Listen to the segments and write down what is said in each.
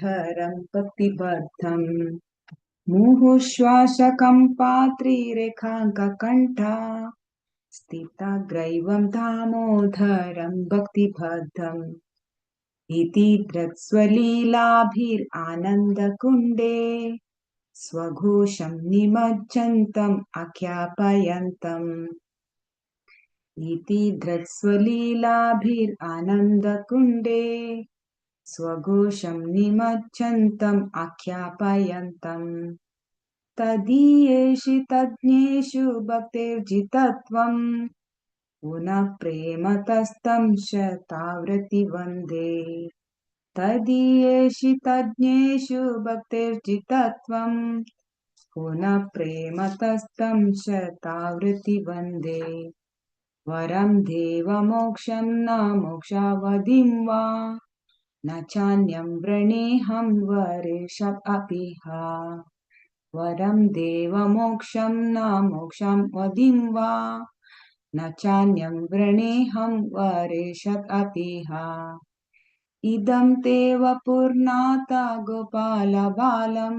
दामोदरं भक्तिबद्धम् मुहुश्वासकं पात्रीरेखाङ्ककण्ठा स्थितग्रैवं दामोदरं भक्तिबद्धम् इति धृत्स्वलीलाभिरानन्दकुण्डे स्वघोषं निमज्जन्तम् आख्यापयन्तम् इति धृत्स्वलीलाभिरानन्दकुण्डे स्वघोषं निमज्जन्तम् आख्यापयन्तम् तदीयेषु तज्ञेषु भक्तिर्जितत्वम् पुनः प्रेमतस्तं शतावृत्ति वन्दे तदीयेषु तज्ञेषु भक्तिर्जितत्वम् पुनः प्रेमतस्तं शतावृत्ति वन्दे वरं देवमोक्षं न मोक्षावधिं वा न चान्यं वृणेऽहं वरेषमपिह वरं देवमोक्षं न मोक्षावधिं वा न चान्यं वृणेऽहं वरेषमपिह इदं ते वपुर्नाथा गोपालबालं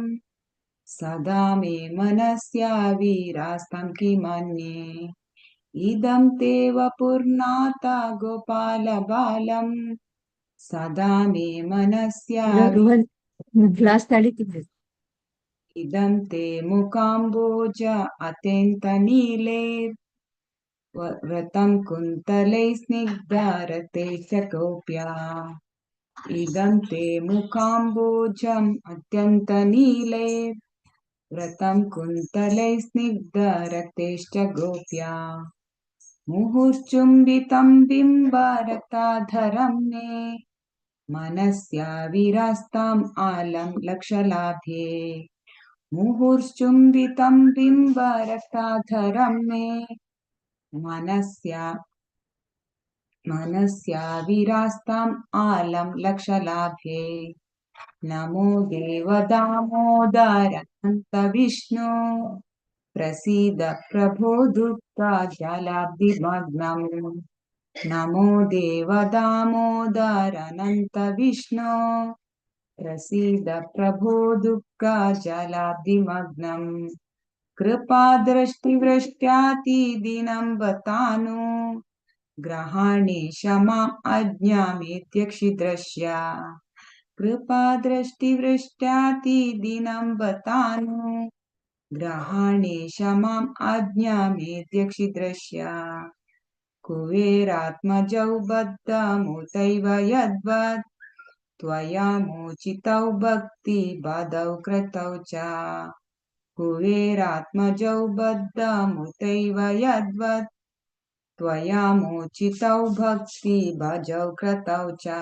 सदा मे मनस्याविरास्तं किमन्ये इदं ते वपुर्नाथा गोपालबालं सदा मे रोहन ग्लास ताळीತಿದ್ದೆ इदं ते मुकाम्बोज अत्यन्तनीले व्रतं कुन्तलै स्निग्धारते च गोप्या इदं ते मुकाम्बोजम् अत्यन्तनीले व्रतं कुन्तलै स्निग्धरक्तैश्च गोप्या मुहुर्चुम्बितं बिम्बरक्ताधरं मे मनस्याविरास्ताम् आलं लक्षलाभे मुहुर्चुम्बितं बिम्बरक्ताधरं मे मनस्याविरास्ताम् आलं लक्षलाभे नमो देवदामोदरनन्त विष्णु प्रसीद प्रभो दुःखजलाब्धिमग्नम् नमो देवदामोदरनन्त विष्णु प्रसीद प्रभो दुःखजलाब्धिमग्नम् कृपादृष्टिवृष्ट्यातिदिनं बतानु ग्रहाणे क्षमाम् अज्ञामेत्यक्षिद्रश्या कृपादृष्टिवृष्ट्यातिदिनं बतानु ग्रहाणे क्षमाम् अज्ञामेत्यक्षिद्रश्या कुबेरात्मजौ बद्धमुतैव यद्वत् त्वया मोचितौ भक्तिबाधौ कृतौ च कुबेरात्मजौ बद्धमुतैव यद्वत् त्वया मोचितौ भक्तिबाधौ कृतौ च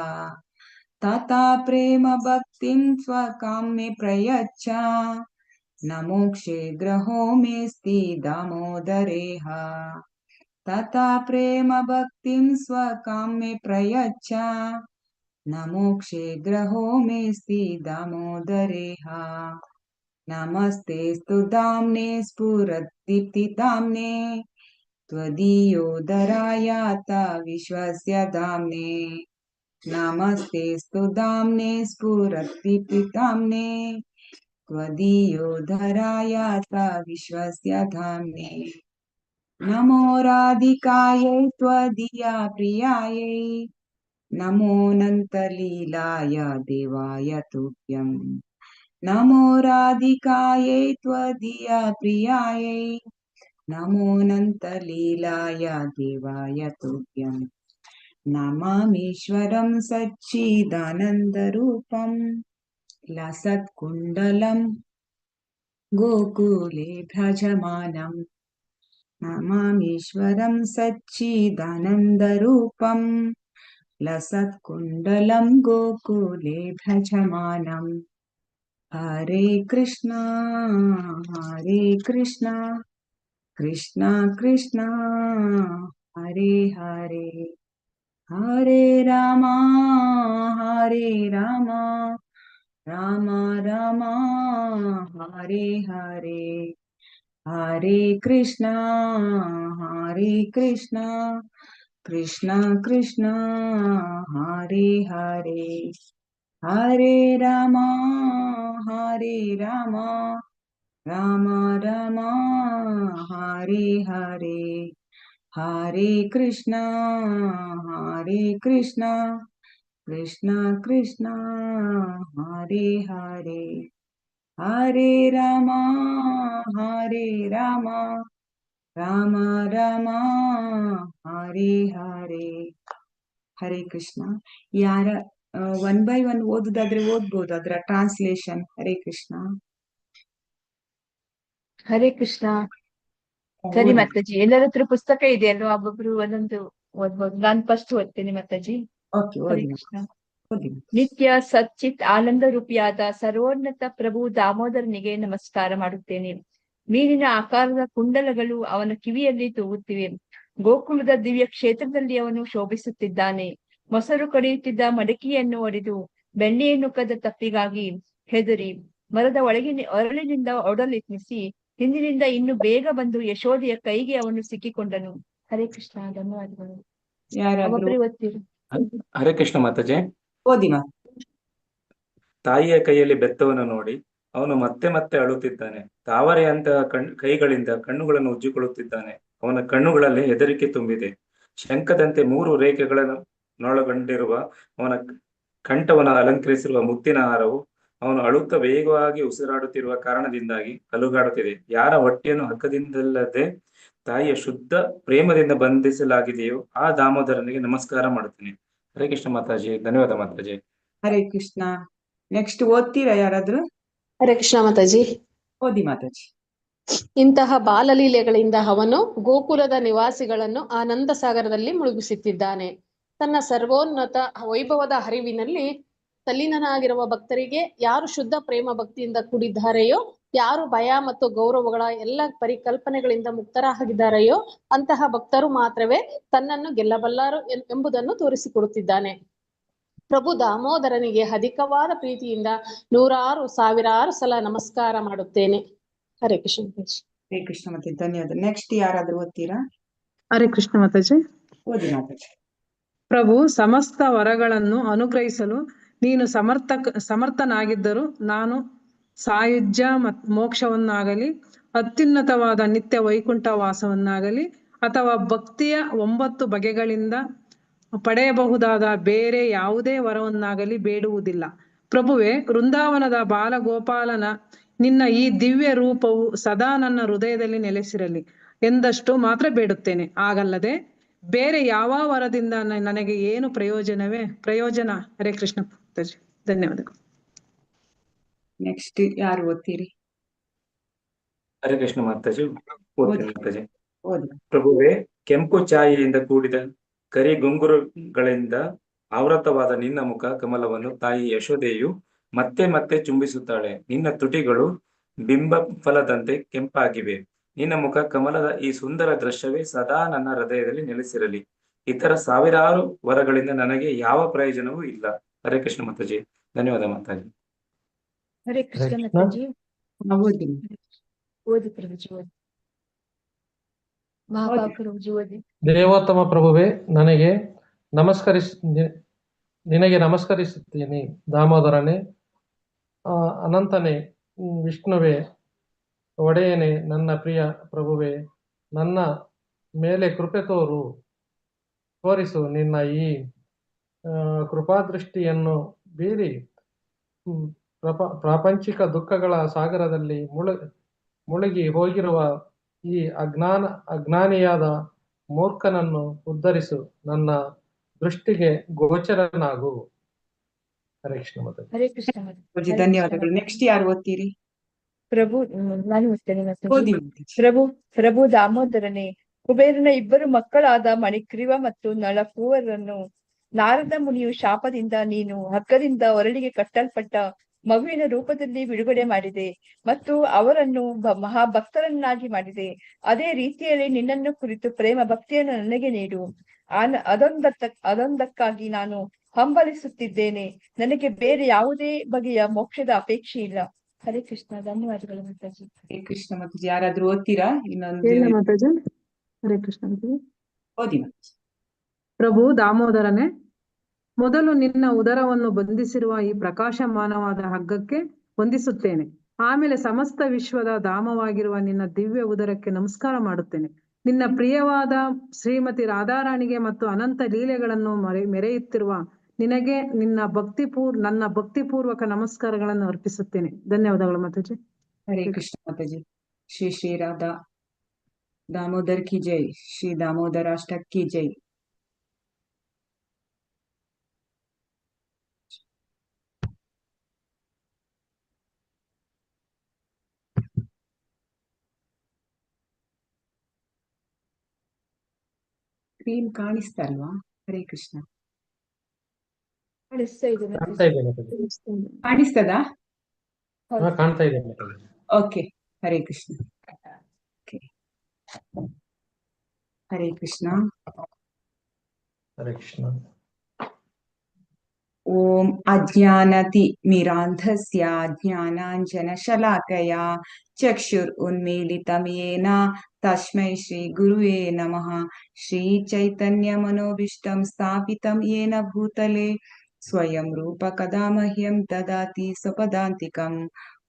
तथा प्रेम भक्तिं स्वकाम्ये प्रयच्छ न मोक्षे ग्रहो मेऽस्ति दामोदरेह तथा प्रेम भक्तिं स्वकाम्ये प्रयच्छ न मोक्षे ग्रहो मेऽस्ति दामोदरेह नमस्ते स्तु दाम्ने स्फुरद्दीप्तिदाम्ने त्वदीयोदरायात विश्वस्य दाम्ने नमस्ते स्तु दाम्ने स्फुरद्दीप्तिदाम्ने त्वदीयोदरायात विश्वस्य धाम्ने नमो राधिकायै त्वदीया प्रियायै नमोऽनन्तलीलाय देवाय तुभ्यम् नमो राधिकायै त्वदीया प्रियायै नमोऽनन्तलीलाय देवाय तुभ्यम् नमामीश्वरं सच्चिदानन्दरूपं लसत्कुण्डलं गोकुले भ्रजमानम् नमामीश्वरं सच्चिदानन्दरूपं लसत्कुण्डलं गोकुले भ्रजमानम् हरे कृष्णा कृष्णा कृष्णा हरे हरे हरे रामा राम राम हरे हरे हरे कृष्णा कृष्णा कृष्णा हरे हरे ಹರೇ ರಾಮ ಹರೇ ರಾಮ ರಾಮ ರಾಮ ಹರೇ ಹರೇ ಹರೇ ಕೃಷ್ಣ ಕೃಷ್ಣ ಕೃಷ್ಣ ಹರೇ ಹರೇ ಹರೇ ರಾಮ ಹರೇ ರಾಮ ರಾಮ ರಾಮ ಹರೇ ಹರೇ ಹರೇ ಕೃಷ್ಣ. ಯಾರ ಒನ್ ಬೈ ಒನ್ ಓದುದಾದ್ರೆ ಓದ್ಬೋದು ಅದರ ಟ್ರಾನ್ಸ್ಲೇಷನ್. ಹರೇ ಕೃಷ್ಣ. ಹರೇ ಕೃಷ್ಣ. ಸರಿ ಮಾತಾಜಿ, ಎಲ್ಲರ ಹತ್ರ ಪುಸ್ತಕ ಇದೆಯಲ್ವಾ? ಒಬ್ಬೊಬ್ರು ಒಂದೊಂದು ಓದ್ಬೋದು. ನಾನ್ ಫಸ್ಟ್ ಓದ್ತೀನಿ ಮಾತಾಜಿ. ಓಕೆ, ಹರೇ ಓದಿ ಕೃಷ್ಣ. ಓದಿ. ನಿತ್ಯ ಸಚ್ಚಿತ್ ಆನಂದ ರೂಪಿಯಾದ ಸರ್ವೋನ್ನತ ಪ್ರಭು ದಾಮೋದರನಿಗೆ ನಮಸ್ಕಾರ ಮಾಡುತ್ತೇನೆ. ಮೀನಿನ ಆಕಾರದ ಕುಂಡಲಗಳು ಅವನ ಕಿವಿಯಲ್ಲಿ ತೂಗುತ್ತಿವೆ. ಗೋಕುಲದ ದಿವ್ಯ ಕ್ಷೇತ್ರದಲ್ಲಿ ಅವನು ಶೋಭಿಸುತ್ತಿದ್ದಾನೆ. ಮೊಸರು ಕಡಿಯುತ್ತಿದ್ದ ಮಡಕೆಯನ್ನು ಒಡೆದು ಬೆಣ್ಣೆಯನ್ನು ಕದ್ದ ತಪ್ಪಿಗಾಗಿ ಹೆದರಿ ಮರದ ಒಳಗಿನ ಒರಳಿನಿಂದ ಒಡಲೆತ್ನಿಸಿ ಹಿಂದಿನಿಂದ ಇನ್ನು ಬೇಗ ಬಂದು ಯಶೋದೆಯ ಕೈಗೆ ಅವನು ಸಿಕ್ಕಿಕೊಂಡನು. ಹರೇ ಕೃಷ್ಣ. ಧನ್ಯವಾದಗಳು. ಯಾರಾದ್ರೂ ಒಬ್ಬೊಬ್ಬರೇ ಓದ್ತೀರಿ. ಹರೇ ಕೃಷ್ಣ ಮಾತಾಜಿ. ಓದಿ ಮಾ. ತಾಯಿಯ ಕೈಯಲ್ಲಿ ಬೆತ್ತವನ್ನು ನೋಡಿ ಅವನು ಮತ್ತೆ ಮತ್ತೆ ಅಳುತ್ತಿದ್ದಾನೆ. ತಾವರೆಯಂತಹ ಕೈಗಳಿಂದ ಕಣ್ಣುಗಳನ್ನು ಉಜ್ಜಿಕೊಳ್ಳುತ್ತಿದ್ದಾನೆ. ಅವನ ಕಣ್ಣುಗಳಲ್ಲಿ ಹೆದರಿಕೆ ತುಂಬಿದೆ. ಶಂಖದಂತೆ 3 ರೇಖೆಗಳನ್ನೊಳಗೊಂಡಿರುವ ಅವನ ಕಂಠವನ್ನು ಅಲಂಕರಿಸಿರುವ ಮುತ್ತಿನ ಹಾರವು ಅವನು ಅಳುತ್ತಾ ವೇಗವಾಗಿ ಉಸಿರಾಡುತ್ತಿರುವ ಕಾರಣದಿಂದಾಗಿ ಅಲುಗಾಡುತ್ತಿದೆ. ಯಾರ ಹೊಟ್ಟೆಯನ್ನು ಹಗ್ಗದಿಂದಲ್ಲದೆ ತಾಯಿಯ ಶುದ್ಧ ಪ್ರೇಮದಿಂದ ಬಂಧಿಸಲಾಗಿದೆಯೋ ಆ ದಾಮೋದರನಿಗೆ ನಮಸ್ಕಾರ ಮಾಡುತ್ತೇನೆ. ಹರೇ ಕೃಷ್ಣ ಮಾತಾಜಿ. ಧನ್ಯವಾದ ಮಾತಾಜಿ. ಹರೇ ಕೃಷ್ಣ. ನೆಕ್ಸ್ಟ್ ಓದ್ತೀರಾ ಯಾರಾದ್ರೂ? ಹರೇ ಕೃಷ್ಣ ಮಾತಾಜಿ. ಓದಿ ಮಾತಾಜಿ. ಇಂತಹ ಬಾಲಲೀಲೆಗಳಿಂದ ಅವನು ಗೋಕುಲದ ನಿವಾಸಿಗಳನ್ನು ಆನಂದ ಸಾಗರದಲ್ಲಿ ಮುಳುಗಿಸುತ್ತಿದ್ದಾನೆ. ತನ್ನ ಸರ್ವೋನ್ನತ ವೈಭವದ ಹರಿವಿನಲ್ಲಿ ತಲ್ಲೀನನಾಗಿರುವ ಭಕ್ತರಿಗೆ ಯಾರು ಶುದ್ಧ ಪ್ರೇಮ ಭಕ್ತಿಯಿಂದ ಕೂಡಿದ್ದಾರೆಯೋ, ಯಾರು ಭಯ ಮತ್ತು ಗೌರವಗಳ ಎಲ್ಲ ಪರಿಕಲ್ಪನೆಗಳಿಂದ ಮುಕ್ತರಾಗಿದ್ದಾರೆಯೋ ಅಂತಹ ಭಕ್ತರು ಮಾತ್ರವೇ ತನ್ನನ್ನು ಗೆಲ್ಲಬಲ್ಲರು ಎಂಬುದನ್ನು ತೋರಿಸಿಕೊಡುತ್ತಿದ್ದಾನೆ. ಪ್ರಭು ದಾಮೋದರನಿಗೆ ಅಧಿಕವಾದ ಪ್ರೀತಿಯಿಂದ 100 ಸಾವಿರಾರು ಸಲ ನಮಸ್ಕಾರ ಮಾಡುತ್ತೇನೆ. ಹರೇ ಕೃಷ್ಣ. ಹರೇ ಕೃಷ್ಣ ಮಾತಾಜಿ. ಧನ್ಯವಾದ. ನೆಕ್ಸ್ಟ್ ಯಾರಾದ್ರೂ ಓದ್ತೀರಾ? ಹರೇ ಕೃಷ್ಣ ಮಾತಾಜಿ. ಓದಿ ಮಾತಾಜಿ. ಪ್ರಭು ಸಮಸ್ತ ವರಗಳನ್ನು ಅನುಗ್ರಹಿಸಲು ನೀನು ಸಮರ್ಥನಾಗಿದ್ದರೂ ನಾನು ಸಾಯುಜ್ಯ ಮೋಕ್ಷವನ್ನಾಗಲಿ ಅತ್ಯುನ್ನತವಾದ ನಿತ್ಯ ವೈಕುಂಠ ವಾಸವನ್ನಾಗಲಿ ಅಥವಾ ಭಕ್ತಿಯ 9 ಬಗೆಗಳಿಂದ ಪಡೆಯಬಹುದಾದ ಬೇರೆ ಯಾವುದೇ ವರವನ್ನಾಗಲಿ ಬೇಡುವುದಿಲ್ಲ. ಪ್ರಭುವೆ, ವೃಂದಾವನದ ಬಾಲಗೋಪಾಲನ ನಿನ್ನ ಈ ದಿವ್ಯ ರೂಪವು ಸದಾ ನನ್ನ ಹೃದಯದಲ್ಲಿ ನೆಲೆಸಿರಲಿ ಎಂದಷ್ಟು ಮಾತ್ರ ಬೇಡುತ್ತೇನೆ. ಆಗಲ್ಲದೆ ಬೇರೆ ಯಾವ ವರದಿಂದ ನನಗೆ ಏನು ಪ್ರಯೋಜನ? ಹರೇ ಕೃಷ್ಣ ಮಾತಾಜಿ. ಧನ್ಯವಾದಗಳು. ನೆಕ್ಸ್ಟ್ ಯಾರು ಓದ್ತೀರಿ? ಹರೇ ಕೃಷ್ಣ ಮಾತಾಜಿ. ಓದ್ತೀನಿ ಮಾತಾಜಿ. ಓದಿ. ಪ್ರಭುವೇ, ಕೆಂಪು ಛಾಯೆಯಿಂದ ಕೂಡಿದ ಕರಿ ಗುಂಗುರುಗಳಿಂದ ಆವೃತವಾದ ನಿನ್ನ ಮುಖ ಕಮಲವನ್ನು ತಾಯಿ ಯಶೋದೆಯು ಮತ್ತೆ ಮತ್ತೆ ಚುಂಬಿಸುತ್ತಾಳೆ. ನಿನ್ನ ತುಟಿಗಳು ಬಿಂಬ ಫಲದಂತೆ ಕೆಂಪಾಗಿವೆ. ನಿನ್ನ ಮುಖ ಕಮಲದ ಈ ಸುಂದರ ದೃಶ್ಯವೇ ಸದಾ ನನ್ನ ಹೃದಯದಲ್ಲಿ ನೆಲೆಸಿರಲಿ. ಇತರ ಸಾವಿರಾರು ವರಗಳಿಂದ ನನಗೆ ಯಾವ ಪ್ರಯೋಜನವೂ ಇಲ್ಲ. ಹರೇ ಕೃಷ್ಣ ಮಾತಾಜಿ. ಧನ್ಯವಾದ ಮಾತಾಜಿ. ಹರೇ ಕೃಷ್ಣ ಮಾತಾಜಿ. ಓದಿ. ಓದಿ ಪ್ರಭುಜಿ, ಓದಿ. ಮಹಾಭಾವ ಪ್ರಭುಜಿ, ಓದಿ. ದೇವೋತ್ತಮ ಪ್ರಭುವೇ, ನಿನಗೆ ನಮಸ್ಕರಿಸುತ್ತೇನೆ. ದಾಮೋದರನೇ, ಅನಂತನೇ, ವಿಷ್ಣುವೇ, ಒಡೆಯನೇ, ನನ್ನ ಪ್ರಿಯ ಪ್ರಭುವೇ, ನನ್ನ ಮೇಲೆ ಕೃಪೆ ತೋರಿಸು. ನಿನ್ನ ಈ ಕೃಪಾದೃಷ್ಟಿಯನ್ನು ಬೀರಿ ಪ್ರಾಪಂಚಿಕ ದುಃಖಗಳ ಸಾಗರದಲ್ಲಿ ಮುಳುಗಿ ಹೋಗಿರುವ ಈ ಅಜ್ಞಾನಿಯಾದ ಮೂರ್ಖನನ್ನು ಉದ್ಧರಿಸು. ನನ್ನ ದೃಷ್ಟಿಗೆ ಗೋಚರನಾಗು. ಹರೇ ಕೃಷ್ಣ ಮಾತಾಜಿ. ಹರೇ ಕೃಷ್ಣ ಮಾತಾಜಿ. ಧನ್ಯವಾದಗಳು. ನೆಕ್ಸ್ಟ್ ಯಾರು ಓದ್ತೀರಿ? ಪ್ರಭು, ನಾನು ಓದ್ತೇನೆ ಮಾತಾಜಿ. ಓದಿ. ಪ್ರಭು ದಾಮೋದರನೇ, ಕುಬೇರನ 2 ಮಕ್ಕಳಾದ ಮಣಿಗ್ರೀವ ಮತ್ತು ನಳಪೂವರನ್ನು ನಾರದ ಮುನಿಯು ಶಾಪದಿಂದ ನೀನು ಹಗ್ಗದಿಂದ ಒರಳಿಗೆ ಕಟ್ಟಲ್ಪಟ್ಟ ಮಗುವಿನ ರೂಪದಲ್ಲಿ ಬಿಡುಗಡೆ ಮಾಡಿದೆ ಮತ್ತು ಅವರನ್ನು ಮಹಾಭಕ್ತರನ್ನಾಗಿ ಮಾಡಿದೆ. ಅದೇ ರೀತಿಯಲ್ಲಿ ನಿನ್ನನ್ನು ಕುರಿತು ಪ್ರೇಮ ಭಕ್ತಿಯನ್ನು ನನಗೆ ನೀಡು. ಅದೊಂದಕ್ಕಾಗಿ ನಾನು ಹಂಬಲಿಸುತ್ತಿದ್ದೇನೆ. ನನಗೆ ಬೇರೆ ಯಾವುದೇ ಬಗೆಯ ಮೋಕ್ಷದ ಅಪೇಕ್ಷೆ ಇಲ್ಲ. ಹರೇ ಕೃಷ್ಣ. ಧನ್ಯವಾದಗಳು ಮಾತಾಜಿ. ಹರೇ ಕೃಷ್ಣ ಮಾತಾಜಿ. ಯಾರಾದ್ರೂ ಓದ್ತೀರಾ? ಇನ್ನೊಂದು ಮಾತಾಜಿ. ಹರೇ ಕೃಷ್ಣ ಮಾತಾಜಿ. ಓದಿ. ಪ್ರಭು ದಾಮೋದರನೇ, ಮೊದಲು ನಿನ್ನ ಉದರವನ್ನು ಬಂಧಿಸಿರುವ ಈ ಪ್ರಕಾಶಮಾನವಾದ ಹಗ್ಗಕ್ಕೆ ವಂದಿಸುತ್ತೇನೆ. ಆಮೇಲೆ ಸಮಸ್ತ ವಿಶ್ವದ ಧಾಮವಾಗಿರುವ ನಿನ್ನ ದಿವ್ಯ ಉದರಕ್ಕೆ ನಮಸ್ಕಾರ ಮಾಡುತ್ತೇನೆ. ನಿನ್ನ ಪ್ರಿಯವಾದ ಶ್ರೀಮತಿ ರಾಧಾರಾಣಿಗೆ ಮತ್ತು ಅನಂತ ಲೀಲೆಗಳನ್ನು ಮೆರೆಯುತ್ತಿರುವ ನಿನಗೆ ನನ್ನ ಭಕ್ತಿಪೂರ್ವಕ ನಮಸ್ಕಾರಗಳನ್ನು ಅರ್ಪಿಸುತ್ತೇನೆ. ಧನ್ಯವಾದಗಳು ಮಾತಾಜಿ. हरे कृष्ण माता जी। श्री श्री राधा दामोदर की जय। श्री दामोदर अष्टक की जय। ಸ್ಕ್ರೀನ್ ಕಾಣಿಸ್ತಾ ಅಲ್ವಾ? ಹರೇ ಕೃಷ್ಣ. ಕಾಣಿಸ್ತಾ ಇದೆ ಕಾಣ್ತಾ ಇದೆ ಮಾತಾಜಿ. ಕಾಣಿಸ್ತದಾ? ಹಾ, ಕಾಣ್ತಾ ಇದೆ ಮಾತಾಜಿ. ಓಕೆ, ಹರೇ ಕೃಷ್ಣ. ಓಕೆ, ಹರೇ ಕೃಷ್ಣ. ಹರೇ ಕೃಷ್ಣ. ಓಂ ಅಜ್ಞಾನತಿಮಿರಾಂಧಸ್ಯ ಜ್ಞಾನಾಂಜನಶಲಾಕಯಾ ಚಕ್ಷುರುನ್ಮೀಲಿತಂ ಯೇನ ತಸ್ಮೈ ಶ್ರೀ ಗುರುವೇ ನಮಃ. ಶ್ರೀ ಚೈತನ್ಯ ಮನೋಭೀಷ್ಟಂ ಸ್ಥಾಪಿತಂ ಯೇನ ಭೂತಲೆ ಸ್ವಯಂ ರೂಪ ಕದಾ ಮಹ್ಯಂ ದದಾತಿ ಸ್ವಪದಾಂತಿಕಂ.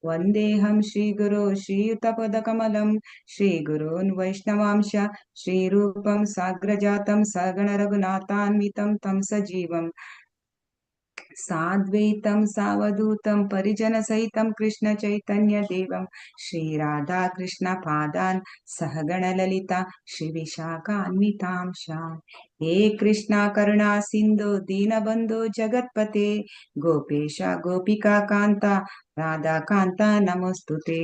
ವಂದೇಹಂ ಶ್ರೀಗುರೋ ಶ್ರೀಯುತಪದಕಮಲಂ ಶ್ರೀಗುರೋನ್ ವೈಷ್ಣವಾಂಶ ಶ್ರೀರೂಪಂ ಸಾಗ್ರಜಾತಂ ಸಗಣ ರಘುನಾಥಾನ್ವಿತಂ ತಂ ಸಜೀವಂ ಸಾದ್ವೈತಂ ಸಾವಧೂತಂ ಪರಿಜನ ಸಹಿತಂ ಕೃಷ್ಣ ಚೈತನ್ಯ ದೇವಂ ಶ್ರೀ ರಾಧಾ ಕೃಷ್ಣ ಪಾದಾನ್ ಸಹಗಣ ಲಲಿತಾ ಶ್ರೀ ವಿಶಾಖಾನ್ವಿತಾಂಶ. ಹೇ ಕೃಷ್ಣ ಕರುಣಾ ಸಿಂಧು ದೀನಬಂಧು ಜಗತ್ಪತೆ ಗೋಪೇಶ ಗೋಪಿಕಾ ಕಾಂತ ರಾಧಾ ಕಾಂತ ನಮೋಸ್ತುತೆ.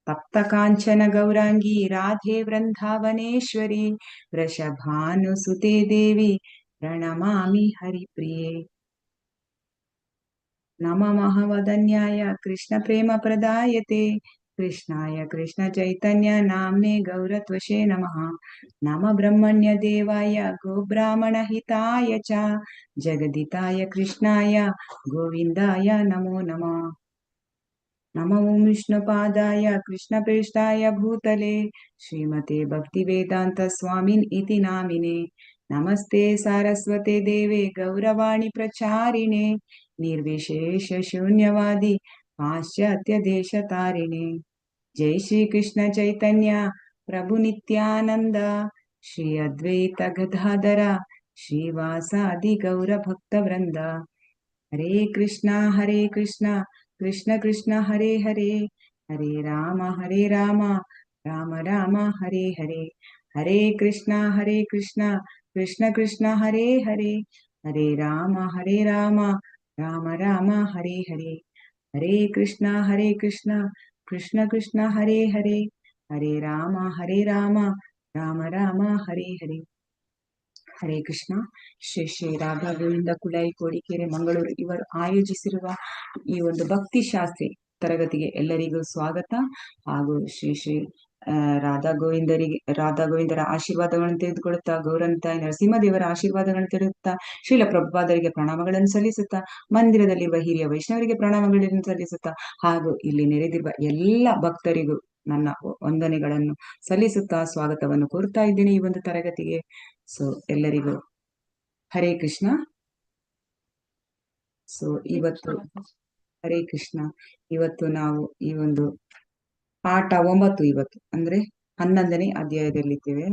ತಪ್ತ ಕಾಂಚನ ಗೌರಾಂಗಿ ರಾಧೆ ವೃಂದಾವನೇಶ್ವರಿ ವೃಷಭಾನುಸುತೆ ದೇವಿ ಪ್ರಣಮಾಮಿ ಹರಿಪ್ರಿಯೆ. ನಮಃ ವದನ್ಯಾಯ ಕೃಷ್ಣ ಪ್ರೇಮ ಪ್ರದಾಯತೆ ಕೃಷ್ಣಾಯ ಕೃಷ್ಣ ಚೈತನ್ಯ ನಾಮ್ನೆ ಗೌರತ್ವಶೇ ನಮಃ. ನಮ ಬ್ರಹ್ಮಣ್ಯ ದೇವಾಯ ಗೋಬ್ರಾಹ್ಮಣ ಹಿತಾಯ ಚ ಜಗದಿತಾಯ ಕೃಷ್ಣಾಯ ಗೋವಿಂದಾಯ ನಮೋ ನಮಃ. ನಮೋ ವಿಷ್ಣುಪಾದಾಯ ಕೃಷ್ಣ ಪ್ರೇಷ್ಠಾಯ ಭೂತಲೆ ಶ್ರೀಮತೆ ಭಕ್ತಿ ವೇದಾಂತ ಸ್ವಾಮಿನ್ ಇತಿ ನಾಮಿನೆ. ನಮಸ್ತೆ ಸಾರಸ್ವತೆ ದೇವೆ ಗೌರವಾಣಿ ಪ್ರಚಾರಿಣೆ ನಿರ್ವಿಶೇಷ ಶೂನ್ಯವಾದಿ ಪಾಶ್ಚಾತ್ಯ ದೇಶ ತಾರಿಣೆ. ಜೈ ಶ್ರೀ ಕೃಷ್ಣ ಚೈತನ್ಯ ಪ್ರಭು ನಿತ್ಯಾನಂದ ಶ್ರೀ ಅದ್ವೈತ ಗದಾಧರ ಶ್ರೀವಾಸಾದಿ ಗೌರ ಭಕ್ತ ವೃಂದ. ಹರೇ ಕೃಷ್ಣ ಕೃಷ್ಣ ಕೃಷ್ಣ ಹರೇ ಹರೇ ಹರೇ ರಾಮ ರಾಮ ರಾಮ ಹರೇ ಹರೇ. ಹರೇ ಕೃಷ್ಣ ಕೃಷ್ಣ ಕೃಷ್ಣ ಹರೇ ಹರೇ ಹರೇ ರಾಮ ರಾಮ ರಾಮ ಹರೇ ಹರೇ. ಹರೇ ಕೃಷ್ಣ ಕೃಷ್ಣ ಕೃಷ್ಣ ಹರೇ ಹರೇ ಹರೇ ರಾಮ ರಾಮ ರಾಮ ಹರೇ ಹರೇ. ಹರೇ ಕೃಷ್ಣ. ಶ್ರೀ ಶ್ರೀ ರಾಧಾ ಗೋವಿಂದ ಕುಳಾಯಿ ಕೋಡಿಕೆರೆ ಮಂಗಳೂರು ಇವರು ಆಯೋಜಿಸಿರುವ ಈ ಒಂದು ಭಕ್ತಿ ಶಾಸ್ತ್ರಿ ತರಗತಿಗೆ ಎಲ್ಲರಿಗೂ ಸ್ವಾಗತ. ಹಾಗೂ ಶ್ರೀ ಶ್ರೀ ರಾಧಾ ಗೋವಿಂದರ ಆಶೀರ್ವಾದಗಳನ್ನು ತೆಗೆದುಕೊಳ್ಳುತ್ತಾ ಗೌರಂತಾಯಿ ನರಸಿಂಹದೇವರ ಆಶೀರ್ವಾದಗಳನ್ನು ತೆಗೆದುತ್ತಾ ಶ್ರೀಲ ಪ್ರಭುಪಾದರಿಗೆ ಪ್ರಣಾಮಗಳನ್ನು ಸಲ್ಲಿಸುತ್ತಾ ಮಂದಿರದಲ್ಲಿರುವ ಹಿರಿಯ ವೈಷ್ಣವರಿಗೆ ಪ್ರಣಾಮಗಳನ್ನು ಸಲ್ಲಿಸುತ್ತಾ ಹಾಗೂ ಇಲ್ಲಿ ನೆರೆದಿರುವ ಎಲ್ಲ ಭಕ್ತರಿಗೂ ನನ್ನ ವಂದನೆಗಳನ್ನು ಸಲ್ಲಿಸುತ್ತಾ ಸ್ವಾಗತವನ್ನು ಕೋರುತ್ತಾ ಇದ್ದೇನೆ ಈ ಒಂದು ತರಗತಿಗೆ. ಸೊ ಎಲ್ಲರಿಗೂ ಹರೇ ಕೃಷ್ಣ. ಸೊ ಇವತ್ತು ಹರೇ ಕೃಷ್ಣ. ಇವತ್ತು ನಾವು ಈ ಒಂದು ಪಾಠ 9 ಇವತ್ತು ಅಂದ್ರೆ 11ನೇ ಅಧ್ಯಾಯದಲ್ಲಿದ್ದೇವೆ.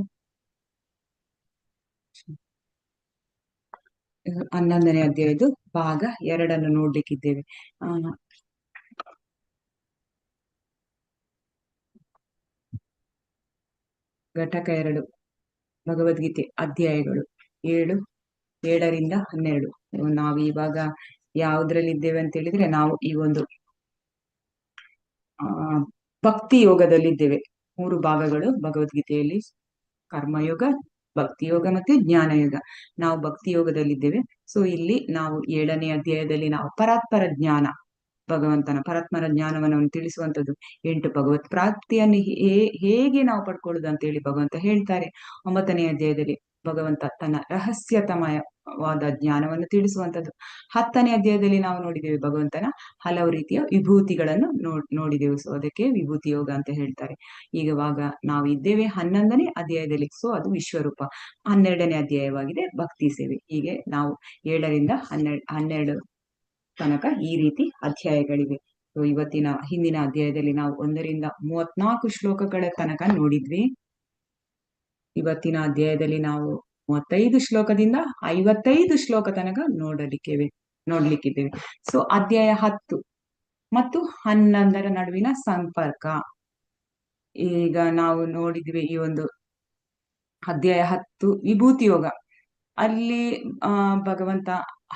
11ನೇ ಅಧ್ಯಾಯದ ಭಾಗ 2 ನೋಡ್ಲಿಕ್ಕಿದ್ದೇವೆ. ಘಟಕ 2 ಭಗವದ್ಗೀತೆ ಅಧ್ಯಾಯಗಳು 7ರಿಂದ 12. ನಾವು ಇವಾಗ ಯಾವುದ್ರಲ್ಲಿ ಇದ್ದೇವೆ ಅಂತ ಹೇಳಿದ್ರೆ ನಾವು ಈ ಒಂದು ಭಕ್ತಿ ಯೋಗದಲ್ಲಿದ್ದೇವೆ. 3 ಭಾಗಗಳು ಭಗವದ್ಗೀತೆಯಲ್ಲಿ: ಕರ್ಮಯೋಗ, ಭಕ್ತಿ ಯೋಗ ಮತ್ತೆ ಜ್ಞಾನಯೋಗ. ನಾವು ಭಕ್ತಿ ಯೋಗದಲ್ಲಿದ್ದೇವೆ. ಸೊ ಇಲ್ಲಿ ನಾವು 7ನೇ ಅಧ್ಯಾಯದಲ್ಲಿ ನಾವು ಪರಾತ್ಪರ ಜ್ಞಾನ, ಭಗವಂತನ ಪರಾತ್ಪರ ಜ್ಞಾನವನ್ನು ತಿಳಿಸುವಂಥದ್ದು 8 ಭಗವತ್ ಪ್ರಾಪ್ತಿಯನ್ನು ಹೇಗೆ ನಾವು ಪಡ್ಕೊಳ್ಳುದು ಅಂತ ಹೇಳಿ ಭಗವಂತ ಹೇಳ್ತಾರೆ. 9ನೇ ಅಧ್ಯಾಯದಲ್ಲಿ ಭಗವಂತ ತನ್ನ ರಹಸ್ಯತಮಯವಾದ ಜ್ಞಾನವನ್ನು ತಿಳಿಸುವಂತದ್ದು. 10ನೇ ಅಧ್ಯಾಯದಲ್ಲಿ ನಾವು ನೋಡಿದ್ದೇವೆ ಭಗವಂತನ ಹಲವು ರೀತಿಯ ವಿಭೂತಿಗಳನ್ನು ನೋಡಿದೆವು. ಸೊ ಅದಕ್ಕೆ ವಿಭೂತಿ ಯೋಗ ಅಂತ ಹೇಳ್ತಾರೆ. ಈಗವಾಗ ನಾವು ಇದ್ದೇವೆ 11ನೇ ಅಧ್ಯಾಯದಲ್ಲಿ. ಸೊ ಅದು ವಿಶ್ವರೂಪ. 12ನೇ ಅಧ್ಯಾಯವಾಗಿದೆ ಭಕ್ತಿ ಸೇವೆ. ಹೀಗೆ ನಾವು 7ರಿಂದ 12 ತನಕ ಈ ರೀತಿ ಅಧ್ಯಾಯಗಳಿವೆ. ಸೊ ಹಿಂದಿನ ಅಧ್ಯಾಯದಲ್ಲಿ ನಾವು 1ರಿಂದ 34 ಶ್ಲೋಕಗಳ ತನಕ ನೋಡಿದ್ವಿ. ಇವತ್ತಿನ ಅಧ್ಯಾಯದಲ್ಲಿ ನಾವು 35 ಶ್ಲೋಕದಿಂದ 55 ಶ್ಲೋಕ ತನಕ ನೋಡ್ಲಿಕ್ಕಿದ್ದೇವೆ. ಸೊ ಅಧ್ಯಾಯ 10 ಮತ್ತು 11ರ ನಡುವಿನ ಸಂಪರ್ಕ ಈಗ ನಾವು ನೋಡಿದ್ವಿ. ಈ ಒಂದು ಅಧ್ಯಾಯ 10 ವಿಭೂತಿ ಯೋಗ. ಅಲ್ಲಿ ಭಗವಂತ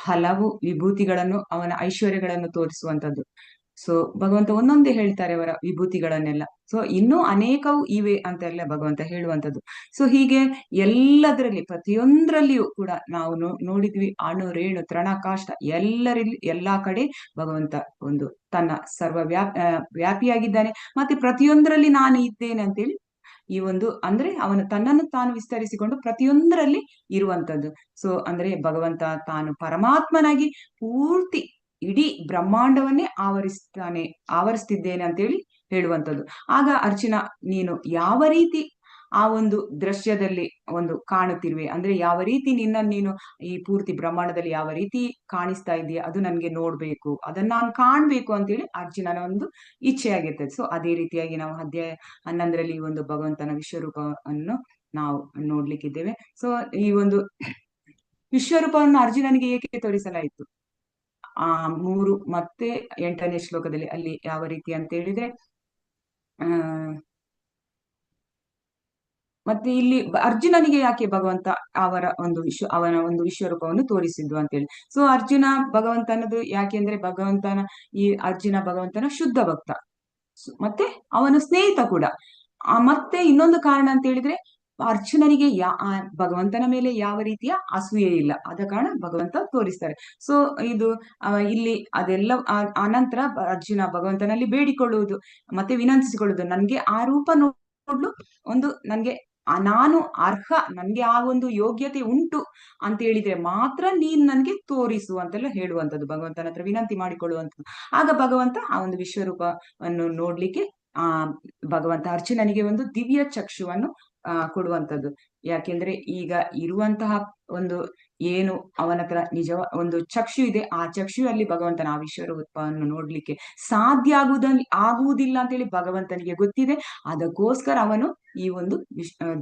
ಹಲವು ವಿಭೂತಿಗಳನ್ನು, ಅವನ ಐಶ್ವರ್ಯಗಳನ್ನು ತೋರಿಸುವಂತದ್ದು. ಸೊ ಭಗವಂತ ಒಂದೊಂದೇ ಹೇಳ್ತಾರೆ ಅವರ ವಿಭೂತಿಗಳನ್ನೆಲ್ಲ. ಸೊ ಇನ್ನೂ ಅನೇಕವು ಇವೆ ಅಂತೆಲ್ಲ ಭಗವಂತ ಹೇಳುವಂತದ್ದು. ಸೊ ಹೀಗೆ ಎಲ್ಲದರಲ್ಲಿ ಪ್ರತಿಯೊಂದರಲ್ಲಿಯೂ ಕೂಡ ನಾವು ನೋಡಿದ್ವಿ. ಅಣು ರೇಣು ತೃಣ ಕಾಷ್ಟ ಎಲ್ಲಾ ಕಡೆ ಭಗವಂತ ಒಂದು ತನ್ನ ವ್ಯಾಪಿಯಾಗಿದ್ದಾನೆ. ಮತ್ತೆ ಪ್ರತಿಯೊಂದರಲ್ಲಿ ನಾನು ಇದ್ದೇನೆ ಅಂತೇಳಿ ಈ ಒಂದು ಅಂದ್ರೆ ಅವನು ತನ್ನನ್ನು ತಾನು ವಿಸ್ತರಿಸಿಕೊಂಡು ಪ್ರತಿಯೊಂದರಲ್ಲಿ ಇರುವಂತದ್ದು. ಸೊ ಅಂದ್ರೆ ಭಗವಂತ ತಾನು ಪರಮಾತ್ಮನಾಗಿ ಪೂರ್ತಿ ಇಡೀ ಬ್ರಹ್ಮಾಂಡವನ್ನೇ ಆವರಿಸ್ತಿದ್ದೇನೆ ಅಂತೇಳಿ ಹೇಳುವಂಥದ್ದು. ಆಗ ಅರ್ಜುನ, ನೀನು ಯಾವ ರೀತಿ ಆ ಒಂದು ದೃಶ್ಯದಲ್ಲಿ ಒಂದು ಕಾಣುತ್ತಿರುವೆ, ಅಂದ್ರೆ ಯಾವ ರೀತಿ ನೀನು ಈ ಪೂರ್ತಿ ಬ್ರಹ್ಮಾಂಡದಲ್ಲಿ ಯಾವ ರೀತಿ ಕಾಣಿಸ್ತಾ ಇದೆಯಾ, ಅದು ನನ್ಗೆ ನೋಡ್ಬೇಕು, ಅದನ್ನ ನಾನು ಕಾಣ್ಬೇಕು ಅಂತೇಳಿ ಅರ್ಜುನನ ಒಂದು ಇಚ್ಛೆ ಆಗಿರ್ತದೆ. ಸೊ ಅದೇ ರೀತಿಯಾಗಿ ನಾವು ಅಧ್ಯಾಯ 11ರಲ್ಲಿ ಒಂದು ಭಗವಂತನ ವಿಶ್ವರೂಪವನ್ನು ನಾವು ನೋಡ್ಲಿಕ್ಕಿದ್ದೇವೆ. ಸೊ ಈ ಒಂದು ವಿಶ್ವರೂಪವನ್ನು ಅರ್ಜುನನಿಗೆ ಏಕೆ ತೋರಿಸಲಾಯಿತು? 3 ಮತ್ತೆ 8ನೇ ಶ್ಲೋಕದಲ್ಲಿ ಅಲ್ಲಿ ಯಾವ ರೀತಿ ಅಂತ ಹೇಳಿದ್ರೆ, ಮತ್ತೆ ಇಲ್ಲಿ ಅರ್ಜುನನಿಗೆ ಯಾಕೆ ಭಗವಂತ ಅವನ ಒಂದು ವಿಶ್ವರೂಪವನ್ನು ತೋರಿಸಿದ್ದು ಅಂತೇಳಿ. ಸೊ ಅರ್ಜುನ ಭಗವಂತನದು ಯಾಕೆಂದ್ರೆ ಅರ್ಜುನ ಭಗವಂತನ ಶುದ್ಧ ಭಕ್ತ, ಮತ್ತೆ ಅವನ ಸ್ನೇಹಿತ ಕೂಡ. ಮತ್ತೆ ಇನ್ನೊಂದು ಕಾರಣ ಅಂತ ಹೇಳಿದ್ರೆ, ಅರ್ಜುನನಿಗೆ ಭಗವಂತನ ಮೇಲೆ ಯಾವ ರೀತಿಯ ಅಸೂಯೆ ಇಲ್ಲ, ಆದ ಕಾರಣ ಭಗವಂತ ತೋರಿಸ್ತಾರೆ. ಸೊ ಇದು ಇಲ್ಲಿ ಅದೆಲ್ಲ ಆನಂತರ ಅರ್ಜುನ ಭಗವಂತನಲ್ಲಿ ಬೇಡಿಕೊಳ್ಳುವುದು ಮತ್ತೆ ವಿನಂತಿಸಿಕೊಳ್ಳುವುದು, ನನ್ಗೆ ಆ ರೂಪ ನೋಡ್ಲು ನನ್ಗೆ ನಾನು ಅರ್ಹ, ನನ್ಗೆ ಆ ಒಂದು ಯೋಗ್ಯತೆ ಉಂಟು ಅಂತ ಹೇಳಿದ್ರೆ ಮಾತ್ರ ನೀನ್ ನನ್ಗೆ ತೋರಿಸು ಅಂತೆಲ್ಲ ಹೇಳುವಂಥದ್ದು, ಭಗವಂತನ ಹತ್ರ ವಿನಂತಿ ಮಾಡಿಕೊಳ್ಳುವಂಥದ್ದು. ಆಗ ಭಗವಂತ ಆ ಒಂದು ವಿಶ್ವರೂಪವನ್ನು ನೋಡ್ಲಿಕ್ಕೆ ಭಗವಂತ ಅರ್ಜುನನಿಗೆ ಒಂದು ದಿವ್ಯ ಚಕ್ಷುವನ್ನು ಕೊಡುವಂಥದ್ದು. ಯಾಕೆಂದ್ರೆ ಈಗ ಇರುವಂತಹ ಒಂದು ಏನು ಅವನ ಹತ್ರ ಒಂದು ಚಕ್ಷು ಇದೆ, ಆ ಚಕ್ಷುವಲ್ಲಿ ಭಗವಂತನ ಆ ವಿಶ್ವರೂಪವನ್ನು ನೋಡ್ಲಿಕ್ಕೆ ಸಾಧ್ಯ ಆಗುವುದಿಲ್ಲ ಅಂತೇಳಿ ಭಗವಂತನಿಗೆ ಗೊತ್ತಿದೆ. ಅದಕ್ಕೋಸ್ಕರ ಅವನು ಈ ಒಂದು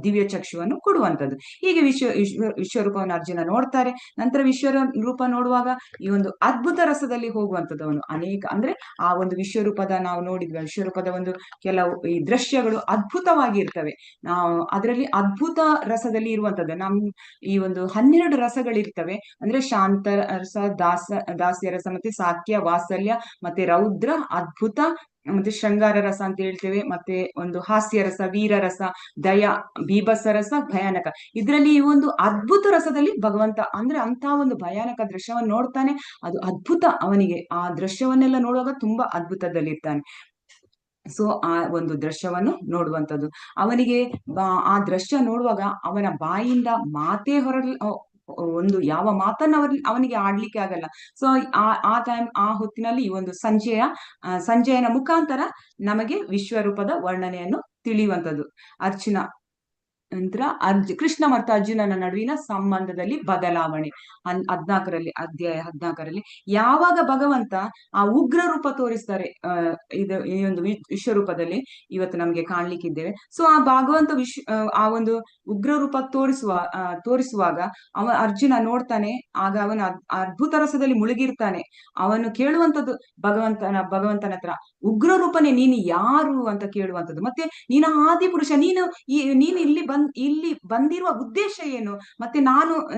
ದಿವ್ಯ ಚಕ್ಷುವನ್ನು ಕೊಡುವಂಥದ್ದು. ಹೀಗೆ ವಿಶ್ವರೂಪವನ್ನು ಅರ್ಜುನ ನೋಡ್ತಾರೆ. ನಂತರ ವಿಶ್ವರೂಪ ನೋಡುವಾಗ ಈ ಒಂದು ಅದ್ಭುತ ರಸದಲ್ಲಿ ಹೋಗುವಂಥದ್ದು. ಅವನು ಅಂದ್ರೆ ಆ ಒಂದು ವಿಶ್ವರೂಪದ ನಾವು ನೋಡಿದ್ವಿ, ವಿಶ್ವರೂಪದ ಒಂದು ಕೆಲವು ಈ ದೃಶ್ಯಗಳು ಅದ್ಭುತವಾಗಿರ್ತವೆ. ಅದರಲ್ಲಿ ಅದ್ಭುತ ರಸದಲ್ಲಿ ಇರುವಂತದ್ದು ಈ ಒಂದು 12 ರಸಗಳಿರ್ತವೆ. ಅಂದ್ರೆ ಶಾಂತ ರಸ, ದಾಸ್ಯ ರಸ, ಮತ್ತೆ ಸಾಕ್ಯ, ವಾತ್ಸಲ್ಯ, ಮತ್ತೆ ರೌದ್ರ, ಅದ್ಭುತ, ಮತ್ತೆ ಶೃಂಗಾರ ರಸ ಅಂತ ಹೇಳ್ತೇವೆ. ಮತ್ತೆ ಒಂದು ಹಾಸ್ಯ ರಸ, ವೀರ ರಸ, ದಯ, ಬೀಭತ್ಸ ರಸ, ಭಯಾನಕ. ಇದರಲ್ಲಿ ಈ ಒಂದು ಅದ್ಭುತ ರಸದಲ್ಲಿ ಭಗವಂತ ಅಂದ್ರೆ ಅಂತ ಒಂದು ಭಯಾನಕ ದೃಶ್ಯವನ್ನು ನೋಡ್ತಾನೆ. ಅದು ಅದ್ಭುತ, ಅವನಿಗೆ ಆ ದೃಶ್ಯವನ್ನೆಲ್ಲ ನೋಡುವಾಗ ತುಂಬಾ ಅದ್ಭುತದಲ್ಲಿರ್ತಾನೆ. ಸೊ ಆ ಒಂದು ದೃಶ್ಯವನ್ನು ನೋಡುವಂಥದ್ದು, ಅವನಿಗೆ ಆ ದೃಶ್ಯ ನೋಡುವಾಗ ಅವನ ಬಾಯಿಂದ ಮಾತೇ ಒಂದು ಯಾವ ಮಾತನ್ನ ಅವನಿಗೆ ಆಡ್ಲಿಕ್ಕೆ ಆಗಲ್ಲ. ಸೊ ಆ ಹೊತ್ತಿನಲ್ಲಿ ಈ ಒಂದು ಸಂಜಯನ ಮುಖಾಂತರ ನಮಗೆ ವಿಶ್ವರೂಪದ ವರ್ಣನೆಯನ್ನು ತಿಳಿಯುವಂಥದ್ದು. ನಂತರ ಕೃಷ್ಣ ಮತ್ತು ಅರ್ಜುನನ ನಡುವಿನ ಸಂಬಂಧದಲ್ಲಿ ಬದಲಾವಣೆ ಅಧ್ಯಾಯ 14ರಲ್ಲಿ ಯಾವಾಗ ಭಗವಂತ ಆ ಉಗ್ರ ರೂಪ ತೋರಿಸ್ತಾರೆ, ಈ ಒಂದು ವಿಶ್ವರೂಪದಲ್ಲಿ ಇವತ್ತು ನಮ್ಗೆ ಕಾಣ್ಲಿಕ್ಕಿದ್ದೇವೆ. ಸೊ ಆ ಭಗವಂತ ಆ ಒಂದು ಉಗ್ರ ರೂಪ ತೋರಿಸುವಾಗ ಅರ್ಜುನ ನೋಡ್ತಾನೆ. ಆಗ ಅವನ ಅದ್ಭುತ ರಸದಲ್ಲಿ ಮುಳುಗಿರ್ತಾನೆ. ಅವನು ಕೇಳುವಂಥದ್ದು ಭಗವಂತನ ಹತ್ರ, ಉಗ್ರ ರೂಪನೇ ನೀನು ಯಾರು ಅಂತ ಕೇಳುವಂಥದ್ದು. ಮತ್ತೆ ನೀನು ಆದಿ ಪುರುಷ, ನೀನು ಇಲ್ಲಿ ಬಂದಿರುವ ಉದ್ದೇಶ ಏನು, ಮತ್ತೆ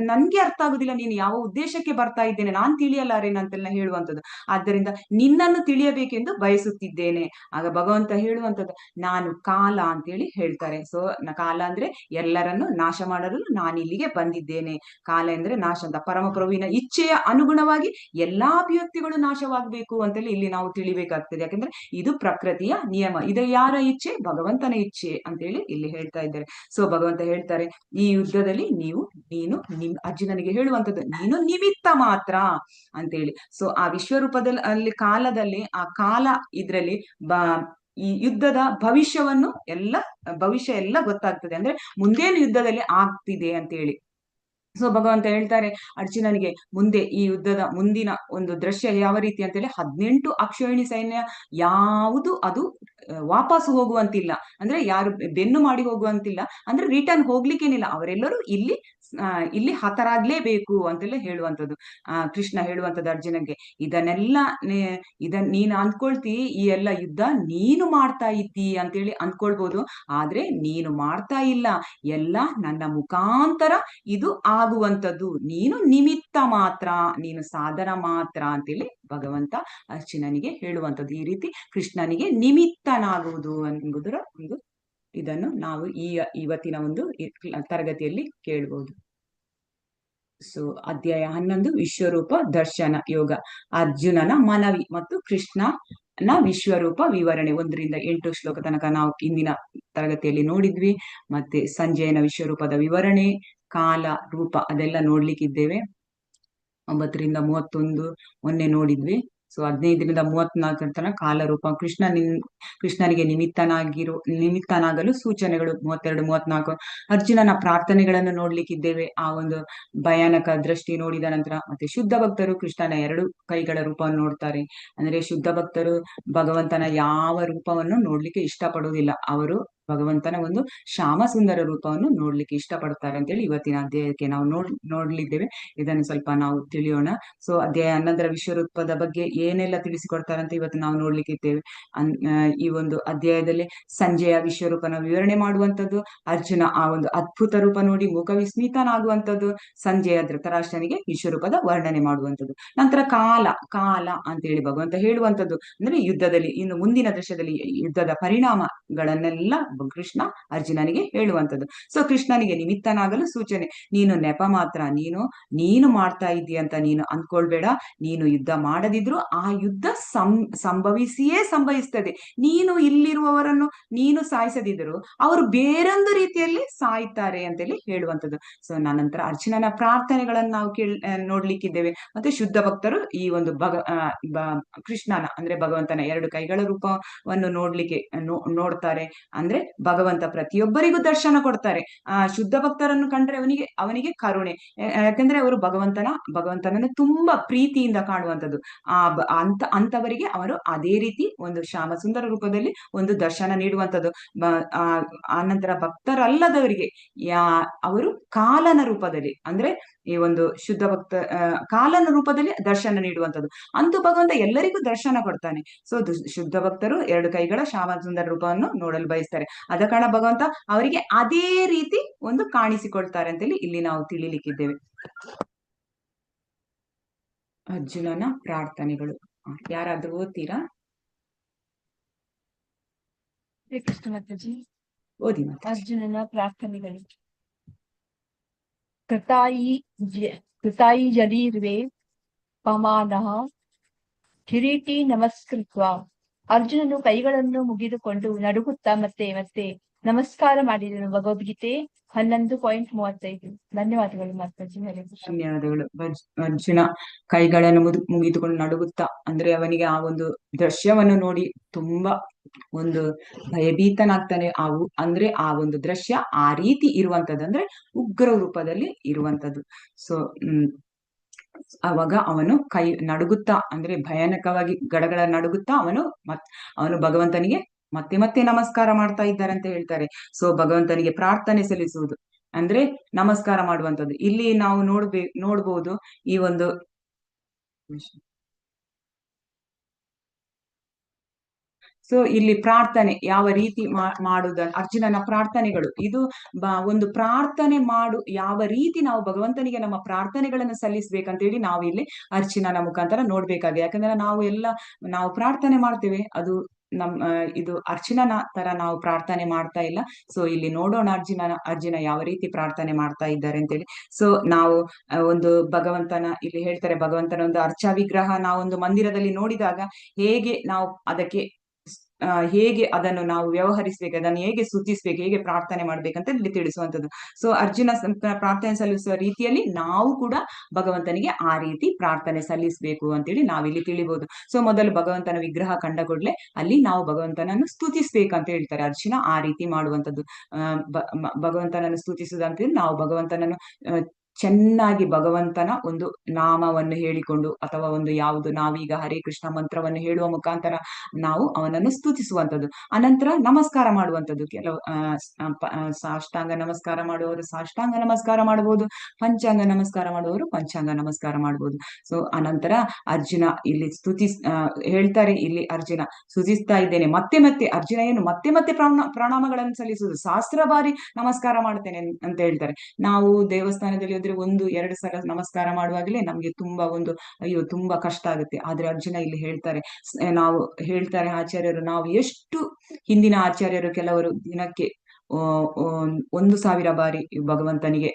ನನ್ಗೆ ಅರ್ಥ ಆಗುದಿಲ್ಲ, ನೀನು ಯಾವ ಉದ್ದೇಶಕ್ಕೆ ಬರ್ತಾ ಇದ್ದೇನೆ, ನಾನ್ ತಿಳಿಯಲಾರೇನಂತೆಲ್ಲ ಹೇಳುವಂಥದ್ದು. ಆದ್ದರಿಂದ ನಿನ್ನನ್ನು ತಿಳಿಯಬೇಕೆಂದು ಬಯಸುತ್ತಿದ್ದೇನೆ. ಆಗ ಭಗವಂತ ಹೇಳುವಂಥದ್ದು, ನಾನು ಕಾಲ ಅಂತೇಳಿ ಹೇಳ್ತಾರೆ. ಸೊ ಕಾಲ ಅಂದ್ರೆ ಎಲ್ಲರನ್ನು ನಾಶ ಮಾಡಲು ನಾನು ಇಲ್ಲಿಗೆ ಬಂದಿದ್ದೇನೆ. ಕಾಲ ಅಂದ್ರೆ ನಾಶ ಅಂತ, ಪರಮಪ್ರಭುವಿನ ಇಚ್ಛೆಯ ಅನುಗುಣವಾಗಿ ಎಲ್ಲಾ ಅಭಿವ್ಯಕ್ತಿಗಳು ನಾಶವಾಗಬೇಕು ಅಂತೇಳಿ ಇಲ್ಲಿ ನಾವು ತಿಳಿಬೇಕಾಗ್ತದೆ. ಯಾಕಂದ್ರೆ ಇದು ಪ್ರಕೃತಿಯ ನಿಯಮ, ಇದು ಯಾರ ಇಚ್ಛೆ? ಭಗವಂತನ ಇಚ್ಛೆ ಅಂತೇಳಿ ಇಲ್ಲಿ ಹೇಳ್ತಾ ಇದ್ದಾರೆ. ಸೊ ಭಗವಂತ ಹೇಳ್ತಾರೆ, ಈ ಯುದ್ಧದಲ್ಲಿ ಅರ್ಜುನನಿಗೆ ಹೇಳುವಂತದ್ದು ನೀನು ನಿಮಿತ್ತ ಮಾತ್ರ ಅಂತೇಳಿ. ಸೊ ಆ ವಿಶ್ವರೂಪದಲ್ಲಿ ಅಲ್ಲಿ ಕಾಲದಲ್ಲಿ ಆ ಕಾಲ ಇದ್ರಲ್ಲಿ ಈ ಯುದ್ಧದ ಭವಿಷ್ಯ ಎಲ್ಲ ಗೊತ್ತಾಗ್ತದೆ, ಅಂದ್ರೆ ಮುಂದೇನು ಯುದ್ಧದಲ್ಲಿ ಆಗ್ತಿದೆ ಅಂತ ಹೇಳಿ. ಸೊ ಭಗವಂತ ಹೇಳ್ತಾರೆ ಅರ್ಜುನನಿಗೆ, ಮುಂದೆ ಈ ಯುದ್ಧದ ಮುಂದಿನ ಒಂದು ದೃಶ್ಯ ಯಾವ ರೀತಿ ಅಂತ ಹೇಳಿ, 18 ಅಕ್ಷೋಹಿಣಿ ಸೈನ್ಯ ಯಾವುದು ಅದು ವಾಪಸ್ ಹೋಗುವಂತಿಲ್ಲ, ಅಂದ್ರೆ ಯಾರು ಬೆನ್ನು ಮಾಡಿ ಹೋಗುವಂತಿಲ್ಲ, ಅಂದ್ರೆ ರಿಟರ್ನ್ ಹೋಗ್ಲಿಕ್ಕೇನಿಲ್ಲ, ಅವರೆಲ್ಲರೂ ಇಲ್ಲಿ ಹತರಾಗ್ಲೇಬೇಕು ಅಂತೆಲ್ಲ ಹೇಳುವಂಥದ್ದು. ಕೃಷ್ಣ ಹೇಳುವಂಥದ್ದು ಅರ್ಜುನನ್ಗೆ, ನೀನ್ ಅಂದ್ಕೊಳ್ತಿ ಈ ಎಲ್ಲ ಯುದ್ಧ ನೀನು ಮಾಡ್ತಾ ಇದ್ದಿ ಅಂತೇಳಿ ಅಂದ್ಕೊಳ್ಬೋದು, ಆದ್ರೆ ನೀನು ಮಾಡ್ತಾ ಇಲ್ಲ, ಎಲ್ಲ ನನ್ನ ಮುಖಾಂತರ ಇದು ಆಗುವಂಥದ್ದು, ನೀನು ನಿಮಿತ್ತ ಮಾತ್ರ, ನೀನು ಸಾಧನ ಮಾತ್ರ ಅಂತೇಳಿ ಭಗವಂತ ಅರ್ಜುನನಿಗೆ ಹೇಳುವಂಥದ್ದು. ಈ ರೀತಿ ಕೃಷ್ಣನಿಗೆ ನಿಮಿತ್ತನಾಗುವುದು ಎಂಬುದರ ಒಂದು ಇದನ್ನು ನಾವು ಇವತ್ತಿನ ಒಂದು ತರಗತಿಯಲ್ಲಿ ಕೇಳಬಹುದು. ಸೊ ಅಧ್ಯಾಯ 11 ವಿಶ್ವರೂಪ ದರ್ಶನ ಯೋಗ, ಅರ್ಜುನನ ಮನವಿ ಮತ್ತು ಕೃಷ್ಣನ ವಿಶ್ವರೂಪ ವಿವರಣೆ. 1 ರಿಂದ 8 ಶ್ಲೋಕ ತನಕ ನಾವು ಇಂದಿನ ತರಗತಿಯಲ್ಲಿ ನೋಡಿದ್ವಿ. ಮತ್ತೆ ಸಂಜಯನ ವಿಶ್ವರೂಪದ ವಿವರಣೆ, ಕಾಲ, ರೂಪ ಅದೆಲ್ಲ ನೋಡ್ಲಿಕ್ಕಿದ್ದೇವೆ. 9 ರಿಂದ 31 ಮೊನ್ನೆ ನೋಡಿದ್ವಿ. ಸೊ 15 ರಿಂದ 34 ತನಕ ಕಾಲರೂಪ, ಕೃಷ್ಣನಿಗೆ ನಿಮಿತ್ತನಾಗಲು ಸೂಚನೆಗಳು 32, 34. ಅರ್ಜುನನ ಪ್ರಾರ್ಥನೆಗಳನ್ನು ನೋಡ್ಲಿಕ್ಕಿದ್ದೇವೆ, ಆ ಒಂದು ಭಯಾನಕ ದೃಷ್ಟಿ ನೋಡಿದ ನಂತರ. ಮತ್ತೆ ಶುದ್ಧ ಭಕ್ತರು ಕೃಷ್ಣನ 2 ಕೈಗಳ ರೂಪವನ್ನು ನೋಡ್ತಾರೆ, ಅಂದ್ರೆ ಶುದ್ಧ ಭಕ್ತರು ಭಗವಂತನ ಯಾವ ರೂಪವನ್ನು ನೋಡ್ಲಿಕ್ಕೆ ಇಷ್ಟಪಡುವುದಿಲ್ಲ, ಅವರು ಭಗವಂತನ ಒಂದು ಶ್ಯಾಮ ಸುಂದರ ರೂಪವನ್ನು ನೋಡ್ಲಿಕ್ಕೆ ಇಷ್ಟಪಡ್ತಾರೆ ಅಂತೇಳಿ ಇವತ್ತಿನ ಅಧ್ಯಾಯಕ್ಕೆ ನಾವು ನೋಡ್ಲಿದ್ದೇವೆ. ಇದನ್ನು ಸ್ವಲ್ಪ ನಾವು ತಿಳಿಯೋಣ. ಸೊ ಅಧ್ಯಾಯ 11 ವಿಶ್ವರೂಪದ ಬಗ್ಗೆ ಏನೆಲ್ಲ ತಿಳಿಸಿಕೊಡ್ತಾರೆ ಅಂತ ಇವತ್ತು ನಾವು ನೋಡ್ಲಿಕ್ಕಿದ್ದೇವೆ. ಈ ಒಂದು ಅಧ್ಯಾಯದಲ್ಲಿ ಸಂಜೆಯ ವಿಶ್ವರೂಪನ ವಿವರಣೆ ಮಾಡುವಂಥದ್ದು, ಅರ್ಜುನ ಆ ಒಂದು ಅದ್ಭುತ ರೂಪ ನೋಡಿ ಮುಖ ವಿಸ್ಮಿತನಾಗುವಂಥದ್ದು, ಸಂಜೆಯ ಧೃತರಾಷ್ಟ್ರನಿಗೆ ವಿಶ್ವರೂಪದ ವರ್ಣನೆ ಮಾಡುವಂಥದ್ದು. ನಂತರ ಕಾಲ ಅಂತೇಳಿ ಭಗವಂತ ಹೇಳುವಂಥದ್ದು, ಅಂದ್ರೆ ಯುದ್ಧದಲ್ಲಿ ಇನ್ನು ಮುಂದಿನ ದೃಶ್ಯದಲ್ಲಿ ಯುದ್ಧದ ಪರಿಣಾಮಗಳನ್ನೆಲ್ಲ ಕೃಷ್ಣ ಅರ್ಜುನನಿಗೆ ಹೇಳುವಂಥದ್ದು. ಸೊ ಕೃಷ್ಣನಿಗೆ ನಿಮಿತ್ತನಾಗಲು ಸೂಚನೆ, ನೀನು ನೆಪ ಮಾತ್ರ, ನೀನು ಮಾಡ್ತಾ ಇದ್ದೀ ಅಂತ ನೀನು ಅಂದ್ಕೊಳ್ಬೇಡ, ನೀನು ಯುದ್ಧ ಮಾಡದಿದ್ರು ಆ ಯುದ್ಧ ಸಂಭವಿಸ್ತದೆ, ನೀನು ಇಲ್ಲಿರುವವರನ್ನು ನೀನು ಸಾಯಿಸದಿದ್ರು ಅವರು ಬೇರೊಂದು ರೀತಿಯಲ್ಲಿ ಸಾಯ್ತಾರೆ ಅಂತೇಳಿ ಹೇಳುವಂಥದ್ದು. ಸೊ ನಂತರ ಅರ್ಜುನನ ಪ್ರಾರ್ಥನೆಗಳನ್ನು ನಾವು ನೋಡ್ಲಿಕ್ಕಿದ್ದೇವೆ. ಮತ್ತೆ ಶುದ್ಧ ಭಕ್ತರು ಈ ಒಂದು ಕೃಷ್ಣನ ಅಂದ್ರೆ ಭಗವಂತನ 2 ಕೈಗಳ ರೂಪವನ್ನು ನೋಡ್ತಾರೆ, ಅಂದ್ರೆ ಭಗವಂತ ಪ್ರತಿಯೊಬ್ಬರಿಗೂ ದರ್ಶನ ಕೊಡ್ತಾರೆ. ಶುದ್ಧ ಭಕ್ತರನ್ನು ಕಂಡ್ರೆ ಅವನಿಗೆ ಕರುಣೆ, ಯಾಕಂದ್ರೆ ಅವರು ಭಗವಂತನನ್ನು ತುಂಬಾ ಪ್ರೀತಿಯಿಂದ ಕಾಣುವಂಥದ್ದು. ಅಂತವರಿಗೆ ಅವರು ಅದೇ ರೀತಿ ಒಂದು ಶ್ಯಾಮ ಸುಂದರ ರೂಪದಲ್ಲಿ ಒಂದು ದರ್ಶನ ನೀಡುವಂಥದ್ದು. ಆನಂತರ ಭಕ್ತರಲ್ಲದವರಿಗೆ ಅವರು ಕಾಲನ ರೂಪದಲ್ಲಿ, ಅಂದ್ರೆ ಈ ಒಂದು ಶುದ್ಧ ಭಕ್ತ ಕಾಲನ ರೂಪದಲ್ಲಿ ದರ್ಶನ ನೀಡುವಂಥದ್ದು. ಅಂತೂ ಭಗವಂತ ಎಲ್ಲರಿಗೂ ದರ್ಶನ ಕೊಡ್ತಾನೆ. ಸೊ ಶುದ್ಧ ಭಕ್ತರು 2 ಕೈಗಳ ಶ್ಯಾಮ ಸುಂದರ ರೂಪವನ್ನು ನೋಡಲು ಬಯಸ್ತಾರೆ, ಆದ ಕಾರಣ ಭಗವಂತ ಅವರಿಗೆ ಅದೇ ರೀತಿ ಒಂದು ಕಾಣಿಸಿಕೊಳ್ತಾರೆ ಅಂತೇಳಿ ಇಲ್ಲಿ ನಾವು ತಿಳಿಲಿಕ್ಕಿದ್ದೇವೆ. ಅರ್ಜುನನ ಪ್ರಾರ್ಥನೆಗಳು ಯಾರಾದ್ರೂ ಓದ್ತೀರಾ? ಕೃಷ್ಣ ಮಾತಾಜಿ ಓದಿ. ಅರ್ಜುನನ ಪ್ರಾರ್ಥನೆಗಳು. ಕೃತಾಯಿ ಜಲೀರ್ವೇ ಪಮಾನಃ ಕಿರೀಟಿ ನಮಸ್ಕೃತ್ವ. ಅರ್ಜುನನು ಕೈಗಳನ್ನು ಮುಗಿದುಕೊಂಡು ನಡುಗುತ್ತಾ ಮತ್ತೆ ಮತ್ತೆ ನಮಸ್ಕಾರ ಮಾಡಿದನು. ಭಗವದ್ಗೀತೆ 11.35. ಧನ್ಯವಾದಗಳು ಮಾತಾಜಿ. ಧನ್ಯವಾದಗಳು. ಅರ್ಜುನ ಕೈಗಳನ್ನು ಮುಗಿದುಕೊಂಡು ನಡುಗುತ್ತಾ, ಅಂದ್ರೆ ಅವನಿಗೆ ಆ ಒಂದು ದೃಶ್ಯವನ್ನು ನೋಡಿ ತುಂಬಾ ಒಂದು ಭಯಭೀತನಾಗ್ತಾನೆ. ಅಂದ್ರೆ ಆ ಒಂದು ದೃಶ್ಯ ಆ ರೀತಿ ಇರುವಂತದ್ದು, ಅಂದ್ರೆ ಉಗ್ರ ರೂಪದಲ್ಲಿ ಇರುವಂತದ್ದು. ಸೊ ಅವಾಗ ಅವನು ಕೈ ನಡುಗುತ್ತಾ, ಅಂದ್ರೆ ಭಯಾನಕವಾಗಿ ಗಡಗಡ ನಡುಗುತ್ತಾ ಅವನು ಭಗವಂತನಿಗೆ ಮತ್ತೆ ಮತ್ತೆ ನಮಸ್ಕಾರ ಮಾಡ್ತಾ ಇದ್ದಾರೆ ಅಂತ ಹೇಳ್ತಾರೆ. ಸೊ ಭಗವಂತನಿಗೆ ಪ್ರಾರ್ಥನೆ ಸಲ್ಲಿಸುವುದು ಅಂದ್ರೆ ನಮಸ್ಕಾರ ಮಾಡುವಂಥದ್ದು. ಇಲ್ಲಿ ನಾವು ನೋಡ್ಬೋದು ಈ ಒಂದು ಸೊ ಇಲ್ಲಿ ಪ್ರಾರ್ಥನೆ ಯಾವ ರೀತಿ ಮಾಡುವುದನ್ನು, ಅರ್ಜುನನ ಪ್ರಾರ್ಥನೆಗಳು, ಇದು ಒಂದು ಪ್ರಾರ್ಥನೆ ಯಾವ ರೀತಿ ನಾವು ಭಗವಂತನಿಗೆ ನಮ್ಮ ಪ್ರಾರ್ಥನೆಗಳನ್ನು ಸಲ್ಲಿಸ್ಬೇಕಂತೇಳಿ ನಾವು ಇಲ್ಲಿ ಅರ್ಜುನನ ಮುಖಾಂತರ ನೋಡ್ಬೇಕಾಗಿದೆ. ಯಾಕಂದ್ರೆ ನಾವು ಪ್ರಾರ್ಥನೆ ಮಾಡ್ತೇವೆ, ಅದು ಇದು ಅರ್ಜುನನ ತರ ನಾವು ಪ್ರಾರ್ಥನೆ ಮಾಡ್ತಾ ಇಲ್ಲ. ಸೊ ಇಲ್ಲಿ ನೋಡೋಣ ಅರ್ಜುನ ಯಾವ ರೀತಿ ಪ್ರಾರ್ಥನೆ ಮಾಡ್ತಾ ಇದ್ದಾರೆ ಅಂತೇಳಿ. ಸೊ ನಾವು ಒಂದು ಇಲ್ಲಿ ಹೇಳ್ತಾರೆ ಭಗವಂತನ ಒಂದು ಅರ್ಚಾ ವಿಗ್ರಹ ನಾವೊಂದು ಮಂದಿರದಲ್ಲಿ ನೋಡಿದಾಗ ಹೇಗೆ ನಾವು ಅದಕ್ಕೆ ಹೇಗೆ ಅದನ್ನು ನಾವು ವ್ಯವಹರಿಸ್ಬೇಕು, ಅದನ್ನು ಹೇಗೆ ಸ್ತುತಿಸ್ಬೇಕು, ಹೇಗೆ ಪ್ರಾರ್ಥನೆ ಮಾಡ್ಬೇಕಂತ ಇಲ್ಲಿ ತಿಳಿಸುವಂತದ್ದು. ಸೊ ಅರ್ಜುನ ಪ್ರಾರ್ಥನೆ ಸಲ್ಲಿಸುವ ರೀತಿಯಲ್ಲಿ ನಾವು ಕೂಡ ಭಗವಂತನಿಗೆ ಆ ರೀತಿ ಪ್ರಾರ್ಥನೆ ಸಲ್ಲಿಸಬೇಕು ಅಂತೇಳಿ ನಾವಿಲ್ಲಿ ತಿಳಿಬಹುದು. ಸೊ ಮೊದಲು ಭಗವಂತನ ವಿಗ್ರಹ ಕಂಡ ಕೂಡಲೇ ಅಲ್ಲಿ ನಾವು ಭಗವಂತನನ್ನು ಸ್ತುತಿಸ್ಬೇಕಂತ ಹೇಳ್ತಾರೆ. ಅರ್ಜುನ ಆ ರೀತಿ ಮಾಡುವಂತದ್ದು. ಭಗವಂತನನ್ನು ಸ್ತುತಿಸುವುದಂತ ನಾವು ಭಗವಂತನನ್ನು ಚೆನ್ನಾಗಿ ಭಗವಂತನ ಒಂದು ನಾಮವನ್ನು ಹೇಳಿಕೊಂಡು ಅಥವಾ ಒಂದು ಯಾವುದು ನಾವೀಗ ಹರೇ ಕೃಷ್ಣ ಮಂತ್ರವನ್ನು ಹೇಳುವ ಮುಖಾಂತರ ನಾವು ಅವನನ್ನು ಸ್ತುತಿಸುವಂಥದ್ದು. ಅನಂತರ ನಮಸ್ಕಾರ ಮಾಡುವಂಥದ್ದು. ಕೆಲವು ಸಾಷ್ಟಾಂಗ ನಮಸ್ಕಾರ ಮಾಡುವವರು ಸಾಷ್ಟಾಂಗ ನಮಸ್ಕಾರ ಮಾಡಬಹುದು, ಪಂಚಾಂಗ ನಮಸ್ಕಾರ ಮಾಡುವವರು ಪಂಚಾಂಗ ನಮಸ್ಕಾರ ಮಾಡಬಹುದು. ಸೊ ಅನಂತರ ಅರ್ಜುನ ಇಲ್ಲಿ ಹೇಳ್ತಾರೆ, ಇಲ್ಲಿ ಅರ್ಜುನ ಸ್ತುತಿಸ್ತಾ ಇದ್ದೇನೆ ಮತ್ತೆ ಮತ್ತೆ. ಅರ್ಜುನ ಏನು ಮತ್ತೆ ಮತ್ತೆ ಪ್ರಣಾಮಗಳನ್ನು ಸಲ್ಲಿಸುವುದು, ಸಹಸ್ರ ಬಾರಿ ನಮಸ್ಕಾರ ಮಾಡ್ತೇನೆ ಅಂತ ಹೇಳ್ತಾರೆ. ನಾವು ದೇವಸ್ಥಾನದಲ್ಲಿ ಹೋದ್ರೆ 1-2 ಸಲ ನಮಸ್ಕಾರ ಮಾಡುವಾಗಲೇ ನಮ್ಗೆ ತುಂಬಾ ಅಯ್ಯೋ ತುಂಬಾ ಕಷ್ಟ ಆಗುತ್ತೆ. ಆದ್ರೆ ಅರ್ಜುನ ಇಲ್ಲಿ ಹೇಳ್ತಾರೆ, ನಾವು ಹೇಳ್ತಾರೆ ಆಚಾರ್ಯರು, ನಾವು ಎಷ್ಟು ಹಿಂದಿನ ಆಚಾರ್ಯರು ಕೆಲವರು ದಿನಕ್ಕೆ 1,000 ಬಾರಿ ಭಗವಂತನಿಗೆ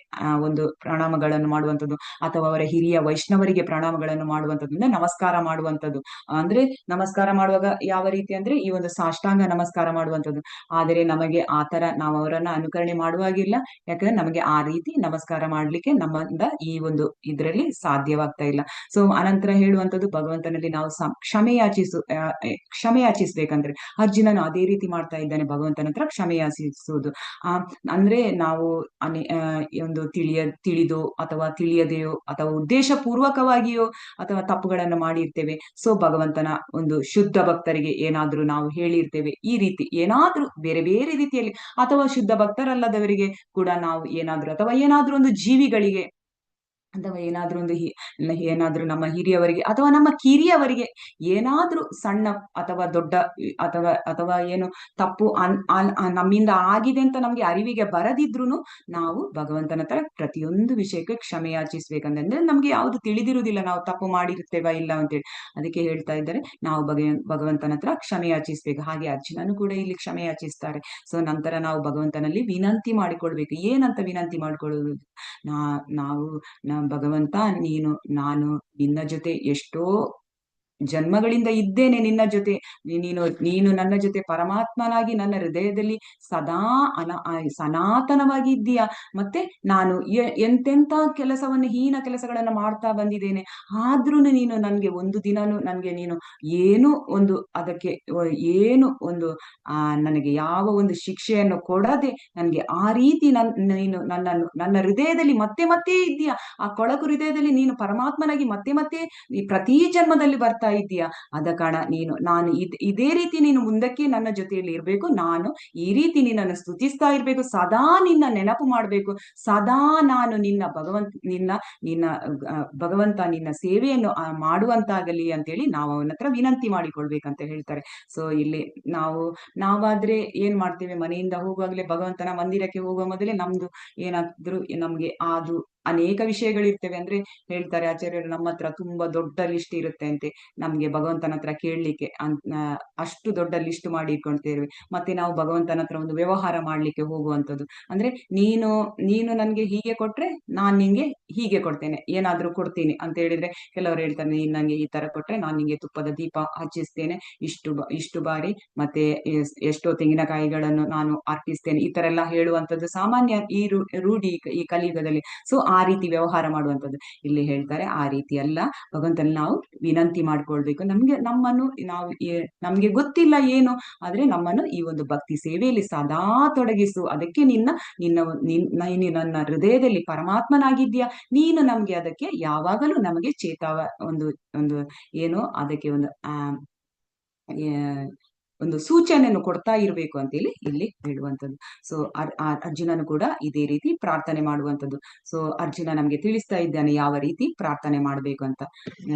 ಒಂದು ಪ್ರಣಾಮಗಳನ್ನು ಮಾಡುವಂಥದ್ದು, ಅಥವಾ ಅವರ ಹಿರಿಯ ವೈಷ್ಣವರಿಗೆ ಪ್ರಣಾಮಗಳನ್ನು ಮಾಡುವಂಥದ್ದು, ನಮಸ್ಕಾರ ಮಾಡುವಂಥದ್ದು. ಅಂದ್ರೆ ನಮಸ್ಕಾರ ಮಾಡುವಾಗ ಯಾವ ರೀತಿ ಅಂದ್ರೆ ಈ ಒಂದು ಸಾಷ್ಟಾಂಗ ನಮಸ್ಕಾರ ಮಾಡುವಂಥದ್ದು. ಆದರೆ ನಮಗೆ ಆತರ ನಾವು ಅವರನ್ನ ಅನುಕರಣೆ ಮಾಡುವಾಗಿಲ್ಲ, ಯಾಕಂದ್ರೆ ನಮಗೆ ಆ ರೀತಿ ನಮಸ್ಕಾರ ಮಾಡ್ಲಿಕ್ಕೆ ನಮ್ಮಿಂದ ಈ ಒಂದು ಇದರಲ್ಲಿ ಸಾಧ್ಯವಾಗ್ತಾ ಇಲ್ಲ. ಸೊ ಅನಂತರ ಹೇಳುವಂಥದ್ದು, ಭಗವಂತನಲ್ಲಿ ನಾವು ಕ್ಷಮೆ ಯಾಚಿಸ್ಬೇಕಂದ್ರೆ ಅರ್ಜುನನು ಅದೇ ರೀತಿ ಮಾಡ್ತಾ ಇದ್ದಾನೆ. ಭಗವಂತನ ಹತ್ರ ಕ್ಷಮೆ ಯಾಚಿಸುವುದು ಅಂದ್ರೆ ನಾವು ಒಂದು ತಿಳಿದೋ ಅಥವಾ ತಿಳಿಯದೆಯೋ ಅಥವಾ ಉದ್ದೇಶ ಪೂರ್ವಕವಾಗಿಯೋ ಅಥವಾ ತಪ್ಪುಗಳನ್ನು ಮಾಡಿರ್ತೇವೆ. ಸೊ ಭಗವಂತನ ಒಂದು ಶುದ್ಧ ಭಕ್ತರಿಗೆ ಏನಾದ್ರೂ ನಾವು ಹೇಳಿರ್ತೇವೆ ಈ ರೀತಿ ಏನಾದ್ರೂ ಬೇರೆ ಬೇರೆ ರೀತಿಯಲ್ಲಿ, ಅಥವಾ ಶುದ್ಧ ಭಕ್ತರಲ್ಲದವರಿಗೆ ಕೂಡ ನಾವು ಏನಾದ್ರೂ ಒಂದು ಜೀವಿಗಳಿಗೆ ಅಥವಾ ಏನಾದ್ರೂ ನಮ್ಮ ಹಿರಿಯವರಿಗೆ ಅಥವಾ ನಮ್ಮ ಕಿರಿಯವರಿಗೆ ಏನಾದ್ರೂ ಸಣ್ಣ ಅಥವಾ ದೊಡ್ಡ ಅಥವಾ ಏನು ತಪ್ಪು ನಮ್ಮಿಂದ ಆಗಿದೆ ಅಂತ ನಮ್ಗೆ ಅರಿವಿಗೆ ಬರದಿದ್ರು ನಾವು ಭಗವಂತನ ಹತ್ರ ಪ್ರತಿಯೊಂದು ವಿಷಯಕ್ಕೆ ಕ್ಷಮೆ ಯಾಚಿಸ್ಬೇಕಂದ್ರೆ ನಮ್ಗೆ ಯಾವ್ದು ತಿಳಿದಿರುವುದಿಲ್ಲ, ನಾವು ತಪ್ಪು ಮಾಡಿರ್ತೇವಾ ಇಲ್ಲ ಅಂತೇಳಿ. ಅದಕ್ಕೆ ಹೇಳ್ತಾ ಇದ್ದಾರೆ ನಾವು ಭಗವಂತನ ಹತ್ರ ಕ್ಷಮೆ ಯಾಚಿಸ್ಬೇಕು. ಹಾಗೆ ಅರ್ಜುನನು ಕೂಡ ಇಲ್ಲಿ ಕ್ಷಮೆ ಯಾಚಿಸ್ತಾರೆ. ಸೊ ನಂತರ ನಾವು ಭಗವಂತನಲ್ಲಿ ವಿನಂತಿ ಮಾಡಿಕೊಳ್ಬೇಕು. ಏನಂತ ವಿನಂತಿ ಮಾಡ್ಕೊಳ್ಳೋದು, ನಾವು ಭಗವಂತ ನಾನು ನಿನ್ನ ಜೊತೆ ಎಷ್ಟೋ ಜನ್ಮಗಳಿಂದ ಇದ್ದೇನೆ, ನಿನ್ನ ಜೊತೆ ನೀನು ನನ್ನ ಜೊತೆ ಪರಮಾತ್ಮನಾಗಿ ನನ್ನ ಹೃದಯದಲ್ಲಿ ಸದಾ ಸನಾತನವಾಗಿ ಇದ್ದೀಯಾ. ಮತ್ತೆ ನಾನು ಎಂತೆಂತ ಹೀನ ಕೆಲಸಗಳನ್ನ ಮಾಡ್ತಾ ಬಂದಿದ್ದೇನೆ, ಆದ್ರೂ ನೀನು ನನ್ಗೆ ಒಂದು ದಿನನೂ ನನ್ಗೆ ನೀನು ಏನು ಒಂದು ಅದಕ್ಕೆ ಏನು ಒಂದು ನನಗೆ ಯಾವ ಒಂದು ಶಿಕ್ಷೆಯನ್ನು ಕೊಡದೆ ನನ್ಗೆ ಆ ರೀತಿ ನೀನು ನನ್ನ ಹೃದಯದಲ್ಲಿ ಮತ್ತೆ ಮತ್ತೆ ಇದ್ದೀಯಾ. ಆ ಕೊಳಕು ಹೃದಯದಲ್ಲಿ ನೀನು ಪರಮಾತ್ಮನಾಗಿ ಮತ್ತೆ ಮತ್ತೆ ಪ್ರತಿ ಜನ್ಮದಲ್ಲಿ ಬರ್ತಾ ಇದ್ದೀಯಾ. ಆದ ಕಾರಣ ನಾನು ಇದೇ ರೀತಿ ನೀನು ಮುಂದಕ್ಕೆ ನನ್ನ ಜೊತೆಯಲ್ಲಿ ಇರ್ಬೇಕು, ನಾನು ಈ ರೀತಿ ನಿನ್ನನ್ನು ಸ್ತುತಿಸ್ತಾ ಇರ್ಬೇಕು, ಸದಾ ನಿನ್ನ ನೆನಪು ಮಾಡ್ಬೇಕು, ಸದಾ ನಾನು ನಿನ್ನ ಭಗವಂತ ನಿನ್ನ ಸೇವೆಯನ್ನು ಮಾಡುವಂತಾಗಲಿ ಅಂತೇಳಿ ನಾವು ಅವನ ಹತ್ರ ವಿನಂತಿ ಮಾಡಿಕೊಳ್ಬೇಕಂತ ಹೇಳ್ತಾರೆ. ಸೊ ಇಲ್ಲಿ ನಾವಾದ್ರೆ ಏನ್ ಮಾಡ್ತೇವೆ, ಮನೆಯಿಂದ ಹೋಗುವಾಗಲೇ ಭಗವಂತನ ಮಂದಿರಕ್ಕೆ ಹೋಗುವ ಮೊದಲೇ ನಮ್ದು ಏನಾದ್ರು ನಮ್ಗೆ ಅದು ಅನೇಕ ವಿಷಯಗಳಿರ್ತವೆ. ಅಂದ್ರೆ ಹೇಳ್ತಾರೆ ಆಚಾರ್ಯರು, ನಮ್ಮ ಹತ್ರ ತುಂಬಾ ದೊಡ್ಡ ಲಿಸ್ಟ್ ಇರುತ್ತೆ ಅಂತೆ ನಮ್ಗೆ ಭಗವಂತನ ಹತ್ರ ಕೇಳಲಿಕ್ಕೆ, ಅಷ್ಟು ದೊಡ್ಡ ಲಿಸ್ಟ್ ಮಾಡಿ ಇಟ್ಕೊಳ್ತೇವೆ. ಮತ್ತೆ ನಾವು ಭಗವಂತನ ಹತ್ರ ಒಂದು ವ್ಯವಹಾರ ಮಾಡ್ಲಿಕ್ಕೆ ಹೋಗುವಂಥದ್ದು. ಅಂದ್ರೆ ನೀನು ನನ್ಗೆ ಹೀಗೆ ಕೊಟ್ರೆ ನಾನ್ ನಿಂಗೆ ಹೀಗೆ ಕೊಡ್ತೇನೆ, ಏನಾದ್ರೂ ಕೊಡ್ತೀನಿ ಅಂತ ಹೇಳಿದ್ರೆ ಕೆಲವರು ಹೇಳ್ತಾರೆ, ನೀನ್ ನಂಗೆ ಈ ತರ ಕೊಟ್ರೆ ನಾನ್ ನಿಂಗೆ ತುಪ್ಪದ ದೀಪ ಹಚ್ಚಿಸ್ತೇನೆ, ಇಷ್ಟು ಬಾರಿ ಮತ್ತೆ ಎಷ್ಟೋ ತೆಂಗಿನಕಾಯಿಗಳನ್ನು ನಾನು ಅರ್ಪಿಸ್ತೇನೆ, ಈ ತರ ಎಲ್ಲ ಹೇಳುವಂಥದ್ದು ಸಾಮಾನ್ಯ ಈ ರೂಢಿ ಈ ಕಲಿಯುಗದಲ್ಲಿ. ಸೊ ಆ ರೀತಿ ವ್ಯವಹಾರ ಮಾಡುವಂಥದ್ದು ಇಲ್ಲಿ ಹೇಳ್ತಾರೆ. ಆ ರೀತಿ ಅಲ್ಲ, ಭಗವಂತನಲ್ಲಿ ನಾವು ವಿನಂತಿ ಮಾಡ್ಕೊಳ್ಬೇಕು. ನಮ್ಗೆ ಗೊತ್ತಿಲ್ಲ ಏನು, ಆದ್ರೆ ನಮ್ಮನ್ನು ಈ ಒಂದು ಭಕ್ತಿ ಸೇವೆಯಲ್ಲಿ ಸದಾ ತೊಡಗಿಸು. ಅದಕ್ಕೆ ನೀನು ನನ್ನ ಹೃದಯದಲ್ಲಿ ಪರಮಾತ್ಮನಾಗಿದ್ದೀಯಾ, ನೀನು ನಮ್ಗೆ ಅದಕ್ಕೆ ಯಾವಾಗಲೂ ನಮಗೆ ಒಂದು ಏನು ಅದಕ್ಕೆ ಒಂದು ಸೂಚನೆಯನ್ನು ಕೊಡ್ತಾ ಇರಬೇಕು ಅಂತೇಳಿ ಇಲ್ಲಿ ಹೇಳುವಂಥದ್ದು. ಸೊ ಅರ್ಜುನನು ಕೂಡ ಇದೇ ರೀತಿ ಪ್ರಾರ್ಥನೆ ಮಾಡುವಂಥದ್ದು. ಸೊ ಅರ್ಜುನ ನಮ್ಗೆ ತಿಳಿಸ್ತಾ ಇದ್ದಾನೆ ಯಾವ ರೀತಿ ಪ್ರಾರ್ಥನೆ ಮಾಡ್ಬೇಕು ಅಂತ.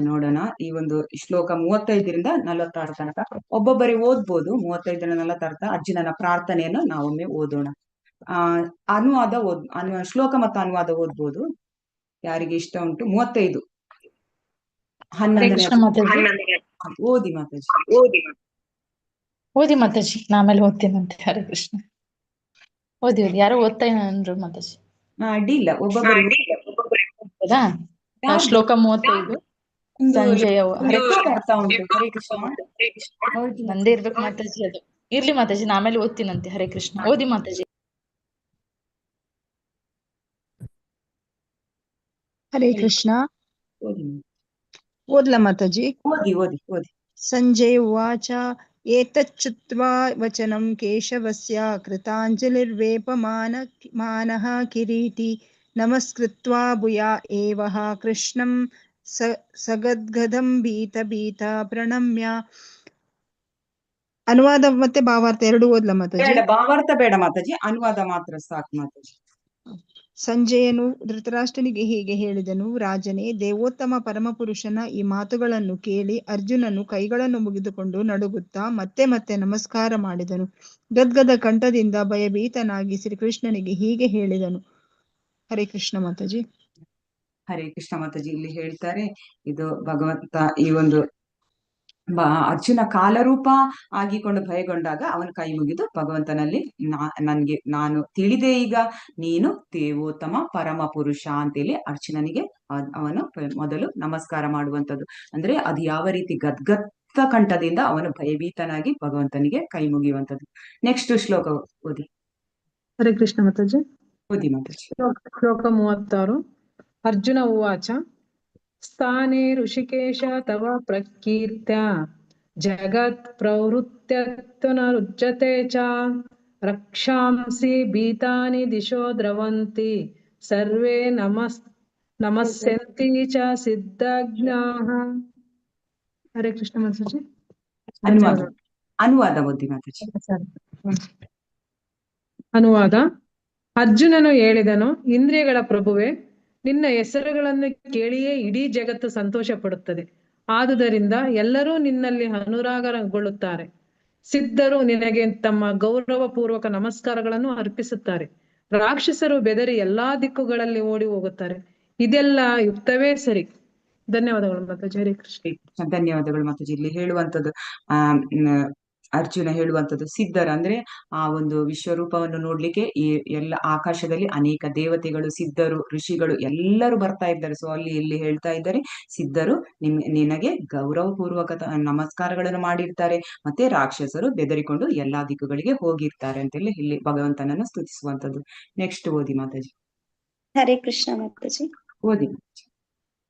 ನೋಡೋಣ, ಈ ಒಂದು ಶ್ಲೋಕ 35ರಿಂದ 46 ತನಕ ಒಬ್ಬೊಬ್ಬರೇ ಓದ್ಬೋದು. 35ರಿಂದ 46 ಅರ್ಜುನನ ಪ್ರಾರ್ಥನೆಯನ್ನು ನಾವೊಮ್ಮೆ ಓದೋಣ. ಶ್ಲೋಕ ಮತ್ತು ಅನುವಾದ ಓದ್ಬೋದು ಯಾರಿಗೆ ಇಷ್ಟ ಉಂಟು. 35 11 ಓದಿ ಮಾತಾಜಿ. ಓದಿ ಮಾತಾಜಿ, ನಾ ಆಮೇಲೆ ಓದ್ತೇನಂತೆ. ಹರೇ ಕೃಷ್ಣ. ಓದಿ ಯಾರೋ ಓದ್ತಾ ಅಂದ್ರು ಮಾತಾಜಿ. ಅಡ್ಡಿಲ್ಲ, ಒಬ್ಬೊಬ್ಬರು ಶ್ಲೋಕ 35. ಒಂದು ಸಂಜಯ echo ಬರ್ತಾ ಉಂಟು. ಹರೇ ಕೃಷ್ಣ. ಹೌದು ನಂದೇ ಇರ್ಬೇಕು ಮಾತಾಜಿ ಅದು. ಇರ್ಲಿ ಮಾತಾಜಿ, ನಾ ಆಮೇಲೆ ಓದ್ತೀನಂತೆ. ಹರೇ ಕೃಷ್ಣ. ಓದಿ ಮಾತಾಜಿ. ಹರೇ ಕೃಷ್ಣ. ಓದಿ ಓದ್ಲಾ ಮಾತಾಜಿ? ಓದಿ ಓದಿ ಓದಿ. ಸಂಜಯ ಉವಾಚ ಏತಚ್ಛುತ್ವಾ ವಚನಂ ಕೇಶವಸ್ಯ ಕೃತಾಂಜಲಿರ್ವೇಪಮಾನಃ ಕಿರೀಟಿ ನಮಸ್ಕೃತ್ವಾ ಭೂಯಾ ಏವಃ ಕೃಷ್ಣಂ ಸಗದ್ಗದಂ ಭೀತ ಪ್ರಣಮ್ಯ. ಅನುವಾದ ಮತ್ತೆ ಭಾವಾರ್ಥ ಎರಡು ಓದ್ಲಾ ಮಾತಾಜಿ? ಬೇಡ, ಭಾವಾರ್ಥ ಬೇಡ ಮಾತಾಜಿ, ಅನುವಾದ ಮಾತ್ರ ಸಾಕು ಮಾತಾಜಿ. ಸಂಜಯನು ಧೃತರಾಷ್ಟ್ರನಿಗೆ ಹೀಗೆ ಹೇಳಿದನು: ರಾಜನೇ, ದೇವೋತ್ತಮ ಪರಮಪುರುಷನ ಈ ಮಾತುಗಳನ್ನು ಕೇಳಿ ಅರ್ಜುನನು ಕೈಗಳನ್ನು ಮುಗಿದುಕೊಂಡು ನಡುಗುತ್ತಾ ಮತ್ತೆ ಮತ್ತೆ ನಮಸ್ಕಾರ ಮಾಡಿದನು. ಗದ್ಗದ ಕಂಠದಿಂದ ಭಯಭೀತನಾಗಿ ಶ್ರೀಕೃಷ್ಣನಿಗೆ ಹೀಗೆ ಹೇಳಿದನು. ಹರೇ ಕೃಷ್ಣ ಮಾತಾಜಿ. ಹರೇ ಕೃಷ್ಣ ಮಾತಾಜಿ. ಇಲ್ಲಿ ಹೇಳ್ತಾರೆ, ಇದು ಭಗವಂತ ಈ ಒಂದು ಅರ್ಜುನ ಕಾಲರೂಪ ಆಗಿಕೊಂಡು ಭಯಗೊಂಡಾಗ ಅವನ ಕೈ ಮುಗಿದು ಭಗವಂತನಲ್ಲಿ ನಾನು ತಿಳಿದೆ, ಈಗ ನೀನು ದೇವೋತ್ತಮ ಪರಮ ಪುರುಷ ಅಂತೇಳಿ ಅರ್ಜುನನಿಗೆ ಅವನು ಮೊದಲು ನಮಸ್ಕಾರ ಮಾಡುವಂಥದ್ದು. ಅಂದ್ರೆ ಅದು ಯಾವ ರೀತಿ ಗದ್ಗದ ಕಂಠದಿಂದ ಅವನು ಭಯಭೀತನಾಗಿ ಭಗವಂತನಿಗೆ ಕೈ ಮುಗಿಯುವಂಥದ್ದು. ನೆಕ್ಸ್ಟ್ ಶ್ಲೋಕ ಓದಿ. ಹರೇ ಕೃಷ್ಣ ಮಾತಾಜಿ. ಓದಿ ಮಾತಾಜಿ. ಶ್ಲೋಕ 36. ಅರ್ಜುನ ಉವಾಚ ಸ್ಥಾನೇ ಋಷಿಕೇಶ ತವ ಪ್ರಕೀರ್ತ್ಯ ಜಗತ್ ಪ್ರವೃತ್ಯನುಜ್ಜತೆ ಚ ರಕ್ಷಾಂಸಿ ಭೀತಾನಿ ದಿಶೋ ದ್ರವಂತಿ ಸರ್ವೇ ನಮಸ್ಯಂತಿ ಚ ಸಿದ್ಧಜ್ಞಾಃ. ಹರೇ ಕೃಷ್ಣ ಮಾತಾಜಿ. ಅನುವಾದ ಓದಿ ಮಾತಾಜಿ. ಅನುವಾದ. ಅರ್ಜುನನು ಹೇಳಿದನು, ಇಂದ್ರಿಯಗಳ ಪ್ರಭುವೆ, ನಿನ್ನ ಹೆಸರುಗಳನ್ನು ಕೇಳಿಯೇ ಇಡೀ ಜಗತ್ತು ಸಂತೋಷ ಪಡುತ್ತದೆ. ಆದುದರಿಂದ ಎಲ್ಲರೂ ನಿನ್ನಲ್ಲಿ ಅನುರಾಗಗೊಳ್ಳುತ್ತಾರೆ. ಸಿದ್ಧರು ನಿನಗೆ ತಮ್ಮ ಗೌರವಪೂರ್ವಕ ನಮಸ್ಕಾರಗಳನ್ನು ಅರ್ಪಿಸುತ್ತಾರೆ. ರಾಕ್ಷಸರು ಬೆದರಿ ಎಲ್ಲಾ ದಿಕ್ಕುಗಳಲ್ಲಿ ಓಡಿ ಹೋಗುತ್ತಾರೆ. ಇದೆಲ್ಲ ಯುಕ್ತವೇ ಸರಿ. ಧನ್ಯವಾದಗಳು ಮಾತಾಜಿ. ಹರೇ ಕೃಷ್ಣ. ಧನ್ಯವಾದಗಳು ಮಾತಾಜಿ. ಇಲ್ಲಿ ಹೇಳುವಂಥದ್ದು ಅರ್ಜುನ ಹೇಳುವಂಥದ್ದು ಸಿದ್ಧರ ಅಂದ್ರೆ ಆ ಒಂದು ವಿಶ್ವರೂಪವನ್ನು ನೋಡ್ಲಿಕ್ಕೆ ಈ ಎಲ್ಲ ಆಕಾಶದಲ್ಲಿ ಅನೇಕ ದೇವತೆಗಳು, ಸಿದ್ಧರು, ಋಷಿಗಳು ಎಲ್ಲರೂ ಬರ್ತಾ ಇದ್ದಾರೆ. ಸೊ ಇಲ್ಲಿ ಹೇಳ್ತಾ ಇದ್ದಾರೆ, ಸಿದ್ಧರು ನಿನಗೆ ಗೌರವಪೂರ್ವಕ ನಮಸ್ಕಾರಗಳನ್ನು ಮಾಡಿರ್ತಾರೆ, ಮತ್ತೆ ರಾಕ್ಷಸರು ಬೆದರಿಕೊಂಡು ಎಲ್ಲಾ ದಿಕ್ಕುಗಳಿಗೆ ಹೋಗಿರ್ತಾರೆ ಅಂತೆಲ್ಲ ಇಲ್ಲಿ ಭಗವಂತನನ್ನು ಸ್ತುತಿಸುವಂಥದ್ದು. ನೆಕ್ಸ್ಟ್ ಓದಿ ಮಾತಾಜಿ. ಹರೇ ಕೃಷ್ಣ ಮಾತಾಜಿ. ಓದಿ.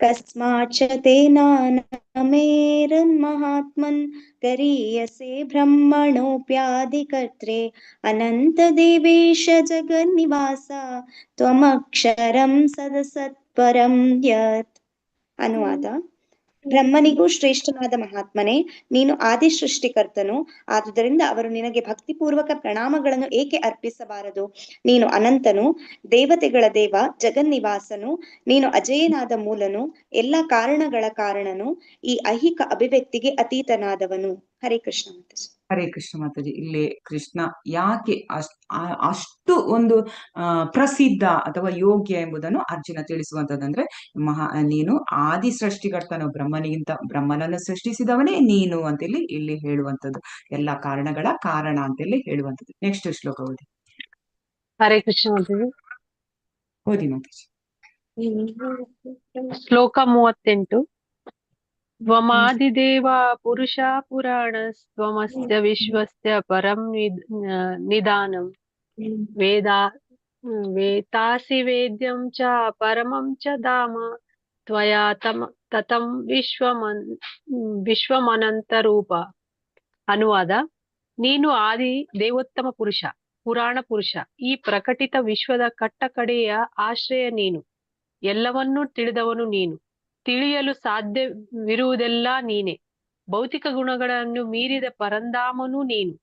ಕಸ್ಮಾಚ ತೇನಾನಮೇರನ್ಮಹಾತ್ಮನ್ ಗರೀಯಸೆ ಬ್ರಹ್ಮಣೋಪ್ಯಾಧಿಕರ್ತ್ರೆ ಅನಂತ ದೇವೇಶ ಜಗನ್ನಿವಾಸ ತ್ವಮಕ್ಷರಂ ಸದಸತ್ಪರಂ ಯತ್. ಅನುವಾದ. ಬ್ರಹ್ಮನಿಗೂ ಶ್ರೇಷ್ಠನಾದ ಮಹಾತ್ಮನೇ, ನೀನು ಆದಿ ಸೃಷ್ಟಿಕರ್ತನು. ಆದುದರಿಂದ ಅವರು ನಿನಗೆ ಭಕ್ತಿಪೂರ್ವಕ ಪ್ರಣಾಮಗಳನ್ನು ಏಕೆ ಅರ್ಪಿಸಬಾರದು? ನೀನು ಅನಂತನು, ದೇವತೆಗಳ ದೇವ, ಜಗನ್ನಿವಾಸನು. ನೀನು ಅಜೇಯನಾದ ಮೂಲನು, ಎಲ್ಲ ಕಾರಣಗಳ ಕಾರಣನು, ಈ ಐಹಿಕ ಅಭಿವ್ಯಕ್ತಿಗೆ ಅತೀತನಾದವನು. ಹರೇ ಕೃಷ್ಣ ಮಾತಾಜಿ. ಹರೇ ಕೃಷ್ಣ ಮಾತಾಜಿ. ಇಲ್ಲಿ ಕೃಷ್ಣ ಯಾಕೆ ಅಷ್ಟು ಒಂದು ಪ್ರಸಿದ್ಧ ಅಥವಾ ಯೋಗ್ಯ ಎಂಬುದನ್ನು ಅರ್ಜುನ ತಿಳಿಸುವಂತದಂದ್ರೆ, ನೀನು ಆದಿ ಸೃಷ್ಟಿಕರ್ತನು, ಬ್ರಹ್ಮನನ್ನು ಸೃಷ್ಟಿಸಿದವನೇ ನೀನು ಅಂತೇಳಿ ಇಲ್ಲಿ ಹೇಳುವಂಥದ್ದು. ಎಲ್ಲಾ ಕಾರಣಗಳ ಕಾರಣ ಅಂತೇಳಿ ಹೇಳುವಂಥದ್ದು. ನೆಕ್ಸ್ಟ್ ಶ್ಲೋಕ ಓದಿ. ಹರೇ ಕೃಷ್ಣ ಮಾತಾಜಿ. ಓದಿ ಮಾತಾಜಿ. ಶ್ಲೋಕ 38. ತ್ವಮಾದಿದೇವ ಪುರುಷ ಪುರಾಣಸ್ತ್ವಮಸ್ಯ ವಿಶ್ವಸ್ಯ ಪರಂ ನಿಧಾನಂ ವೇತಾಸಿ ವೇದ್ಯಂ ಚ ಪರಮಂ ಚ ಧಾಮ ತ್ವಯಾ ತತಂ ವಿಶ್ವಮನಂತ ರೂಪ. ಅನುವಾದ. ನೀನು ಆದಿ ದೇವೋತ್ತಮ ಪುರುಷ, ಪುರಾಣ ಪುರುಷ. ಈ ಪ್ರಕಟಿತ ವಿಶ್ವದ ಕಟ್ಟಕಡೆಯ ಆಶ್ರಯ ನೀನು. ಎಲ್ಲವನ್ನೂ ತಿಳಿದವನು ನೀನು. ತಿಳಿಯಲು ಸಾಧ್ಯವಿರುವುದೆಲ್ಲ ನೀನೆ. ಭೌತಿಕ ಗುಣಗಳನ್ನು ಮೀರಿದ ಪರಂಧಾಮನೂ ನೀನು.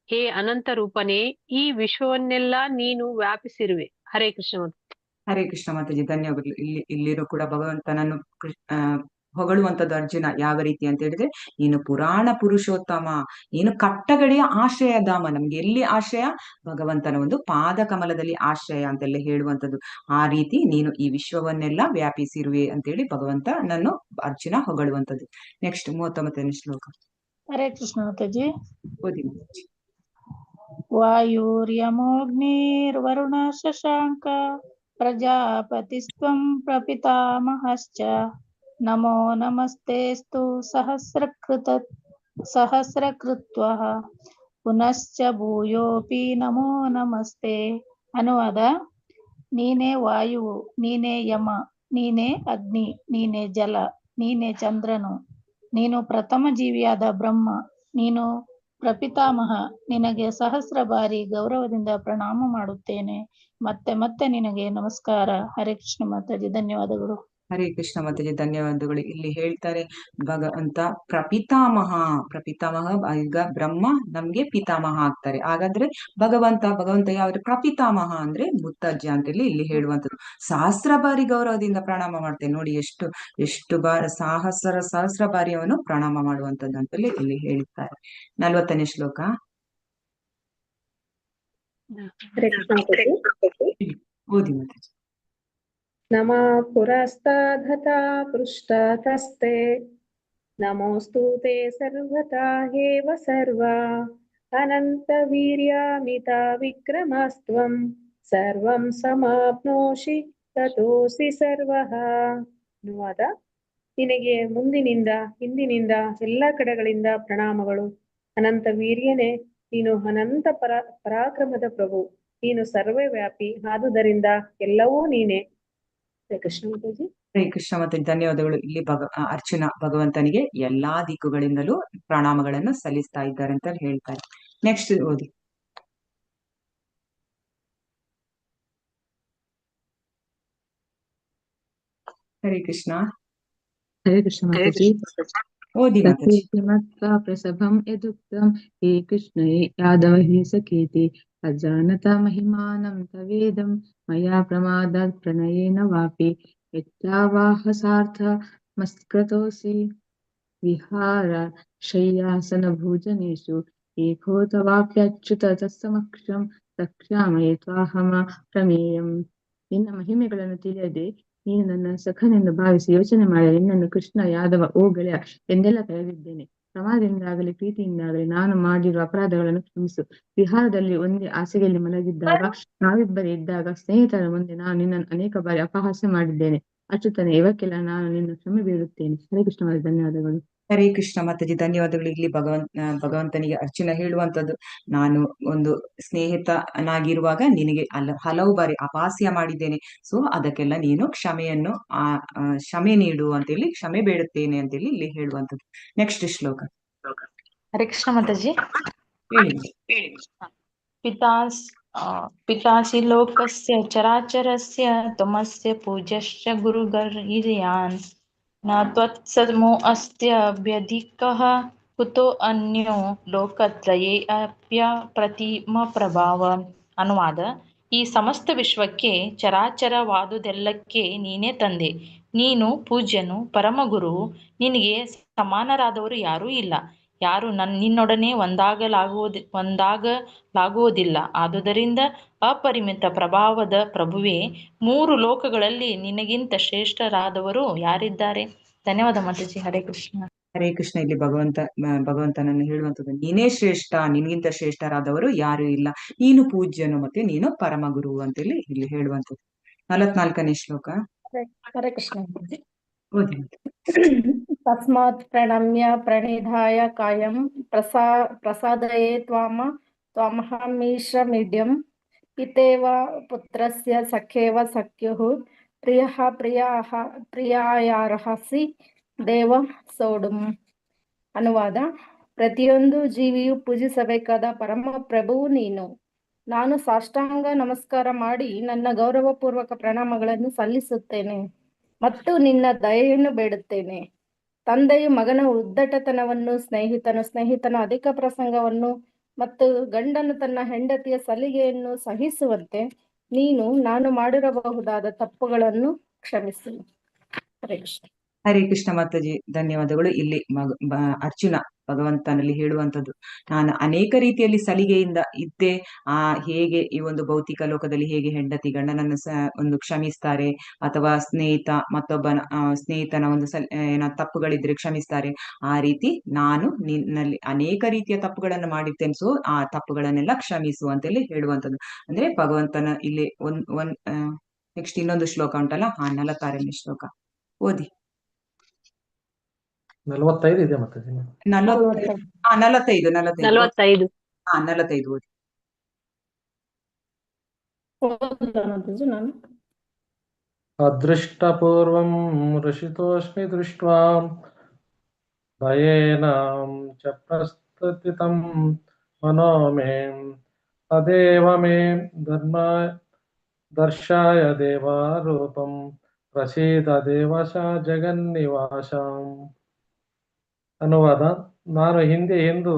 ಹೇ ಅನಂತ ರೂಪನೇ, ಈ ವಿಶ್ವವನ್ನೆಲ್ಲ ನೀನು ವ್ಯಾಪಿಸಿರುವೆ. ಹರೇ ಕೃಷ್ಣ ಮಾತಾಜಿ. ಹರೇ ಕೃಷ್ಣ ಮಾತಾಜಿ. ಧನ್ಯವಾದಗಳು. ಇಲ್ಲಿರೋ ಕೂಡ ಭಗವಂತನನ್ನು ಹೊಗಳುವಂಥದ್ದು ಅರ್ಜುನ ಯಾವ ರೀತಿ ಅಂತ ಹೇಳಿದ್ರೆ, ನೀನು ಪುರಾಣ ಪುರುಷೋತ್ತಮ, ನೀನು ಕಟ್ಟಗಡೆಯ ಆಶ್ರಯಧಾಮ. ನಮ್ಗೆ ಎಲ್ಲಿ ಆಶ್ರಯ? ಭಗವಂತನ ಒಂದು ಪಾದ ಕಮಲದಲ್ಲಿ ಆಶ್ರಯ ಅಂತೆಲ್ಲ ಹೇಳುವಂಥದ್ದು. ಆ ರೀತಿ ನೀನು ಈ ವಿಶ್ವವನ್ನೆಲ್ಲ ವ್ಯಾಪಿಸಿರುವೆ ಅಂತೇಳಿ ಭಗವಂತನನ್ನು ಅರ್ಜುನ ಹೊಗಳುವಂಥದ್ದು. ನೆಕ್ಸ್ಟ್ 39ನೇ ಶ್ಲೋಕ. ಹರೇ ಕೃಷ್ಣ ಮಾತಾಜಿ. ಓದಿ. ವಾಯುರ್ಯಮೋಗ್ನಿರ್ವರುಣ ಶಶಾಂಕ ಪ್ರಜಾಪತಿಸ್ತ್ವಂ ಪ್ರಪಿತಾಮಹಶ್ಚ ನಮೋ ನಮಸ್ತೆಸ್ತು ಸಹಸ್ರಕೃತ್ವಃ ಪುನಶ್ಚ ಭೂಯೋಪಿ ನಮೋ ನಮಸ್ತೆ. ಅನುವಾದ: ನೀನೇ ವಾಯುವು, ನೀನೇ ಯಮ, ನೀನೇ ಅಗ್ನಿ, ನೀನೇ ಜಲ, ನೀನೇ ಚಂದ್ರನು, ನೀನು ಪ್ರಥಮ ಜೀವಿಯಾದ ಬ್ರಹ್ಮ, ನೀನು ಪ್ರಪಿತಾಮಹ. ನಿನಗೆ ಸಹಸ್ರ ಬಾರಿ ಗೌರವದಿಂದ ಪ್ರಣಾಮ ಮಾಡುತ್ತೇನೆ. ಮತ್ತೆ ಮತ್ತೆ ನಿನಗೆ ನಮಸ್ಕಾರ. ಹರೇ ಕೃಷ್ಣ ಮಾತಾಜಿ, ಧನ್ಯವಾದಗಳು. ಹರೇ ಕೃಷ್ಣ ಮಾತಾಜಿ, ಧನ್ಯವಾದಗಳು. ಇಲ್ಲಿ ಹೇಳ್ತಾರೆ ಭಗವಂತ ಪ್ರಪಿತಾಮಹ. ಈಗ ಬ್ರಹ್ಮ ನಮ್ಗೆ ಪಿತಾಮಹ ಆಗ್ತಾರೆ. ಹಾಗಾದ್ರೆ ಭಗವಂತ ಯಾವ್ದು? ಪ್ರಪಿತಾಮಹ ಅಂದ್ರೆ ಮುತ್ತಜ್ಜ ಅಂತೇಳಿ ಇಲ್ಲಿ ಹೇಳುವಂಥದ್ದು. ಸಹಸ್ರ ಬಾರಿ ಗೌರವದಿಂದ ಪ್ರಣಾಮ ಮಾಡ್ತೇನೆ. ನೋಡಿ ಎಷ್ಟು ಬಾರಿ ಸಹಸ್ರ ಬಾರಿ ಅವನು ಪ್ರಣಾಮ ಮಾಡುವಂಥದ್ದು ಅಂತೇಳಿ ಇಲ್ಲಿ ಹೇಳ್ತಾರೆ. 40ನೇ ಶ್ಲೋಕ. ಓದಿ ಮಾತಾಜಿ. ನಮಃ ಪುರಸ್ತಾಧತಾ ಪೃಷ್ಠತಸ್ತೆ ನಮೋऽस्तु ते सर्वथा एव सर्वा अनन्तवीर्यामिता विक्रमस्त्वं सर्वं समाप्नोषि ततोऽसि ಸರ್ವಃ. ಅನುವಾದ: ನಿನಗೆ ಮುಂದಿನಿಂದ ಹಿಂದಿನಿಂದ ಎಲ್ಲ ಕಡೆಗಳಿಂದ ಪ್ರಣಾಮಗಳು. ಅನಂತ ವೀರ್ಯನೇ, ನೀನು ಅನಂತ ಪರಾಕ್ರಮದ ಪ್ರಭು, ನೀನು ಸರ್ವವ್ಯಾಪಿ, ಆದುದರಿಂದ ಎಲ್ಲವೂ ನೀನೇ. ಕೃಷ್ಣ ಮಾತಾಜಿ. ಹರೇ ಕೃಷ್ಣ ಮಾತಾಜಿ, ಧನ್ಯವಾದಗಳು. ಇಲ್ಲಿ ಅರ್ಚನಾ ಭಗವಂತನಿಗೆ ಎಲ್ಲಾ ದಿಕ್ಕುಗಳಿಂದಲೂ ಪ್ರಣಾಮಗಳನ್ನು ಸಲ್ಲಿಸ್ತಾ ಇದ್ದಾರೆ ಅಂತ ಹೇಳ್ತಾರೆ. ನೆಕ್ಸ್ಟ್ ಓದಿ. ಹರೇ ಕೃಷ್ಣ. ಹರೇ ಕೃಷ್ಣ ಮಾತಾಜಿ. ಓದಿ ಮಾತಾಜಿ. ಮತ್ವಾ ಪ್ರಸಭಂ ಯದುಕ್ತಂ ಹೇ ಕೃಷ್ಣ ಹೇ ಯಾದವ ಹೇ ಸಖೇತಿ ಅಜಾನತಾ ಮಹಿಮಾನಂ ತವೇದಂ ಮಯಾ ಪ್ರಮಾದಾತ್ ಪ್ರಣಯೇನ ವಾಪಿ ಯಚ್ಚಾವಾಹಸಾರ್ಥ ಮಸ್ಕೃತೋಸಿ ವಿಹಾರ ಶಯ್ಯಾಸನ ಭೋಜನೇಶು ಏಕೋತವಾಪ್ಯಚ್ಯುತ ತತ್ಸಮಕ್ಷಂ ರಕ್ಷಾಮಯೇ ತ್ವಾಹಮ ಪ್ರಮೇಯಂ. ನಿನ್ನ ಮಹಿಮೆಗಳನ್ನು ತಿಳಿಯದೆ ನೀನು ನನ್ನ ಸಖನೆಂದು ಭಾವಿಸಿ ಯೋಚನೆ ಮಾಡಿ ನಿನ್ನನ್ನು ಕೃಷ್ಣ, ಯಾದವ, ಓ ಗೆಳೆಯ ಎಂದೆಲ್ಲ ಕರೆದಿದ್ದೇನೆ. ಪ್ರಮಾದದಿಂದಾಗಲಿ ಪ್ರೀತಿಯಿಂದಾಗಲಿ ನಾನು ಮಾಡಿರುವ ಅಪರಾಧಗಳನ್ನು ಕ್ಷಮಿಸು. ವಿಹಾರದಲ್ಲಿ ಒಂದೇ ಹಾಸಿಗೆಯಲ್ಲಿ ಮಲಗಿದ್ದಾಗ, ನಾವಿಬ್ಬರೇ ಇದ್ದಾಗ, ಸ್ನೇಹಿತರ ಮುಂದೆ ನಾನು ನಿನ್ನನ್ನು ಅನೇಕ ಬಾರಿ ಅಪಹಾಸ್ಯ ಮಾಡಿದ್ದೇನೆ. ಅಚ್ಯುತನೇ, ಇವಕ್ಕೆಲ್ಲ ನಾನು ನಿನ್ನ ಕ್ಷಮೆ ಬೇಡುತ್ತೇನೆ. ಹರೇ ಕೃಷ್ಣ ಮಾತಾಜಿ, ಧನ್ಯವಾದಗಳು. ಹರೇ ಕೃಷ್ಣ ಮಾತಾಜಿ, ಧನ್ಯವಾದಗಳು. ಇಲ್ಲಿ ಭಗವಂತನಿಗೆ ಅರ್ಚನೆ ಹೇಳುವಂಥದ್ದು, ನಾನು ಒಂದು ಸ್ನೇಹಿತನಾಗಿರುವಾಗ ನಿನಗೆ ಹಲವು ಬಾರಿ ಅಪಹಾಸ್ಯ ಮಾಡಿದ್ದೇನೆ. ಸೊ ಅದಕ್ಕೆಲ್ಲ ನೀನು ಕ್ಷಮೆ ನೀಡು ಅಂತೇಳಿ, ಕ್ಷಮೆ ಬೇಡುತ್ತೇನೆ ಅಂತೇಳಿ ಇಲ್ಲಿ ಹೇಳುವಂಥದ್ದು. ನೆಕ್ಸ್ಟ್ ಶ್ಲೋಕ. ಹರೇ ಕೃಷ್ಣ ಮಾತಾಜಿ. ಹೇಳಿ. ಪಿತಾಸಿ ಲೋಕಸ್ಯ ಚರಾಚರಸ್ಯ ತ್ವಮಸ್ಯ ಪೂಜ್ಯಶ್ಚ ಗುರುಗರ್ಯಾನ್ ನ ತ್ವತ್ಸಮೋ ಅಸ್ತ್ಯಭ್ಯಧಿಕಃ ಕುತೋ ಅನ್ಯೋ ಲೋಕತ್ರಯೇ ಅಪ್ಯಪ್ರತಿಮ ಪ್ರಭಾವ. ಅನುವಾದ: ಈ ಸಮಸ್ತ ವಿಶ್ವಕ್ಕೆ ಚರಾಚರವಾದುದೆಲ್ಲಕ್ಕೆ ನೀನೇ ತಂದೆ. ನೀನು ಪೂಜ್ಯನು, ಪರಮಗುರುವು. ನಿನಗೆ ಸಮಾನರಾದವರು ಯಾರೂ ಇಲ್ಲ. ಯಾರು ನಿನ್ನೊಡನೆ ಒಂದಾಗಲಾಗುವುದಿಲ್ಲ. ಆದುದರಿಂದ ಅಪರಿಮಿತ ಪ್ರಭಾವದ ಪ್ರಭುವೇ, 3 ಲೋಕಗಳಲ್ಲಿ ನಿನಗಿಂತ ಶ್ರೇಷ್ಠರಾದವರು ಯಾರಿದ್ದಾರೆ? ಧನ್ಯವಾದ ಮಾತಾಜಿ. ಹರೇ ಕೃಷ್ಣ. ಹರೇ ಕೃಷ್ಣ. ಇಲ್ಲಿ ಭಗವಂತನನ್ನು ಹೇಳುವಂಥದ್ದು, ನೀನೇ ಶ್ರೇಷ್ಠ, ನಿನ್ಗಿಂತ ಶ್ರೇಷ್ಠರಾದವರು ಯಾರು ಇಲ್ಲ. ನೀನು ಪೂಜ್ಯನು ಮತ್ತೆ ನೀನು ಪರಮಗುರು ಅಂತೇಳಿ ಇಲ್ಲಿ ಹೇಳುವಂಥದ್ದು. 44ನೇ ಶ್ಲೋಕ. ಹರೇ ಕೃಷ್ಣ. ಓದಿ. ತಸ್ಮಾತ್ ಪ್ರಣಮ್ಯ ಪ್ರಣಿಧಾಯ ಕಾಯಂ ಪ್ರಸಾದಯೇ ತ್ವಾಮಹಮೀಶ್ವರಮಿಡ್ಯಂ ಪಿತೇವ ಪುತ್ರಸ್ಯ ಸಖೇವ ಸಖ್ಯುಃ ಪ್ರಿಯಃ ಪ್ರಿಯಾಯಾರ್ಹಸಿ ದೇವ ಸೋಡುಂ. ಅನುವಾದ: ಪ್ರತಿಯೊಂದು ಜೀವಿಯು ಪೂಜಿಸಬೇಕಾದ ಪರಮ ಪ್ರಭುವು ನೀನು. ನಾನು ಸಾಷ್ಟಾಂಗ ನಮಸ್ಕಾರ ಮಾಡಿ ನನ್ನ ಗೌರವಪೂರ್ವಕ ಪ್ರಣಾಮಗಳನ್ನು ಸಲ್ಲಿಸುತ್ತೇನೆ ಮತ್ತು ನಿನ್ನ ದಯೆಯನ್ನು ಬೇಡುತ್ತೇನೆ. ತಂದೆಯು ಮಗನ ಉದ್ದಟತನವನ್ನು, ಸ್ನೇಹಿತನ ಅಧಿಕ ಪ್ರಸಂಗವನ್ನು ಮತ್ತು ಗಂಡನು ತನ್ನ ಹೆಂಡತಿಯ ಸಲಿಗೆಯನ್ನು ಸಹಿಸುವಂತೆ ನೀನು ನಾನು ಮಾಡಿರಬಹುದಾದ ತಪ್ಪುಗಳನ್ನು ಕ್ಷಮಿಸು. ಹರೇ ಕೃಷ್ಣ. ಹರೇ ಕೃಷ್ಣ ಮಾತಾಜಿ, ಧನ್ಯವಾದಗಳು. ಇಲ್ಲಿ ಅರ್ಜುನ ಭಗವಂತನಲ್ಲಿ ಹೇಳುವಂಥದ್ದು, ನಾನು ಅನೇಕ ರೀತಿಯಲ್ಲಿ ಸಲಿಗೆಯಿಂದ ಇದ್ದೆ. ಹೇಗೆ ಈ ಒಂದು ಭೌತಿಕ ಲೋಕದಲ್ಲಿ ಹೇಗೆ ಹೆಂಡತಿ ಗಂಡನನ್ನು ಒಂದು ಕ್ಷಮಿಸ್ತಾರೆ, ಅಥವಾ ಸ್ನೇಹಿತನ ಒಂದು ತಪ್ಪುಗಳಿದ್ರೆ ಕ್ಷಮಿಸ್ತಾರೆ, ಆ ರೀತಿ ನಾನು ನಿನ್ನಲ್ಲಿ ಅನೇಕ ರೀತಿಯ ತಪ್ಪುಗಳನ್ನು ಮಾಡಿರ್ತೇನೆ. ಸೊ ಆ ತಪ್ಪುಗಳನ್ನೆಲ್ಲ ಕ್ಷಮಿಸು ಅಂತೇಳಿ ಹೇಳುವಂಥದ್ದು. ಅಂದ್ರೆ ಭಗವಂತನ ಇಲ್ಲಿ ನೆಕ್ಸ್ಟ್ ಇನ್ನೊಂದು ಶ್ಲೋಕ ಉಂಟಲ್ಲ, 46ನೇ ಶ್ಲೋಕ. ಓದಿ. 45 ಇದೆ ಮಾತಾಜಿ. 45 45. 45 ಓದಿ. ನಾನು ಅದೃಷ್ಟಪೂರ್ವಂ ಋಷಿತೋಸ್ಮಿ ದೃಷ್ಟ್ವಾ ಭಯೇನ ಚ ಪ್ರಸ್ತುತಿತಂ ಮನೋ ಮೇ ತದೇವ ಮೇ ಧರ್ಮ ದರ್ಶಾಯ ದೇವಾರೂಪಂ ಪ್ರಸೀದ ದೇವಶ ಜಗನ್ನಿವಾಸ. ಅನುವಾದ: ನಾನು ಎಂದು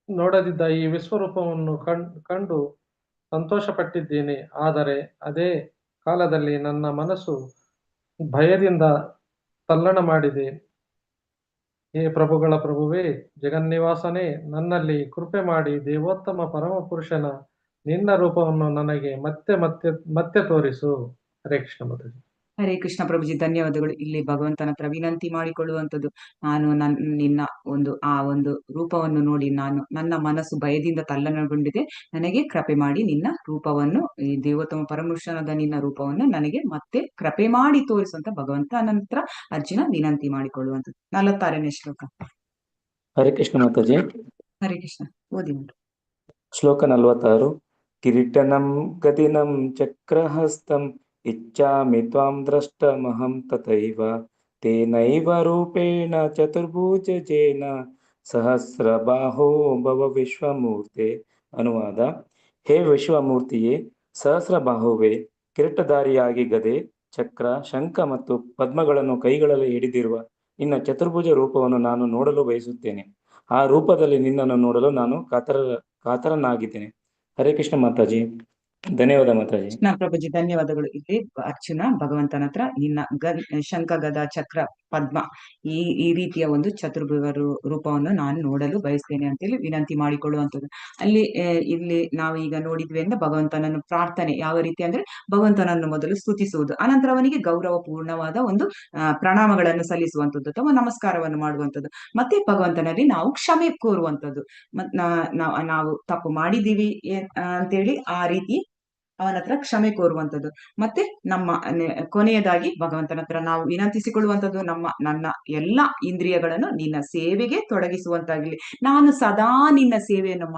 ನೋಡದಿದ್ದ ಈ ವಿಶ್ವರೂಪವನ್ನು ಕಂಡು ಸಂತೋಷಪಟ್ಟಿದ್ದೇನೆ. ಆದರೆ ಅದೇ ಕಾಲದಲ್ಲಿ ನನ್ನ ಮನಸ್ಸು ಭಯದಿಂದ ತಲ್ಲಣ ಮಾಡಿದೆ. ಹೇ ಪ್ರಭುಗಳ ಪ್ರಭುವೇ, ಜಗನ್ನಿವಾಸನೇ, ನನ್ನಲ್ಲಿ ಕೃಪೆ ಮಾಡಿ ದೇವೋತ್ತಮ ಪರಮಪುರುಷನ ನಿನ್ನ ರೂಪವನ್ನು ನನಗೆ ಮತ್ತೆ ಮತ್ತೆ ಮತ್ತೆ ತೋರಿಸು. ಹರೇ ಕೃಷ್ಣ ಮಾತಾಜಿ. ಹರೇ ಕೃಷ್ಣ ಪ್ರಭುಜಿ, ಧನ್ಯವಾದಗಳು. ಇಲ್ಲಿ ಭಗವಂತನ ಹತ್ರ ವಿನಂತಿ ಮಾಡಿಕೊಳ್ಳುವಂಥದ್ದು, ನಾನು ನಿನ್ನ ಒಂದು ರೂಪವನ್ನು ನೋಡಿ ನನ್ನ ಮನಸ್ಸು ಭಯದಿಂದ ತಲ್ಲಣಗೊಂಡಿದೆ. ನನಗೆ ಕೃಪೆ ಮಾಡಿ ನಿನ್ನ ರೂಪವನ್ನು, ಈ ದೇವೋತ್ತಮ ಪರಮಪುರುಷನಾದ ನಿನ್ನ ರೂಪವನ್ನು ನನಗೆ ಮತ್ತೆ ಕೃಪೆ ಮಾಡಿ ತೋರಿಸುವಂತ ಭಗವಂತನ ಹತ್ರ ಅರ್ಜುನ ವಿನಂತಿ ಮಾಡಿಕೊಳ್ಳುವಂಥದ್ದು. 46ನೇ ಶ್ಲೋಕ. ಹರೇ ಕೃಷ್ಣ ಮಾತಾಜಿ. ಹರೇ ಕೃಷ್ಣ, ಓದಿ ಉಂಟು. ಶ್ಲೋಕ 46. ಕಿರೀಟನಂ ಗದಿನಂ ಚಕ್ರಹಸ್ತಂ ಇಚ್ಛಾಮಿ ತ್ವಾಂ ದ್ರಷ್ಟಮಹಂ ತಥೈವ ತೇನೈವ ರೂಪೇಣ ಚತುರ್ಭುಜೇನ ಸಹಸ್ರಬಾಹೋ ಭವ ವಿಶ್ವಮೂರ್ತೆ. ಅನುವಾದ: ಹೇ ವಿಶ್ವಮೂರ್ತಿಯೇ, ಸಹಸ್ರಬಾಹುವೆ, ಕಿರೀಟಧಾರಿಯಾಗಿ ಗದೆ, ಚಕ್ರ, ಶಂಖ ಮತ್ತು ಪದ್ಮಗಳನ್ನು ಕೈಗಳಲ್ಲಿ ಹಿಡಿದಿರುವ ನಿನ್ನ ಚತುರ್ಭುಜ ರೂಪವನ್ನು ನಾನು ನೋಡಲು ಬಯಸುತ್ತೇನೆ. ಆ ರೂಪದಲ್ಲಿ ನಿನ್ನನ್ನು ನೋಡಲು ನಾನು ಕಾತರನಾಗಿದ್ದೇನೆ. ಹರೇ ಕೃಷ್ಣ ಮಾತಾಜಿ. ಧನ್ಯವಾದ ಮಾತಾಜಿ. ಕೃಷ್ಣ ಪ್ರಭುಜಿ, ಧನ್ಯವಾದಗಳು. ಇಲ್ಲಿ ಅರ್ಜುನ ಭಗವಂತನ ಹತ್ರ ನಿನ್ನ ಶಂಖ, ಗದ, ಚಕ್ರ, ಪದ್ಮ ಈ ರೀತಿಯ ಒಂದು ಚತುರ್ಭುಜ ರೂಪವನ್ನು ನಾನು ನೋಡಲು ಬಯಸ್ತೇನೆ ಅಂತೇಳಿ ವಿನಂತಿ ಮಾಡಿಕೊಳ್ಳುವಂಥದ್ದು. ಇಲ್ಲಿ ನಾವು ಈಗ ನೋಡಿದ್ವಿ ಅಂದ್ರೆ ಭಗವಂತನನ್ನು ಪ್ರಾರ್ಥನೆ ಯಾವ ರೀತಿ ಅಂದ್ರೆ, ಭಗವಂತನನ್ನು ಮೊದಲು ಸ್ತುತಿಸುವುದು, ಅನಂತರ ಅವನಿಗೆ ಗೌರವ ಪೂರ್ಣವಾದ ಒಂದು ಪ್ರಣಾಮಗಳನ್ನು ಸಲ್ಲಿಸುವಂಥದ್ದು ಅಥವಾ ನಮಸ್ಕಾರವನ್ನು ಮಾಡುವಂಥದ್ದು, ಮತ್ತೆ ಭಗವಂತನಲ್ಲಿ ನಾವು ಕ್ಷಮೆ ಕೋರುವಂಥದ್ದು. ನಾವು ತಪ್ಪು ಮಾಡಿದೀವಿ ಅಂತೇಳಿ ಆ ರೀತಿ ಅವನ ಹತ್ರ ಕ್ಷಮೆ ಕೋರುವಂಥದ್ದು. ಮತ್ತೆ ನಮ್ಮ ಕೊನೆಯದಾಗಿ ಭಗವಂತನ ಹತ್ರ ನಾವು ವಿನಂತಿಸಿಕೊಳ್ಳುವಂಥದ್ದು, ನನ್ನ ಎಲ್ಲ ಇಂದ್ರಿಯಗಳನ್ನು ನಿನ್ನ ಸೇವೆಗೆ ತೊಡಗಿಸುವಂತಾಗಲಿ, ನಾನು ಸದಾ ನಿನ್ನ ಸೇವೆಯನ್ನು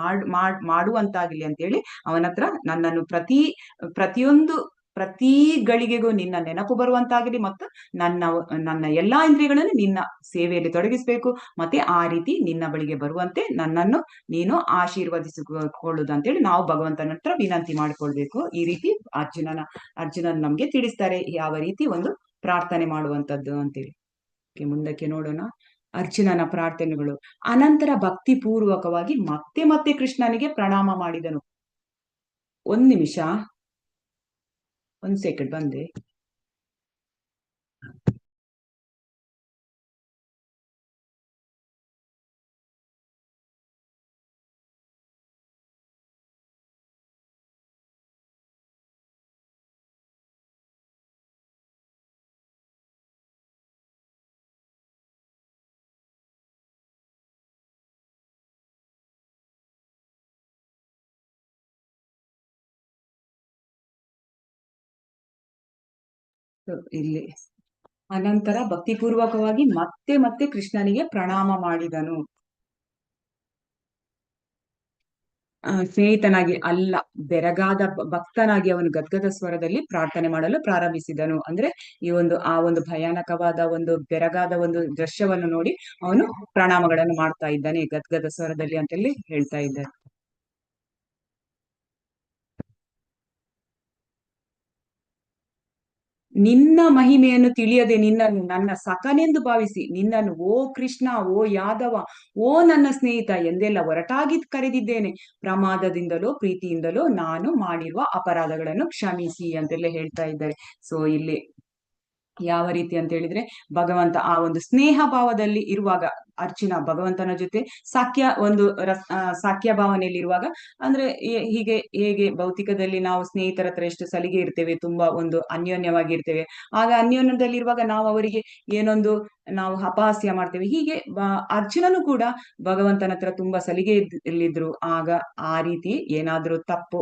ಮಾಡುವಂತಾಗಲಿ ಅಂತೇಳಿ ಅವನ ಹತ್ರ ನನ್ನನ್ನು ಪ್ರತಿ ಗಳಿಗೆಗೂ ನಿನ್ನ ನೆನಪು ಬರುವಂತಾಗಲಿ ಮತ್ತು ನನ್ನ ಎಲ್ಲಾ ಇಂದ್ರಿಯಗಳನ್ನು ನಿನ್ನ ಸೇವೆಯಲ್ಲಿ ತೊಡಗಿಸ್ಬೇಕು. ಮತ್ತೆ ಆ ರೀತಿ ನಿನ್ನ ಬಳಿಗೆ ಬರುವಂತೆ ನನ್ನನ್ನು ನೀನು ಆಶೀರ್ವದಿಸಿಕೊಳ್ಳುದು ಅಂತೇಳಿ ನಾವು ಭಗವಂತನ ಹತ್ರ ವಿನಂತಿ ಮಾಡಿಕೊಳ್ಬೇಕು. ಈ ರೀತಿ ಅರ್ಜುನನ್ ನಮ್ಗೆ ತಿಳಿಸ್ತಾರೆ ಯಾವ ರೀತಿ ಒಂದು ಪ್ರಾರ್ಥನೆ ಮಾಡುವಂತದ್ದು ಅಂತೇಳಿ. ಮುಂದಕ್ಕೆ ನೋಡೋಣ. ಅರ್ಜುನನ ಪ್ರಾರ್ಥನೆಗಳು. ಅನಂತರ ಭಕ್ತಿ ಪೂರ್ವಕವಾಗಿ ಮತ್ತೆ ಮತ್ತೆ ಕೃಷ್ಣನಿಗೆ ಪ್ರಣಾಮ ಮಾಡಿದನು. 1 ನಿಮಿಷ, 1 ಸೆಕೆಂಡ್ ಬಂದೆ. ಇಲ್ಲಿ ಅನಂತರ ಭಕ್ತಿಪೂರ್ವಕವಾಗಿ ಮತ್ತೆ ಮತ್ತೆ ಕೃಷ್ಣನಿಗೆ ಪ್ರಣಾಮ ಮಾಡಿದನು. ಸ್ನೇಹಿತನಾಗಿ ಅಲ್ಲ, ಬೆರಗಾದ ಭಕ್ತನಾಗಿ ಅವನು ಗದ್ಗದ ಸ್ವರದಲ್ಲಿ ಪ್ರಾರ್ಥನೆ ಮಾಡಲು ಪ್ರಾರಂಭಿಸಿದನು. ಅಂದ್ರೆ ಆ ಒಂದು ಭಯಾನಕವಾದ ಒಂದು ಬೆರಗಾದ ಒಂದು ದೃಶ್ಯವನ್ನು ನೋಡಿ ಅವನು ಪ್ರಣಾಮಗಳನ್ನು ಮಾಡ್ತಾ ಇದ್ದಾನೆ ಗದ್ಗದ ಸ್ವರದಲ್ಲಿ ಅಂತೇಳಿ ಹೇಳ್ತಾ ಇದ್ದಾರೆ. ನಿನ್ನ ಮಹಿಮೆಯನ್ನು ತಿಳಿಯದೆ ನನ್ನ ಸಖನೆಂದು ಭಾವಿಸಿ ನಿನ್ನನ್ನು ಓ ಕೃಷ್ಣ, ಓ ಯಾದವ, ಓ ನನ್ನ ಸ್ನೇಹಿತ ಎಂದೆಲ್ಲ ಒರಟಾಗಿ ಕರೆದಿದ್ದೇನೆ. ಪ್ರಮಾದದಿಂದಲೋ ಪ್ರೀತಿಯಿಂದಲೋ ನಾನು ಮಾಡಿರುವ ಅಪರಾಧಗಳನ್ನು ಕ್ಷಮಿಸಿ ಅಂತೆಲ್ಲ ಹೇಳ್ತಾ ಇದ್ದಾರೆ. ಸೊ ಇಲ್ಲಿ ಯಾವ ರೀತಿ ಅಂತ ಹೇಳಿದ್ರೆ, ಭಗವಂತ ಆ ಒಂದು ಸ್ನೇಹ ಭಾವದಲ್ಲಿ ಇರುವಾಗ ಅರ್ಚುನ ಭಗವಂತನ ಜೊತೆ ಸಾಕ್ಯ ಭಾವನೆಯಲ್ಲಿರುವಾಗ, ಅಂದ್ರೆ ಹೀಗೆ ಹೇಗೆ ಭೌತಿಕದಲ್ಲಿ ನಾವು ಸ್ನೇಹಿತರ ಹತ್ರ ಎಷ್ಟು ಸಲಿಗೆ ಇರ್ತೇವೆ, ತುಂಬಾ ಒಂದು ಅನ್ಯೋನ್ಯವಾಗಿರ್ತೇವೆ. ಆಗ ಅನ್ಯೋನ್ಯದಲ್ಲಿರುವಾಗ ನಾವು ಅವರಿಗೆ ಏನೊಂದು ನಾವು ಅಪಹಾಸ್ಯ ಮಾಡ್ತೇವೆ. ಹೀಗೆ ಅರ್ಜುನನು ಕೂಡ ಭಗವಂತನ ಹತ್ರ ತುಂಬಾ ಸಲಿಗೆಯಲ್ಲಿದ್ರು. ಆಗ ಆ ರೀತಿ ಏನಾದ್ರೂ ತಪ್ಪು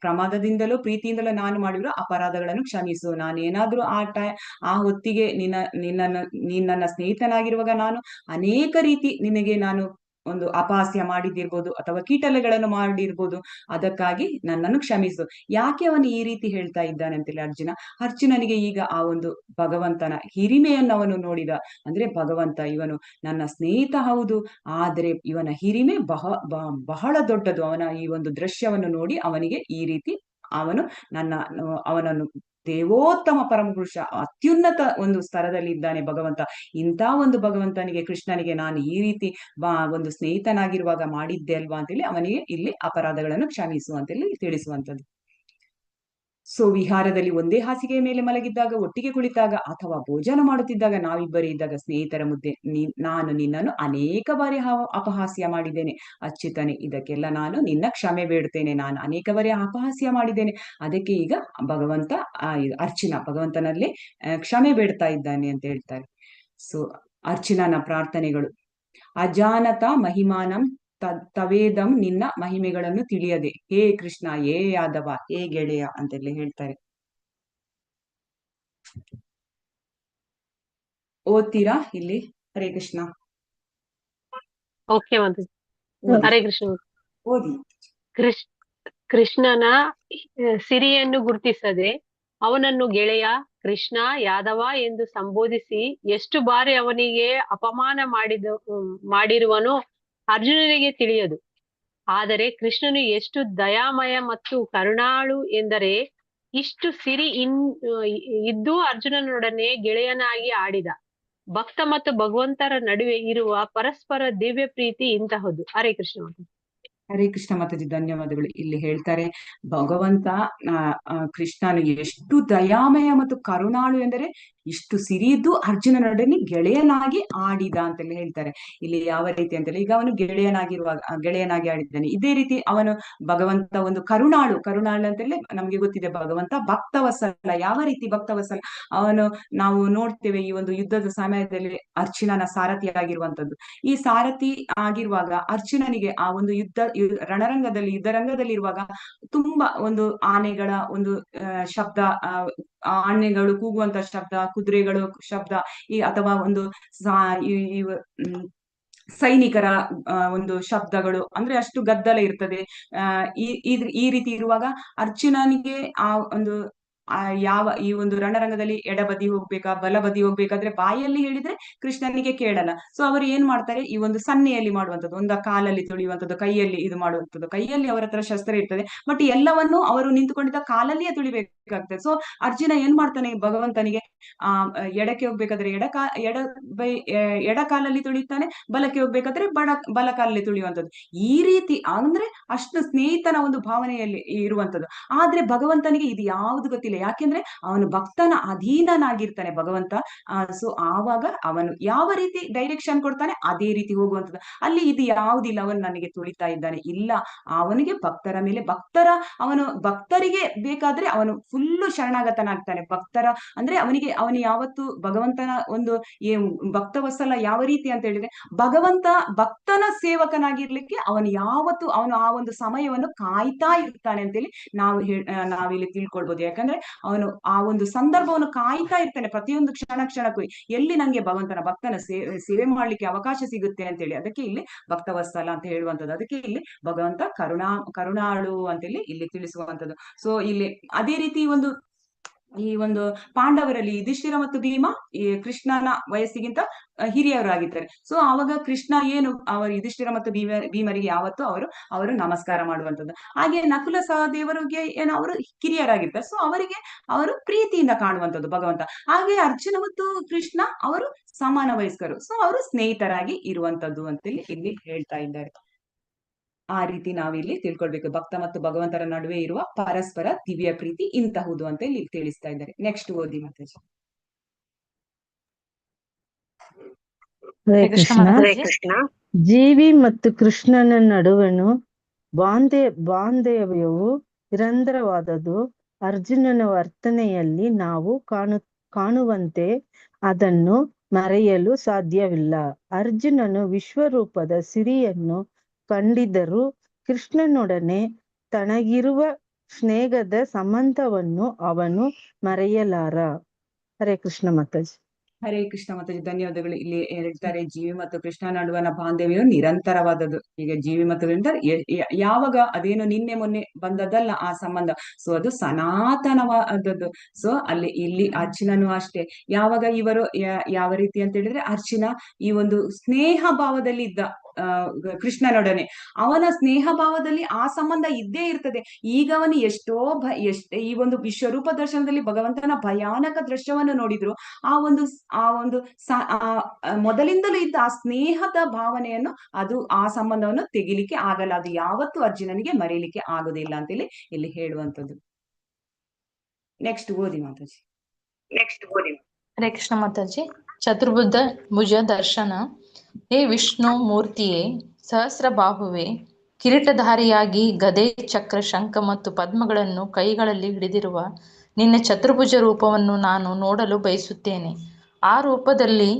ಪ್ರಮಾದದಿಂದಲೋ ಪ್ರೀತಿಯಿಂದಲೋ ನಾನು ಮಾಡಿರೋ ಅಪರಾಧಗಳನ್ನು ಕ್ಷಮಿಸು. ನಾನೇನಾದ್ರೂ ಆ ಹೊತ್ತಿಗೆ ನೀನ್ ನನ್ನ ಸ್ನೇಹಿತನಾಗಿರುವಾಗ ನಾನು ಅನೇಕ ರೀತಿ ನಿನಗೆ ನಾನು ಒಂದು ಅಪಹಾಸ್ಯ ಮಾಡಿದ್ದಿರ್ಬೋದು ಅಥವಾ ಕೀಟಲೆಗಳನ್ನು ಮಾಡಿರ್ಬೋದು, ಅದಕ್ಕಾಗಿ ನನ್ನನ್ನು ಕ್ಷಮಿಸು. ಯಾಕೆ ಅವನು ಈ ರೀತಿ ಹೇಳ್ತಾ ಇದ್ದಾನೆ ಅಂತೇಳಿ ಅರ್ಜುನನಿಗೆ ಈಗ ಆ ಒಂದು ಭಗವಂತನ ಹಿರಿಮೆಯನ್ನು ಅವನು ನೋಡಿದ. ಅಂದ್ರೆ ಭಗವಂತ ಇವನು ನನ್ನ ಸ್ನೇಹಿತ ಹೌದು, ಆದ್ರೆ ಇವನ ಹಿರಿಮೆ ಬಹಳ ದೊಡ್ಡದು. ಅವನ ಈ ಒಂದು ದೃಶ್ಯವನ್ನು ನೋಡಿ ಅವನಿಗೆ ಈ ರೀತಿ ಅವನನ್ನು ದೇವೋತ್ತಮ ಪರಮಪುರುಷ ಅತ್ಯುನ್ನತ ಒಂದು ಸ್ತರದಲ್ಲಿ ಇದ್ದಾನೆ ಭಗವಂತ. ಇಂಥ ಒಂದು ಭಗವಂತನಿಗೆ, ಕೃಷ್ಣನಿಗೆ ನಾನು ಈ ರೀತಿ ಒಂದು ಸ್ನೇಹಿತನಾಗಿರುವಾಗ ಮಾಡಿದ್ದೆ ಅಲ್ವಾ ಅಂತೇಳಿ ಅವನಿಗೆ ಇಲ್ಲಿ ಅಪರಾಧಗಳನ್ನು ಕ್ಷಮಿಸು ಅಂತೇಳಿ ತಿಳಿಸುವಂಥದ್ದು. ಸೊ ವಿಹಾರದಲ್ಲಿ ಒಂದೇ ಹಾಸಿಗೆಯ ಮೇಲೆ ಮಲಗಿದ್ದಾಗ, ಒಟ್ಟಿಗೆ ಕುಳಿತಾಗ ಅಥವಾ ಭೋಜನ ಮಾಡುತ್ತಿದ್ದಾಗ, ನಾವಿಬ್ಬರೇ ಇದ್ದಾಗ ಸ್ನೇಹಿತರ ಮುದ್ದೆ ನಾನು ನಿನ್ನನ್ನು ಅನೇಕ ಬಾರಿ ಅಪಹಾಸ್ಯ ಮಾಡಿದ್ದೇನೆ ಅಚ್ಯುತನೆ. ಇದಕ್ಕೆಲ್ಲ ನಾನು ನಿನ್ನ ಕ್ಷಮೆ ಬೇಡ್ತೇನೆ. ನಾನು ಅನೇಕ ಬಾರಿ ಅಪಹಾಸ್ಯ ಮಾಡಿದ್ದೇನೆ. ಅದಕ್ಕೆ ಈಗ ಅರ್ಚುನ ಭಗವಂತನಲ್ಲಿ ಕ್ಷಮೆ ಬೇಡ್ತಾ ಇದ್ದಾನೆ ಅಂತ ಹೇಳ್ತಾರೆ. ಸೊ ಅರ್ಚುನನ ಪ್ರಾರ್ಥನೆಗಳು: ಅಜಾನತ ಮಹಿಮಾನಂ ತವೇದಂ, ನಿನ್ನ ಮಹಿಮೆಗಳನ್ನು ತಿಳಿಯದೆ, ಹೇ ಕೃಷ್ಣ, ಹೇ ಯಾದವ, ಹೇ ಗೆಳೆಯ ಅಂತೆಲ್ಲ ಹೇಳ್ತಾರೆ. ಓದ್ತೀರಾ ಇಲ್ಲಿ? ಹರೇ ಕೃಷ್ಣ. ಓಕೆ ಮಾತಾಜಿ. ಹರೇ ಕೃಷ್ಣ. ಓದಿ. ಕೃಷ್ಣನ ಸಿರಿಯನ್ನು ಗುರುತಿಸದೆ ಅವನನ್ನು ಗೆಳೆಯ, ಕೃಷ್ಣ, ಯಾದವ ಎಂದು ಸಂಬೋಧಿಸಿ ಎಷ್ಟು ಬಾರಿ ಅವನಿಗೆ ಅಪಮಾನ ಮಾಡಿರುವನೋ ಅರ್ಜುನನಿಗೆ ತಿಳಿಯದು. ಆದರೆ ಕೃಷ್ಣನು ಎಷ್ಟು ದಯಾಮಯ ಮತ್ತು ಕರುಣಾಳು ಎಂದರೆ, ಇಷ್ಟು ಸಿರಿ ಇದ್ದೂ ಅರ್ಜುನನೊಡನೆ ಗೆಳೆಯನಾಗಿ ಆಡಿದ. ಭಕ್ತ ಮತ್ತು ಭಗವಂತರ ನಡುವೆ ಇರುವ ಪರಸ್ಪರ ದಿವ್ಯ ಪ್ರೀತಿ ಇಂತಹದ್ದು. ಹರೇ ಕೃಷ್ಣ. ಹರೇ ಕೃಷ್ಣ ಮಾತಾಜಿ, ಧನ್ಯವಾದಗಳು. ಇಲ್ಲಿ ಹೇಳ್ತಾರೆ ಭಗವಂತ ಕೃಷ್ಣನು ಎಷ್ಟು ದಯಾಮಯ ಮತ್ತು ಕರುಣಾಳು ಎಂದರೆ, ಇಷ್ಟು ಸಿರಿದ್ದು ಅರ್ಜುನನೊಡನೆ ಗೆಳೆಯನಾಗಿ ಆಡಿದ ಅಂತೆಲ್ಲ ಹೇಳ್ತಾರೆ. ಇಲ್ಲಿ ಯಾವ ರೀತಿ ಅಂತೇಳಿ, ಈಗ ಅವನು ಗೆಳೆಯನಾಗಿ ಆಡಿದ್ದಾನೆ. ಇದೇ ರೀತಿ ಅವನು ಭಗವಂತ ಒಂದು ಕರುಣಾಳು ಅಂತೇಳಿ ನಮ್ಗೆ ಗೊತ್ತಿದೆ. ಭಗವಂತ ಭಕ್ತವತ್ಸಲ. ಯಾವ ರೀತಿ ಭಕ್ತವತ್ಸಲ? ನಾವು ನೋಡ್ತೇವೆ ಈ ಒಂದು ಯುದ್ಧದ ಸಮಯದಲ್ಲಿ ಅರ್ಜುನನ ಸಾರಥಿ ಆಗಿರುವಂತದ್ದು. ಈ ಸಾರಥಿ ಆಗಿರುವಾಗ ಅರ್ಜುನನಿಗೆ ಆ ಒಂದು ಯುದ್ಧರಂಗದಲ್ಲಿ ಇರುವಾಗ ತುಂಬಾ ಒಂದು ಆನೆಗಳ ಒಂದು ಶಬ್ದ, ಆನೆಗಳು ಕೂಗುವಂತ ಶಬ್ದ, ಕುದುರೆಗಳು ಶಬ್ದ, ಅಥವಾ ಒಂದು ಸೈನಿಕರ ಒಂದು ಶಬ್ದಗಳು, ಅಂದ್ರೆ ಅಷ್ಟು ಗದ್ದಲ ಇರ್ತದೆ. ಈ ರೀತಿ ಇರುವಾಗ ಅರ್ಜುನನಿಗೆ ಈ ಒಂದು ರಣರಂಗದಲ್ಲಿ ಎಡಬದಿ ಹೋಗ್ಬೇಕಾ ಬಲಬದಿ ಹೋಗ್ಬೇಕಾದ್ರೆ ಬಾಯಲ್ಲಿ ಹೇಳಿದ್ರೆ ಕೃಷ್ಣನಿಗೆ ಕೇಳಲ್ಲ. ಸೊ ಅವರು ಏನ್ ಮಾಡ್ತಾರೆ, ಈ ಒಂದು ಸನ್ನೆಯಲ್ಲಿ ಮಾಡುವಂಥದ್ದು, ಒಂದು ಕಾಲಲ್ಲಿ ತುಳಿಯುವಂಥದ್ದು, ಕೈಯಲ್ಲಿ ಇದು ಮಾಡುವಂಥದ್ದು. ಕೈಯಲ್ಲಿ ಅವರ ಹತ್ರ ಶಸ್ತ್ರ ಇರ್ತದೆ, ಬಟ್ ಎಲ್ಲವನ್ನು ಅವರು ನಿಂತುಕೊಂಡಿದ್ದ ಕಾಲಲ್ಲಿಯೇ ತುಳಿಬೇಕಾಗ್ತದೆ. ಸೊ ಅರ್ಜುನ ಏನ್ ಮಾಡ್ತಾನೆ, ಭಗವಂತನಿಗೆ ಎಡಕ್ಕೆ ಹೋಗ್ಬೇಕಾದ್ರೆ ಎಡ ಕಾಲಲ್ಲಿ ತುಳಿತಾನೆ, ಬಲಕ್ಕೆ ಹೋಗ್ಬೇಕಾದ್ರೆ ಬಲಕಾಲಲ್ಲಿ ತುಳಿಯುವಂಥದ್ದು. ಈ ರೀತಿ ಅಂದ್ರೆ ಅಷ್ಟು ಸ್ನೇಹಿತನ ಒಂದು ಭಾವನೆಯಲ್ಲಿ ಇರುವಂಥದ್ದು. ಆದ್ರೆ ಭಗವಂತನಿಗೆ ಇದು ಯಾವುದು ಗೊತ್ತಿಲ್ಲ. ಯಾಕೆಂದ್ರೆ ಅವನು ಭಕ್ತನ ಅಧೀನನಾಗಿರ್ತಾನೆ ಭಗವಂತ. ಸೊ ಆವಾಗ ಅವನು ಯಾವ ರೀತಿ ಡೈರೆಕ್ಷನ್ ಕೊಡ್ತಾನೆ ಅದೇ ರೀತಿ ಹೋಗುವಂಥದ್ದು. ಅಲ್ಲಿ ಇದು ಯಾವುದಿಲ್ಲ, ಅವನು ನನಗೆ ತುಳಿತಾ ಇದ್ದಾನೆ, ಇಲ್ಲ. ಅವನಿಗೆ ಭಕ್ತರ ಮೇಲೆ ಅವನು ಭಕ್ತರಿಗೆ ಬೇಕಾದ್ರೆ ಅವನು ಫುಲ್ಲು ಶರಣಾಗತನಾಗ್ತಾನೆ. ಅಂದ್ರೆ ಅವನು ಯಾವತ್ತು ಭಗವಂತನ ಒಂದು ಭಕ್ತವತ್ಸಲ ಯಾವ ರೀತಿ ಅಂತ ಹೇಳಿದ್ರೆ, ಭಕ್ತನ ಸೇವಕನಾಗಿರ್ಲಿಕ್ಕೆ ಅವನು ಆ ಒಂದು ಸಮಯವನ್ನು ಕಾಯ್ತಾ ಇರ್ತಾನೆ ಅಂತೇಳಿ ನಾವಿಲ್ಲಿ ತಿಳ್ಕೊಳ್ಬಹುದು. ಯಾಕಂದ್ರೆ ಅವನು ಆ ಒಂದು ಸಂದರ್ಭವನ್ನು ಕಾಯ್ತಾ ಇರ್ತಾನೆ ಪ್ರತಿಯೊಂದು ಕ್ಷಣಕ್ಕೂ, ಎಲ್ಲಿ ನಂಗೆ ಭಕ್ತನ ಸೇವೆ ಮಾಡ್ಲಿಕ್ಕೆ ಅವಕಾಶ ಸಿಗುತ್ತೆ ಅಂತೇಳಿ. ಅದಕ್ಕೆ ಇಲ್ಲಿ ಭಕ್ತವತ್ಸಲ ಅಂತ ಹೇಳುವಂಥದ್ದು. ಅದಕ್ಕೆ ಇಲ್ಲಿ ಭಗವಂತ ಕರುಣಾಳು ಅಂತೇಳಿ ಇಲ್ಲಿ ತಿಳಿಸುವಂಥದ್ದು. ಸೊ ಇಲ್ಲಿ ಅದೇ ರೀತಿ ಈ ಒಂದು ಪಾಂಡವರಲ್ಲಿ ಯುಧಿಷ್ಠಿರ ಮತ್ತು ಭೀಮ ಈ ಕೃಷ್ಣನ ವಯಸ್ಸಿಗಿಂತ ಹಿರಿಯರಾಗಿದ್ದಾರೆ. ಸೊ ಆವಾಗ ಕೃಷ್ಣ ಅವರು ಯುಧಿಷ್ಠಿರ ಮತ್ತು ಭೀಮರಿಗೆ ಯಾವತ್ತು ಅವರು ನಮಸ್ಕಾರ ಮಾಡುವಂಥದ್ದು. ಹಾಗೆ ನಕುಲ ಸಹದೇವರಿಗೆ ಅವರು ಕಿರಿಯರಾಗಿರ್ತಾರೆ. ಸೊ ಅವರು ಪ್ರೀತಿಯಿಂದ ಕಾಣುವಂಥದ್ದು ಭಗವಂತ. ಹಾಗೆ ಅರ್ಜುನ ಮತ್ತು ಕೃಷ್ಣ ಅವರು ಸಮಾನ ವಯಸ್ಕರು. ಸೊ ಅವರು ಸ್ನೇಹಿತರಾಗಿ ಇರುವಂತದ್ದು ಅಂತೇಳಿ ಇಲ್ಲಿ ಹೇಳ್ತಾ ಇದ್ದಾರೆ. ಆ ರೀತಿ ನಾವಿಲ್ಲಿ ತಿಳ್ಕೊಳ್ಬೇಕು. ಭಕ್ತ ಮತ್ತು ಭಗವಂತರ ನಡುವೆ ಇರುವ ಪರಸ್ಪರ ದಿವ್ಯ ಪ್ರೀತಿ ಇಂತಹುದು ಅಂತ ಇಲ್ಲಿ ತಿಳಿಸ್ತಾ ಇದ್ದಾರೆ. ನೆಕ್ಸ್ಟ್ ಓದಿ ಮಾತಾಜಿ. ಹರೇ ಕೃಷ್ಣ ಮಾತಾಜಿ. ಜೀವಿ ಮತ್ತು ಕೃಷ್ಣನ ನಡುವನು ಬಾಂಧವ್ಯವು ನಿರಂತರವಾದದ್ದು. ಅರ್ಜುನನ ವರ್ತನೆಯಲ್ಲಿ ನಾವು ಕಾಣುವಂತೆ ಅದನ್ನು ಮರೆಯಲು ಸಾಧ್ಯವಿಲ್ಲ. ಅರ್ಜುನನು ವಿಶ್ವರೂಪದ ಸಿರಿಯನ್ನು ಕಂಡಿದ್ದರೂ ಕೃಷ್ಣನೊಡನೆ ತನಗಿರುವ ಸ್ನೇಹದ ಸಂಬಂಧವನ್ನು ಅವನು ಮರೆಯಲಾರ. ಹರೇ ಕೃಷ್ಣ ಮಾತಾಜಿ. ಹರೇ ಕೃಷ್ಣ ಮಾತಾಜಿ, ಧನ್ಯವಾದಗಳು. ಇಲ್ಲಿ ಹೇಳ್ತಾರೆ ಜೀವಿ ಮತ್ತು ಕೃಷ್ಣ ನಡುವನ ಬಾಂಧವ್ಯ ನಿರಂತರವಾದದ್ದು. ಈಗ ಜೀವಿ ಮತ್ತು ಯಾವಾಗ ಅದೇನು ನಿನ್ನೆ ಮೊನ್ನೆ ಬಂದದ್ದಲ್ಲ ಆ ಸಂಬಂಧ. ಸೊ ಅದು ಸನಾತನವಾದದ್ದು. ಸೊ ಇಲ್ಲಿ ಅರ್ಜುನನು ಅಷ್ಟೇ. ಯಾವಾಗ ಇವರು ಯಾವ ರೀತಿ ಅಂತ ಹೇಳಿದ್ರೆ, ಅರ್ಜುನ ಈ ಒಂದು ಸ್ನೇಹ ಭಾವದಲ್ಲಿ ಇದ್ದ ಕೃಷ್ಣನೊಡನೆ, ಅವನ ಸ್ನೇಹ ಭಾವದಲ್ಲಿ ಆ ಸಂಬಂಧ ಇದ್ದೇ ಇರ್ತದೆ. ಈಗ ಅವನು ಎಷ್ಟೇ ಈ ಒಂದು ವಿಶ್ವರೂಪ ದರ್ಶನದಲ್ಲಿ ಭಗವಂತನ ಭಯಾನಕ ದೃಶ್ಯವನ್ನು ನೋಡಿದ್ರು, ಆ ಒಂದು ಮೊದಲಿಂದಲೂ ಇದ್ದ ಆ ಸ್ನೇಹದ ಭಾವನೆಯನ್ನು ಆ ಸಂಬಂಧವನ್ನು ತೆಗಿಲಿಕ್ಕೆ ಆಗಲ್ಲ. ಅದು ಯಾವತ್ತೂ ಅರ್ಜುನನಿಗೆ ಮರೀಲಿಕ್ಕೆ ಆಗುದಿಲ್ಲ ಅಂತೇಳಿ ಇಲ್ಲಿ ಹೇಳುವಂಥದ್ದು. ನೆಕ್ಸ್ಟ್ ಓದಿ ಮಾತಾಜಿ. ಹರೇ ಕೃಷ್ಣ ಮಾತಾಜಿ. ಭುಜ ದರ್ಶನ. ಹೇ ವಿಷ್ಣು ಮೂರ್ತಿಯೇ, ಸಹಸ್ರ ಬಾಹುವೆ, ಕಿರೀಟಧಾರಿಯಾಗಿ ಗದೆ, ಚಕ್ರ, ಶಂಖ ಮತ್ತು ಪದ್ಮಗಳನ್ನು ಕೈಗಳಲ್ಲಿ ಹಿಡಿದಿರುವ ನಿನ್ನ ಚತುರ್ಭುಜ ರೂಪವನ್ನು ನಾನು ನೋಡಲು ಬಯಸುತ್ತೇನೆ. ಆ ರೂಪದಲ್ಲಿ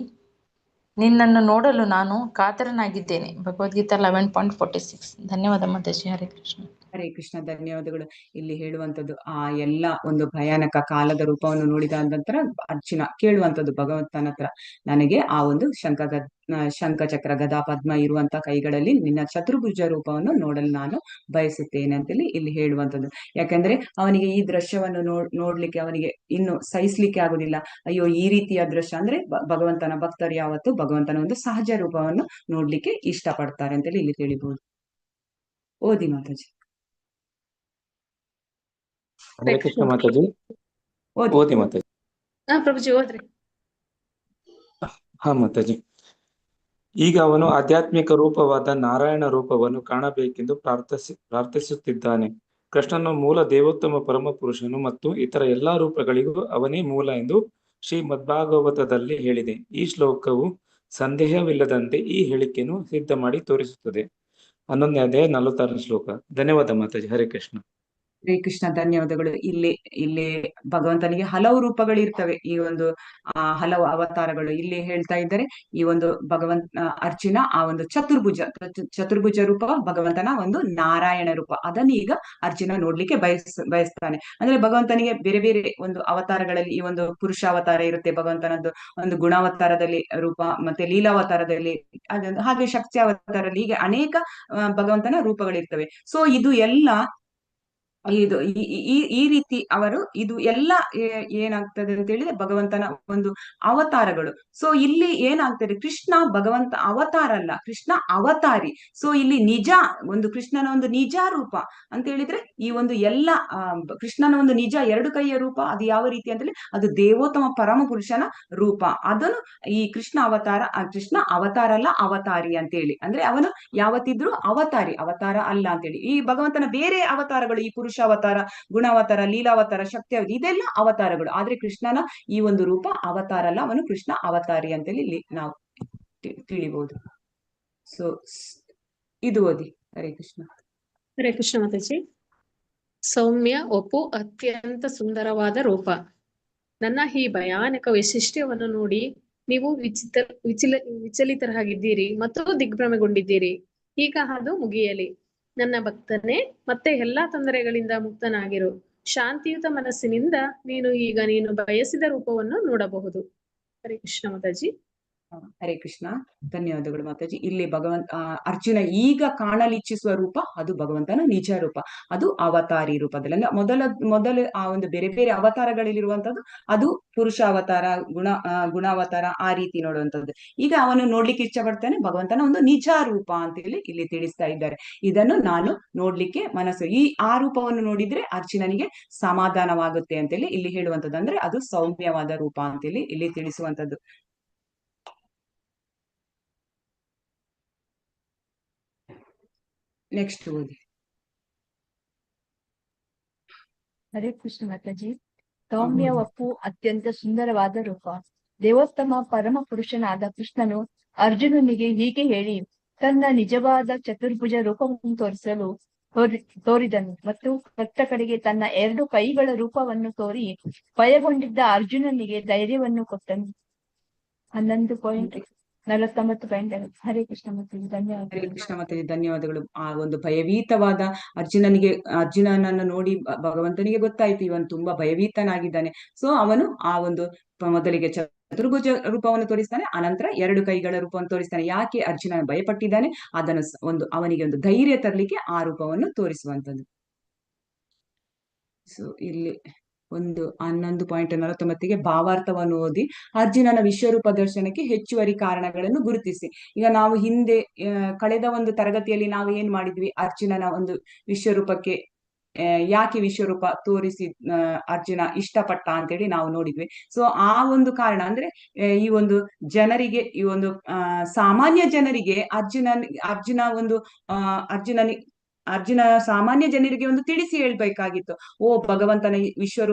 ನಿನ್ನನ್ನು ನೋಡಲು ನಾನು ಕಾತರನಾಗಿದ್ದೇನೆ. ಭಗವದ್ಗೀತಾ 11.46. ಧನ್ಯವಾದ ಮಾತಾಜಿ. ಹರೇ ಕೃಷ್ಣ. ಹರೇ ಕೃಷ್ಣ, ಧನ್ಯವಾದಗಳು. ಇಲ್ಲಿ ಹೇಳುವಂಥದ್ದು ಆ ಎಲ್ಲ ಒಂದು ಭಯಾನಕ ಕಾಲದ ರೂಪವನ್ನು ನೋಡಿದ ನಂತರ ಅರ್ಜುನ ಕೇಳುವಂಥದ್ದು ಭಗವಂತನ ಹತ್ರ, ನನಗೆ ಆ ಒಂದು ಶಂಖ ಚಕ್ರ ಗದಾ ಪದ್ಮ ಇರುವಂತ ಕೈಗಳಲ್ಲಿ ನಿನ್ನ ಚತುರ್ಭುಜ ರೂಪವನ್ನು ನೋಡಲು ನಾನು ಬಯಸುತ್ತೇನೆ ಅಂತೇಳಿ ಇಲ್ಲಿ ಹೇಳುವಂಥದ್ದು. ಯಾಕಂದ್ರೆ ಅವನಿಗೆ ಈ ದೃಶ್ಯವನ್ನು ನೋಡ್ಲಿಕ್ಕೆ ಅವನಿಗೆ ಇನ್ನು ಸಹಿಸ್ಲಿಕ್ಕೆ ಆಗುದಿಲ್ಲ. ಅಯ್ಯೋ, ಈ ರೀತಿಯ ದೃಶ್ಯ ಅಂದ್ರೆ ಭಗವಂತನ ಭಕ್ತರು ಯಾವತ್ತು ಭಗವಂತನ ಒಂದು ಸಹಜ ರೂಪವನ್ನು ನೋಡ್ಲಿಕ್ಕೆ ಇಷ್ಟಪಡ್ತಾರೆ ಅಂತೇಳಿ ಇಲ್ಲಿ ತಿಳಿಬಹುದು. ಓದಿ ಮಾತಾಜಿ. ಹರೇ ಕೃಷ್ಣ ಮಾತಾಜಿ. ಓದಿ ಮಾತಾಜಿ. ಪ್ರಭುಜಿ ಓದ್ರಿ. ಹಾ ಮಾತಾಜಿ. ಈಗ ಅವನು ಆಧ್ಯಾತ್ಮಿಕ ರೂಪವಾದ ನಾರಾಯಣ ರೂಪವನ್ನು ಕಾಣಬೇಕೆಂದು ಪ್ರಾರ್ಥಿಸುತ್ತಿದ್ದಾನೆ. ಕೃಷ್ಣನ ಮೂಲ ದೇವೋತ್ತಮ ಪರಮ ಪುರುಷನು ಮತ್ತು ಇತರ ಎಲ್ಲಾ ರೂಪಗಳಿಗೂ ಅವನೇ ಮೂಲ ಎಂದು ಶ್ರೀಮದ್ಭಾಗವತದಲ್ಲಿ ಹೇಳಿದೆ. ಈ ಶ್ಲೋಕವು ಸಂದೇಹವಿಲ್ಲದಂತೆ ಈ ಹೇಳಿಕೆಯನ್ನು ಸಿದ್ಧ ಮಾಡಿ ತೋರಿಸುತ್ತದೆ. 11ನೇ ಅಧ್ಯಾಯ 46ನೇ ಶ್ಲೋಕ. ಧನ್ಯವಾದ ಮಾತಾಜಿ. ಹರೇ ಕೃಷ್ಣ. ಹರೇ ಕೃಷ್ಣ, ಧನ್ಯವಾದಗಳು. ಇಲ್ಲಿ ಭಗವಂತನಿಗೆ ಹಲವು ರೂಪಗಳಿರ್ತವೆ. ಈ ಒಂದು ಹಲವು ಅವತಾರಗಳು ಇಲ್ಲಿ ಹೇಳ್ತಾ ಇದ್ದಾರೆ. ಈ ಒಂದು ಅರ್ಜುನ ಆ ಒಂದು ಚತುರ್ಭುಜ ರೂಪ ಭಗವಂತನ ಒಂದು ನಾರಾಯಣ ರೂಪ, ಅದನ್ನು ಈಗ ಅರ್ಜುನ ನೋಡ್ಲಿಕ್ಕೆ ಬಯಸ್ತಾನೆ. ಅಂದ್ರೆ ಭಗವಂತನಿಗೆ ಬೇರೆ ಬೇರೆ ಒಂದು ಅವತಾರಗಳಲ್ಲಿ ಈ ಒಂದು ಪುರುಷ ಅವತಾರ ಇರುತ್ತೆ, ಭಗವಂತನದ್ದು ಒಂದು ಗುಣಾವತಾರದಲ್ಲಿ ರೂಪ, ಮತ್ತೆ ಲೀಲಾವತಾರದಲ್ಲಿ ಹಾಗೆ ಶಕ್ತಿ ಅವತಾರದಲ್ಲಿ, ಹೀಗೆ ಅನೇಕ ಭಗವಂತನ ರೂಪಗಳಿರ್ತವೆ. ಸೊ ಇದು ಎಲ್ಲ ಈ ರೀತಿ ಅವರು ಇದು ಎಲ್ಲ ಏನಾಗ್ತದೆ ಅಂತ ಹೇಳಿದ್ರೆ ಭಗವಂತನ ಒಂದು ಅವತಾರಗಳು. ಸೊ ಇಲ್ಲಿ ಏನಾಗ್ತದೆ, ಕೃಷ್ಣ ಭಗವಂತ ಅವತಾರ ಅಲ್ಲ, ಕೃಷ್ಣ ಅವತಾರಿ. ಸೊ ಇಲ್ಲಿ ಕೃಷ್ಣನ ಒಂದು ನಿಜ ರೂಪ ಅಂತ ಹೇಳಿದ್ರೆ ಈ ಒಂದು ಎಲ್ಲ ಕೃಷ್ಣನ ಒಂದು ನಿಜ ಎರಡು ಕೈಯ ರೂಪ ಅದು ಯಾವ ರೀತಿ ಅಂತ ಹೇಳಿ, ಅದು ದೇವೋತ್ತಮ ಪರಮ ಪುರುಷನ ರೂಪ. ಅದನ್ನು ಈ ಕೃಷ್ಣ ಅವತಾರ ಅಲ್ಲ, ಅವತಾರಿ ಅಂತೇಳಿ. ಅಂದ್ರೆ ಅವನು ಯಾವತ್ತಿದ್ರು ಅವತಾರ ಅಲ್ಲ ಅಂತೇಳಿ. ಈ ಭಗವಂತನ ಬೇರೆ ಅವತಾರಗಳು, ಈ ಪುರುಷ ಅವತಾರ, ಗುಣಾವತಾರ, ಲೀಲಾವತಾರ, ಶಕ್ತಿ ಇದೆಲ್ಲ ಅವತಾರಗಳು. ಆದ್ರೆ ಕೃಷ್ಣನ ಈ ಒಂದು ರೂಪ ಅವತಾರ ಅಲ್ಲ, ಅವನು ಕೃಷ್ಣ ಅವತಾರಿ ಅಂತೇಳಿ ಇಲ್ಲಿ ನಾವು ತಿಳಿಬಹುದು. ಸೊ ಇದು ಓದಿ. ಹರೇ ಕೃಷ್ಣ. ಹರೇ ಕೃಷ್ಣ ಮಾತಾಜಿ. ಸೌಮ್ಯ ಒಪ್ಪು ಅತ್ಯಂತ ಸುಂದರವಾದ ರೂಪ. ನನ್ನ ಈ ಭಯಾನಕ ವೈಶಿಷ್ಟ್ಯವನ್ನು ನೋಡಿ ನೀವು ವಿಚಲಿತರಾಗಿದ್ದೀರಿ ಮತ್ತು ದಿಗ್ಭ್ರಮೆಗೊಂಡಿದ್ದೀರಿ. ಈಗ ಅದು ಮುಗಿಯಲಿ. ನನ್ನ ಭಕ್ತನೇ, ಮತ್ತೆ ಎಲ್ಲಾ ತೊಂದರೆಗಳಿಂದ ಮುಕ್ತನಾಗಿರು. ಶಾಂತಿಯುತ ಮನಸ್ಸಿನಿಂದ ನೀನು ಬಯಸಿದ ರೂಪವನ್ನು ನೋಡಬಹುದು. ಹರೇ ಕೃಷ್ಣ ಮಾತಾಜಿ. ಹರೇ ಕೃಷ್ಣ, ಧನ್ಯವಾದಗಳು ಮಾತಾಜಿ. ಇಲ್ಲಿ ಅರ್ಜುನ ಈಗ ಕಾಣಲಿಚ್ಛಿಸುವ ರೂಪ ಅದು ಭಗವಂತನ ನಿಜ ರೂಪ, ಅದು ಅವತಾರಿ ರೂಪದಲ್ಲಿ. ಅಂದ್ರೆ ಮೊದಲು ಆ ಒಂದು ಬೇರೆ ಬೇರೆ ಅವತಾರಗಳಲ್ಲಿರುವಂತದ್ದು ಅದು ಪುರುಷ ಅವತಾರ, ಗುಣಾವತಾರ, ಆ ರೀತಿ ನೋಡುವಂಥದ್ದು. ಈಗ ಅವನು ನೋಡ್ಲಿಕ್ಕೆ ಇಷ್ಟ ಪಡ್ತಾನೆ ಭಗವಂತನ ಒಂದು ನಿಜ ರೂಪ ಅಂತೇಳಿ ಇಲ್ಲಿ ತಿಳಿಸ್ತಾ ಇದ್ದಾರೆ. ಇದನ್ನು ನಾನು ನೋಡ್ಲಿಕ್ಕೆ ಮನಸ್ಸು, ಆ ರೂಪವನ್ನು ನೋಡಿದ್ರೆ ಅರ್ಜುನನಿಗೆ ಸಮಾಧಾನವಾಗುತ್ತೆ ಅಂತೇಳಿ ಇಲ್ಲಿ ಹೇಳುವಂಥದ್ದು. ಅಂದ್ರೆ ಅದು ಸೌಮ್ಯವಾದ ರೂಪ ಅಂತೇಳಿ ಇಲ್ಲಿ ತಿಳಿಸುವಂಥದ್ದು. ನೆಕ್ಸ್ಟ್ ಓದಿ. ಹರೇ ಕೃಷ್ಣ ಮಾತಾಜಿ. ಸೌಮ್ಯ ಒಪ್ಪು ಅತ್ಯಂತ ಸುಂದರವಾದ ರೂಪ. ದೇವೋತ್ತಮ ಪರಮ ಪುರುಷನಾದ ಕೃಷ್ಣನು ಅರ್ಜುನನಿಗೆ ಹೀಗೆ ಹೇಳಿ ತನ್ನ ನಿಜವಾದ ಚತುರ್ಭುಜ ರೂಪವನ್ನು ತೋರಿದನು ಮತ್ತು ಕಟ್ಟ ಕಡೆಗೆ ತನ್ನ 2 ಕೈಗಳ ರೂಪವನ್ನು ತೋರಿ ಭಯಗೊಂಡಿದ್ದ ಅರ್ಜುನನಿಗೆ ಧೈರ್ಯವನ್ನು ಕೊಟ್ಟನು. 11.49. ಹರೇ ಕೃಷ್ಣ ಮತ್ತು ಹರೇ ಧನ್ಯವಾದಗಳು. ಕೃಷ್ಣ ಮಾತಾಜಿ, ಧನ್ಯವಾದಗಳು. ಆ ಒಂದು ಭಯಭೀತವಾದ ಅರ್ಜುನನನ್ನು ನೋಡಿ ಭಗವಂತನಿಗೆ ಗೊತ್ತಾಯ್ತು ಇವನು ತುಂಬಾ ಭಯಭೀತನಾಗಿದ್ದಾನೆ. ಸೊ ಅವನು ಆ ಒಂದು ಮೊದಲಿಗೆ ಚತುರ್ಭುಜ ರೂಪವನ್ನು ತೋರಿಸ್ತಾನೆ, ಅನಂತರ 2 ಕೈಗಳ ರೂಪವನ್ನು ತೋರಿಸ್ತಾನೆ. ಯಾಕೆ ಅರ್ಜುನ ಭಯಪಟ್ಟಿದ್ದಾನೆ ಅದನ್ನು ಅವನಿಗೆ ಒಂದು ಧೈರ್ಯ ತರಲಿಕ್ಕೆ ಆ ರೂಪವನ್ನು ತೋರಿಸುವಂತದ್ದು. ಸೊ ಇಲ್ಲಿ 11.49 ಭಾವಾರ್ಥವನ್ನು ಓದಿ ಅರ್ಜುನನ ವಿಶ್ವರೂಪ ದರ್ಶನಕ್ಕೆ ಹೆಚ್ಚುವರಿ ಕಾರಣಗಳನ್ನು ಗುರುತಿಸಿ. ಈಗ ನಾವು ಹಿಂದೆ ಕಳೆದ ಒಂದು ತರಗತಿಯಲ್ಲಿ ನಾವು ಏನ್ ಮಾಡಿದ್ವಿ, ಅರ್ಜುನನ ಒಂದು ವಿಶ್ವರೂಪಕ್ಕೆ ಯಾಕೆ ವಿಶ್ವರೂಪ ತೋರಿಸಿ ಅರ್ಜುನ ಇಷ್ಟಪಟ್ಟ ಅಂತೇಳಿ ನಾವು ನೋಡಿದ್ವಿ. ಸೊ ಆ ಒಂದು ಕಾರಣ ಅಂದ್ರೆ ಈ ಒಂದು ಜನರಿಗೆ, ಈ ಒಂದು ಸಾಮಾನ್ಯ ಜನರಿಗೆ ಅರ್ಜುನ ಸಾಮಾನ್ಯ ಜನರಿಗೆ ಒಂದು ತಿಳಿಸಿ ಹೇಳ್ಬೇಕಾಗಿತ್ತು. ಓ ಭಗವಂತನ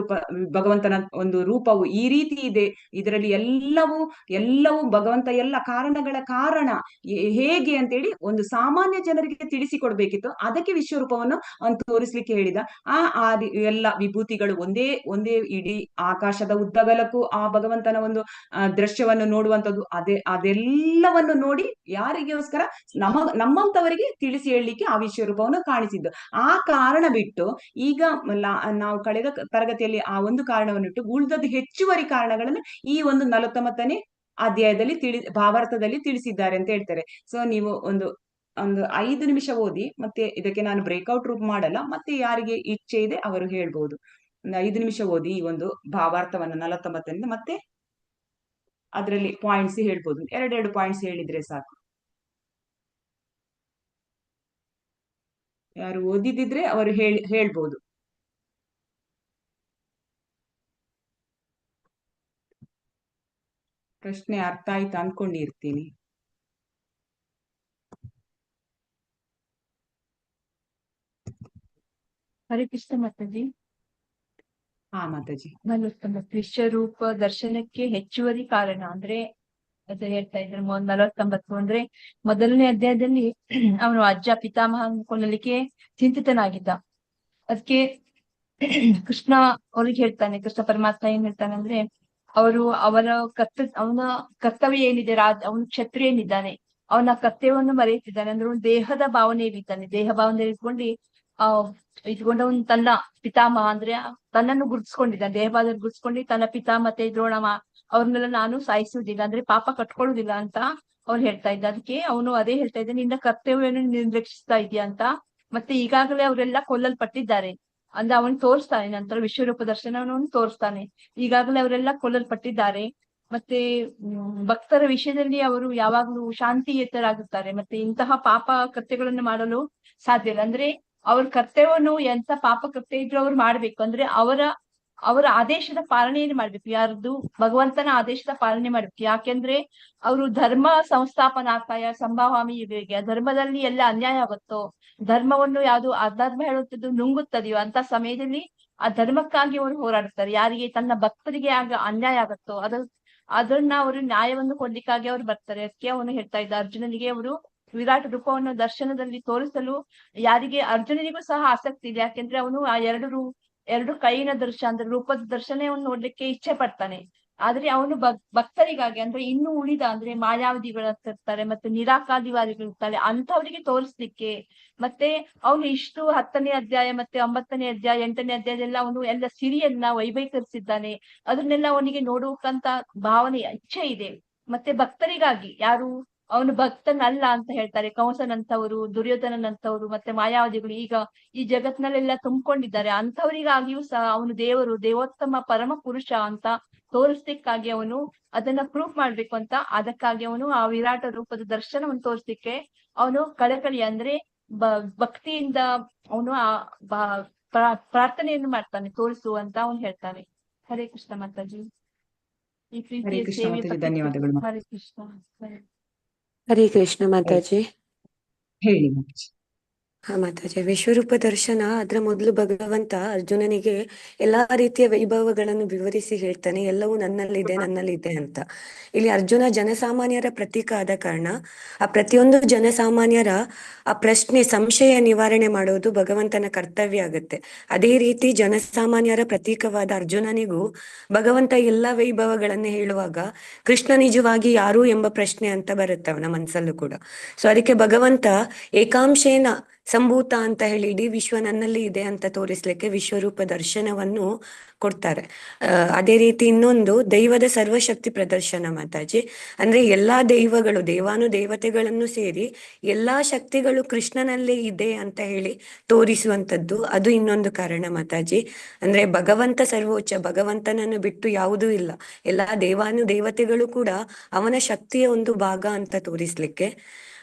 ಭಗವಂತನ ಒಂದು ರೂಪವು ಈ ರೀತಿ ಇದೆ, ಇದರಲ್ಲಿ ಎಲ್ಲವೂ ಭಗವಂತ ಎಲ್ಲ ಕಾರಣಗಳ ಕಾರಣ ಹೇಗೆ ಅಂತೇಳಿ ಒಂದು ಸಾಮಾನ್ಯ ಜನರಿಗೆ ತಿಳಿಸಿಕೊಡ್ಬೇಕಿತ್ತು. ಅದಕ್ಕೆ ವಿಶ್ವರೂಪವನ್ನು ಅವನು ತೋರಿಸ್ಲಿಕ್ಕೆ ಹೇಳಿದ. ಎಲ್ಲ ವಿಭೂತಿಗಳು ಒಂದೇ ಇಡೀ ಆಕಾಶದ ಉದ್ದಗಲಕ್ಕೂ ಆ ಭಗವಂತನ ಒಂದು ದೃಶ್ಯವನ್ನು ನೋಡುವಂಥದ್ದು, ಅದೆಲ್ಲವನ್ನು ನೋಡಿ ಯಾರಿಗೋಸ್ಕರ ನಮ್ಮಂತವರಿಗೆ ತಿಳಿಸಿ ಹೇಳಲಿಕ್ಕೆ ಆ ವಿಶ್ವರೂಪವನ್ನು ಕಾಣಿಸಿದ್ದು. ಆ ಕಾರಣ ಬಿಟ್ಟು ಈಗ ನಾವು ಕಳೆದ ತರಗತಿಯಲ್ಲಿ ಆ ಒಂದು ಕಾರಣವನ್ನು ಇಟ್ಟು ಉಳಿದದ್ದು ಹೆಚ್ಚುವರಿ ಕಾರಣಗಳನ್ನು ಈ ಒಂದು 49ನೇ ಅಧ್ಯಾಯದಲ್ಲಿ ಭಾವಾರ್ಥದಲ್ಲಿ ತಿಳಿಸಿದ್ದಾರೆ ಅಂತ ಹೇಳ್ತಾರೆ. ಸೊ ನೀವು ಒಂದು 5 ನಿಮಿಷ ಓದಿ, ಮತ್ತೆ ಇದಕ್ಕೆ ನಾನು ಬ್ರೇಕ್ಔಟ್ ರೂಪ್ ಮಾಡಲ್ಲ, ಮತ್ತೆ ಯಾರಿಗೆ ಇಚ್ಛೆ ಇದೆ ಅವರು ಹೇಳ್ಬಹುದು. ಒಂದು 5 ನಿಮಿಷ ಓದಿ ಈ ಒಂದು ಭಾವಾರ್ಥವನ್ನು 49ರಿಂದ, ಮತ್ತೆ ಅದರಲ್ಲಿ ಪಾಯಿಂಟ್ಸ್ ಹೇಳ್ಬೋದು. 2 ಪಾಯಿಂಟ್ಸ್ ಹೇಳಿದ್ರೆ ಸಾಕು. ಯಾರು ಓದಿದಿದ್ರೆ ಅವರು ಹೇಳ್ಬೋದು. ಪ್ರಶ್ನೆ ಅರ್ಥ ಆಯ್ತು ಅನ್ಕೊಂಡಿರ್ತೀನಿ. ಹರೇ ಕೃಷ್ಣ ಮಾತಾಜಿ. ಹಾ ಮಾತಾಜಿ. 49 ವಿಶ್ವರೂಪ ದರ್ಶನಕ್ಕೆ ಹೆಚ್ಚುವರಿ ಕಾರಣ ಅಂದ್ರೆ ಅದು ಹೇಳ್ತಾ ಇದ್ರು. 49 ಅಂದ್ರೆ ಮೊದಲನೇ ಅಧ್ಯಾಯದಲ್ಲಿ ಅವನು ಅಜ್ಜ ಪಿತಾಮಹ ಕೊಲ್ಲಲಿಕ್ಕೆ ಚಿಂತಿತನಾಗಿದ್ದ. ಅದಕ್ಕೆ ಕೃಷ್ಣ ಅವ್ರಿಗೆ ಹೇಳ್ತಾನೆ, ಕೃಷ್ಣ ಪರಮಾತ್ಮ ಏನ್ ಹೇಳ್ತಾನೆ ಅಂದ್ರೆ ಅವನ ಕರ್ತವ್ಯ ಏನಿದೆ, ಅವನು ಕ್ಷತ್ರಿಯನಿದ್ದಾನೆ, ಅವನ ಕರ್ತವ್ಯವನ್ನು ಮರೆಯುತ್ತಿದ್ದಾನೆ. ಅಂದ್ರೆ ಅವನು ದೇಹದ ಭಾವನೆಯಲ್ಲಿದ್ದಾನೆ. ದೇಹ ಭಾವನೆಯಲ್ಲಿ ಇಟ್ಕೊಂಡು ಅವನು ತನ್ನ ಪಿತಾಮಹ ಅಂದ್ರೆ ತನ್ನನ್ನು ಗುರುತಿಸ್ಕೊಂಡಿದ್ದಾನೆ. ದೇಹಭಾವದಲ್ಲಿ ಗುರುತಿಸ್ಕೊಂಡು ತನ್ನ ಪಿತಾ ಮತ್ತೆ ದ್ರೋಣಮ ಅವ್ರನ್ನೆಲ್ಲ ನಾನು ಸಾಯಿಸುವುದಿಲ್ಲ, ಅಂದ್ರೆ ಪಾಪ ಕಟ್ಕೊಳ್ಳುದಿಲ್ಲ ಅಂತ ಅವ್ನು ಹೇಳ್ತಾ ಇದ್ದ. ಅದಕ್ಕೆ ಅವನು ಅದೇ ಹೇಳ್ತಾ ಇದ್ದಾನೆ, ನಿನ್ನ ಕರ್ತವ್ಯವನ್ನು ನಿರ್ಲಕ್ಷಿಸ್ತಾ ಇದೆಯಾ ಅಂತ. ಮತ್ತೆ ಈಗಾಗಲೇ ಅವರೆಲ್ಲ ಕೊಲ್ಲಲ್ಪಟ್ಟಿದ್ದಾರೆ ಅಂದ್ರೆ ಅವನು ತೋರಿಸ್ತಾನೆ, ನಂತರ ವಿಶ್ವರೂಪ ದರ್ಶನವನ್ನು ತೋರಿಸ್ತಾನೆ. ಈಗಾಗಲೇ ಅವರೆಲ್ಲ ಕೊಲ್ಲಲ್ಪಟ್ಟಿದ್ದಾರೆ. ಮತ್ತೆ ಭಕ್ತರ ವಿಷಯದಲ್ಲಿ ಅವರು ಯಾವಾಗ್ಲೂ ಶಾಂತಿಯುತರಾಗುತ್ತಾರೆ. ಮತ್ತೆ ಇಂತಹ ಪಾಪ ಕೃತ್ಯಗಳನ್ನು ಮಾಡಲು ಸಾಧ್ಯ ಇಲ್ಲ. ಅಂದ್ರೆ ಅವ್ರ ಕರ್ತವ್ಯವನ್ನು ಎಂತ ಪಾಪ ಕೃತ್ಯ ಇದ್ರು ಅವ್ರು ಮಾಡ್ಬೇಕು. ಅಂದ್ರೆ ಅವರ ಆದೇಶದ ಪಾಲನೆಯನ್ನು ಮಾಡ್ಬೇಕು. ಯಾರ್ದು? ಭಗವಂತನ ಆದೇಶದ ಪಾಲನೆ ಮಾಡ್ಬೇಕು. ಯಾಕೆಂದ್ರೆ ಅವರು ಧರ್ಮ ಸಂಸ್ಥಾಪನಾರ್ಥಾಯ ಸಂಭಾವಾಮಿ ಯುಗೇಗೆ, ಧರ್ಮದಲ್ಲಿ ಎಲ್ಲ ಅನ್ಯಾಯ ಆಗುತ್ತೋ, ಧರ್ಮವನ್ನು ಯಾವುದು ಅಧರ್ಮ ಹೇಳುವಂಥದ್ದು ನುಂಗುತ್ತದೆಯೋ ಅಂತ ಸಮಯದಲ್ಲಿ ಆ ಧರ್ಮಕ್ಕಾಗಿ ಅವರು ಹೋರಾಡ್ತಾರೆ. ಯಾರಿಗೆ ತನ್ನ ಭಕ್ತರಿಗೆ ಅನ್ಯಾಯ ಆಗುತ್ತೋ ಅದನ್ನ ಅವರು ನ್ಯಾಯವನ್ನು ಕೊಡ್ಲಿಕ್ಕಾಗಿ ಅವ್ರು ಬರ್ತಾರೆ. ಅದಕ್ಕೆ ಅವನು ಹೇಳ್ತಾ ಇದ್ದ ಅರ್ಜುನನಿಗೆ ಅವರು ವಿರಾಟ್ ರೂಪವನ್ನು ದರ್ಶನದಲ್ಲಿ ತೋರಿಸಲು ಯಾರಿಗೆ ಅರ್ಜುನನಿಗೂ ಸಹ ಆಸಕ್ತಿ ಇದೆ. ಯಾಕೆಂದ್ರೆ ಅವನು ಆ ಎರಡು ಕೈನ ದರ್ಶನ ಅಂದ್ರೆ ರೂಪದ ದರ್ಶನವನ್ನು ನೋಡ್ಲಿಕ್ಕೆ ಇಚ್ಛೆ ಪಡ್ತಾನೆ. ಆದ್ರೆ ಅವನು ಭಕ್ತರಿಗಾಗಿ ಅಂದ್ರೆ ಇನ್ನು ಉಳಿದ ಅಂದ್ರೆ ಮಾಯಾವಧಿಗಳಿರ್ತಾರೆ ಮತ್ತೆ ನಿರಾಕಾದಿವಾದಿಗಳಿರ್ತಾರೆ, ಅಂಥವ್ರಿಗೆ ತೋರಿಸ್ಲಿಕ್ಕೆ. ಮತ್ತೆ ಅವನು ಇಷ್ಟು 10ನೇ ಅಧ್ಯಾಯ ಮತ್ತೆ 9ನೇ ಅಧ್ಯಾಯ 8ನೇ ಅಧ್ಯಾಯದೆಲ್ಲ ಅವನು ಎಲ್ಲ ಸಿರಿಯನ್ನ ವೈಭವೀಕರಿಸಿದ್ದಾನೆ. ಅದನ್ನೆಲ್ಲ ಅವನಿಗೆ ನೋಡುವಂತ ಭಾವನೆ ಇಚ್ಛೆ ಇದೆ. ಮತ್ತೆ ಭಕ್ತರಿಗಾಗಿ, ಯಾರು ಅವನು ಭಕ್ತನಲ್ಲ ಅಂತ ಹೇಳ್ತಾರೆ ಕಂಸನಂತವರು, ದುರ್ಯೋಧನನಂತವರು ಮತ್ತೆ ಮಾಯಾವಧಿಗಳು ಈಗ ಈ ಜಗತ್ನಲ್ಲೆಲ್ಲ ತುಂಬಿಕೊಂಡಿದ್ದಾರೆ, ಅಂಥವರಿಗಾಗಿಯೂ ಸಹ ಅವನು ದೇವರು, ದೇವೋತ್ತಮ ಪರಮ ಪುರುಷ ಅಂತ ತೋರಿಸ್ಲಿಕ್ಕಾಗಿ ಅವನು ಅದನ್ನ ಪ್ರೂಫ್ ಮಾಡ್ಬೇಕು ಅಂತ, ಅದಕ್ಕಾಗಿ ಅವನು ಆ ವಿರಾಟ ರೂಪದ ದರ್ಶನವನ್ನು ತೋರಿಸ್ಲಿಕ್ಕೆ ಅವನು ಕಳಕಳಿ ಅಂದ್ರೆ ಭಕ್ತಿಯಿಂದ ಅವನು ಪ್ರಾರ್ಥನೆಯನ್ನು ಮಾಡ್ತಾನೆ, ತೋರಿಸು ಅಂತ ಅವನು ಹೇಳ್ತಾನೆ. ಹರೇ ಕೃಷ್ಣ ಮಾತಾಜಿ. ಈ ಪ್ರೀತಿಯ ಸೇವೆ ಧನ್ಯವಾದಗಳು. ಹರೇ ಕೃಷ್ಣ. ಹರೇ ಕೃಷ್ಣ ಮಾತಾಜಿ. ಹೇಳಿ ಮಾತಾಜಿ. ಹಾ ಮಾತಾಜಿ, ವಿಶ್ವರೂಪ ದರ್ಶನ ಅದರ ಮೊದಲು ಭಗವಂತ ಅರ್ಜುನನಿಗೆ ಎಲ್ಲಾ ರೀತಿಯ ವೈಭವಗಳನ್ನು ವಿವರಿಸಿ ಹೇಳ್ತಾನೆ, ಎಲ್ಲವೂ ನನ್ನಲ್ಲಿದೆ ಅಂತ. ಇಲ್ಲಿ ಅರ್ಜುನ ಜನಸಾಮಾನ್ಯರ ಪ್ರತೀಕ ಆದ ಕಾರಣ ಆ ಪ್ರತಿಯೊಂದು ಜನಸಾಮಾನ್ಯರ ಆ ಪ್ರಶ್ನೆ ಸಂಶಯ ನಿವಾರಣೆ ಮಾಡೋದು ಭಗವಂತನ ಕರ್ತವ್ಯ ಆಗುತ್ತೆ. ಅದೇ ರೀತಿ ಜನಸಾಮಾನ್ಯರ ಪ್ರತೀಕವಾದ ಅರ್ಜುನನಿಗೂ ಭಗವಂತ ಎಲ್ಲಾ ವೈಭವಗಳನ್ನ ಹೇಳುವಾಗ ಕೃಷ್ಣ ನಿಜವಾಗಿ ಯಾರು ಎಂಬ ಪ್ರಶ್ನೆ ಅಂತ ಬರುತ್ತೆ ಅವನ ಮನಸ್ಸಲ್ಲೂ ಕೂಡ. ಸೊ ಅದಕ್ಕೆ ಭಗವಂತ ಏಕಾಂಶೇನ ಸಂಭೂತ ಅಂತ ಹೇಳಿ ಇಡೀ ವಿಶ್ವ ನನ್ನಲ್ಲಿ ಇದೆ ಅಂತ ತೋರಿಸ್ಲಿಕ್ಕೆ ವಿಶ್ವರೂಪ ದರ್ಶನವನ್ನು ಕೊಡ್ತಾರೆ. ಅದೇ ರೀತಿ ಇನ್ನೊಂದು ದೈವದ ಸರ್ವಶಕ್ತಿ ಪ್ರದರ್ಶನ ಮಾತಾಜಿ. ಅಂದ್ರೆ ಎಲ್ಲಾ ದೈವಗಳು, ದೇವಾನುದೇವತೆಗಳನ್ನು ಸೇರಿ ಎಲ್ಲಾ ಶಕ್ತಿಗಳು ಕೃಷ್ಣನಲ್ಲೇ ಇದೆ ಅಂತ ಹೇಳಿ ತೋರಿಸುವಂತದ್ದು, ಅದು ಇನ್ನೊಂದು ಕಾರಣ ಮಾತಾಜಿ. ಅಂದ್ರೆ ಭಗವಂತ ಸರ್ವೋಚ್ಚ, ಭಗವಂತನನ್ನು ಬಿಟ್ಟು ಯಾವುದೂ ಇಲ್ಲ, ಎಲ್ಲಾ ದೇವಾನುದೇವತೆಗಳು ಕೂಡ ಅವನ ಶಕ್ತಿಯ ಒಂದು ಭಾಗ ಅಂತ ತೋರಿಸ್ಲಿಕ್ಕೆ.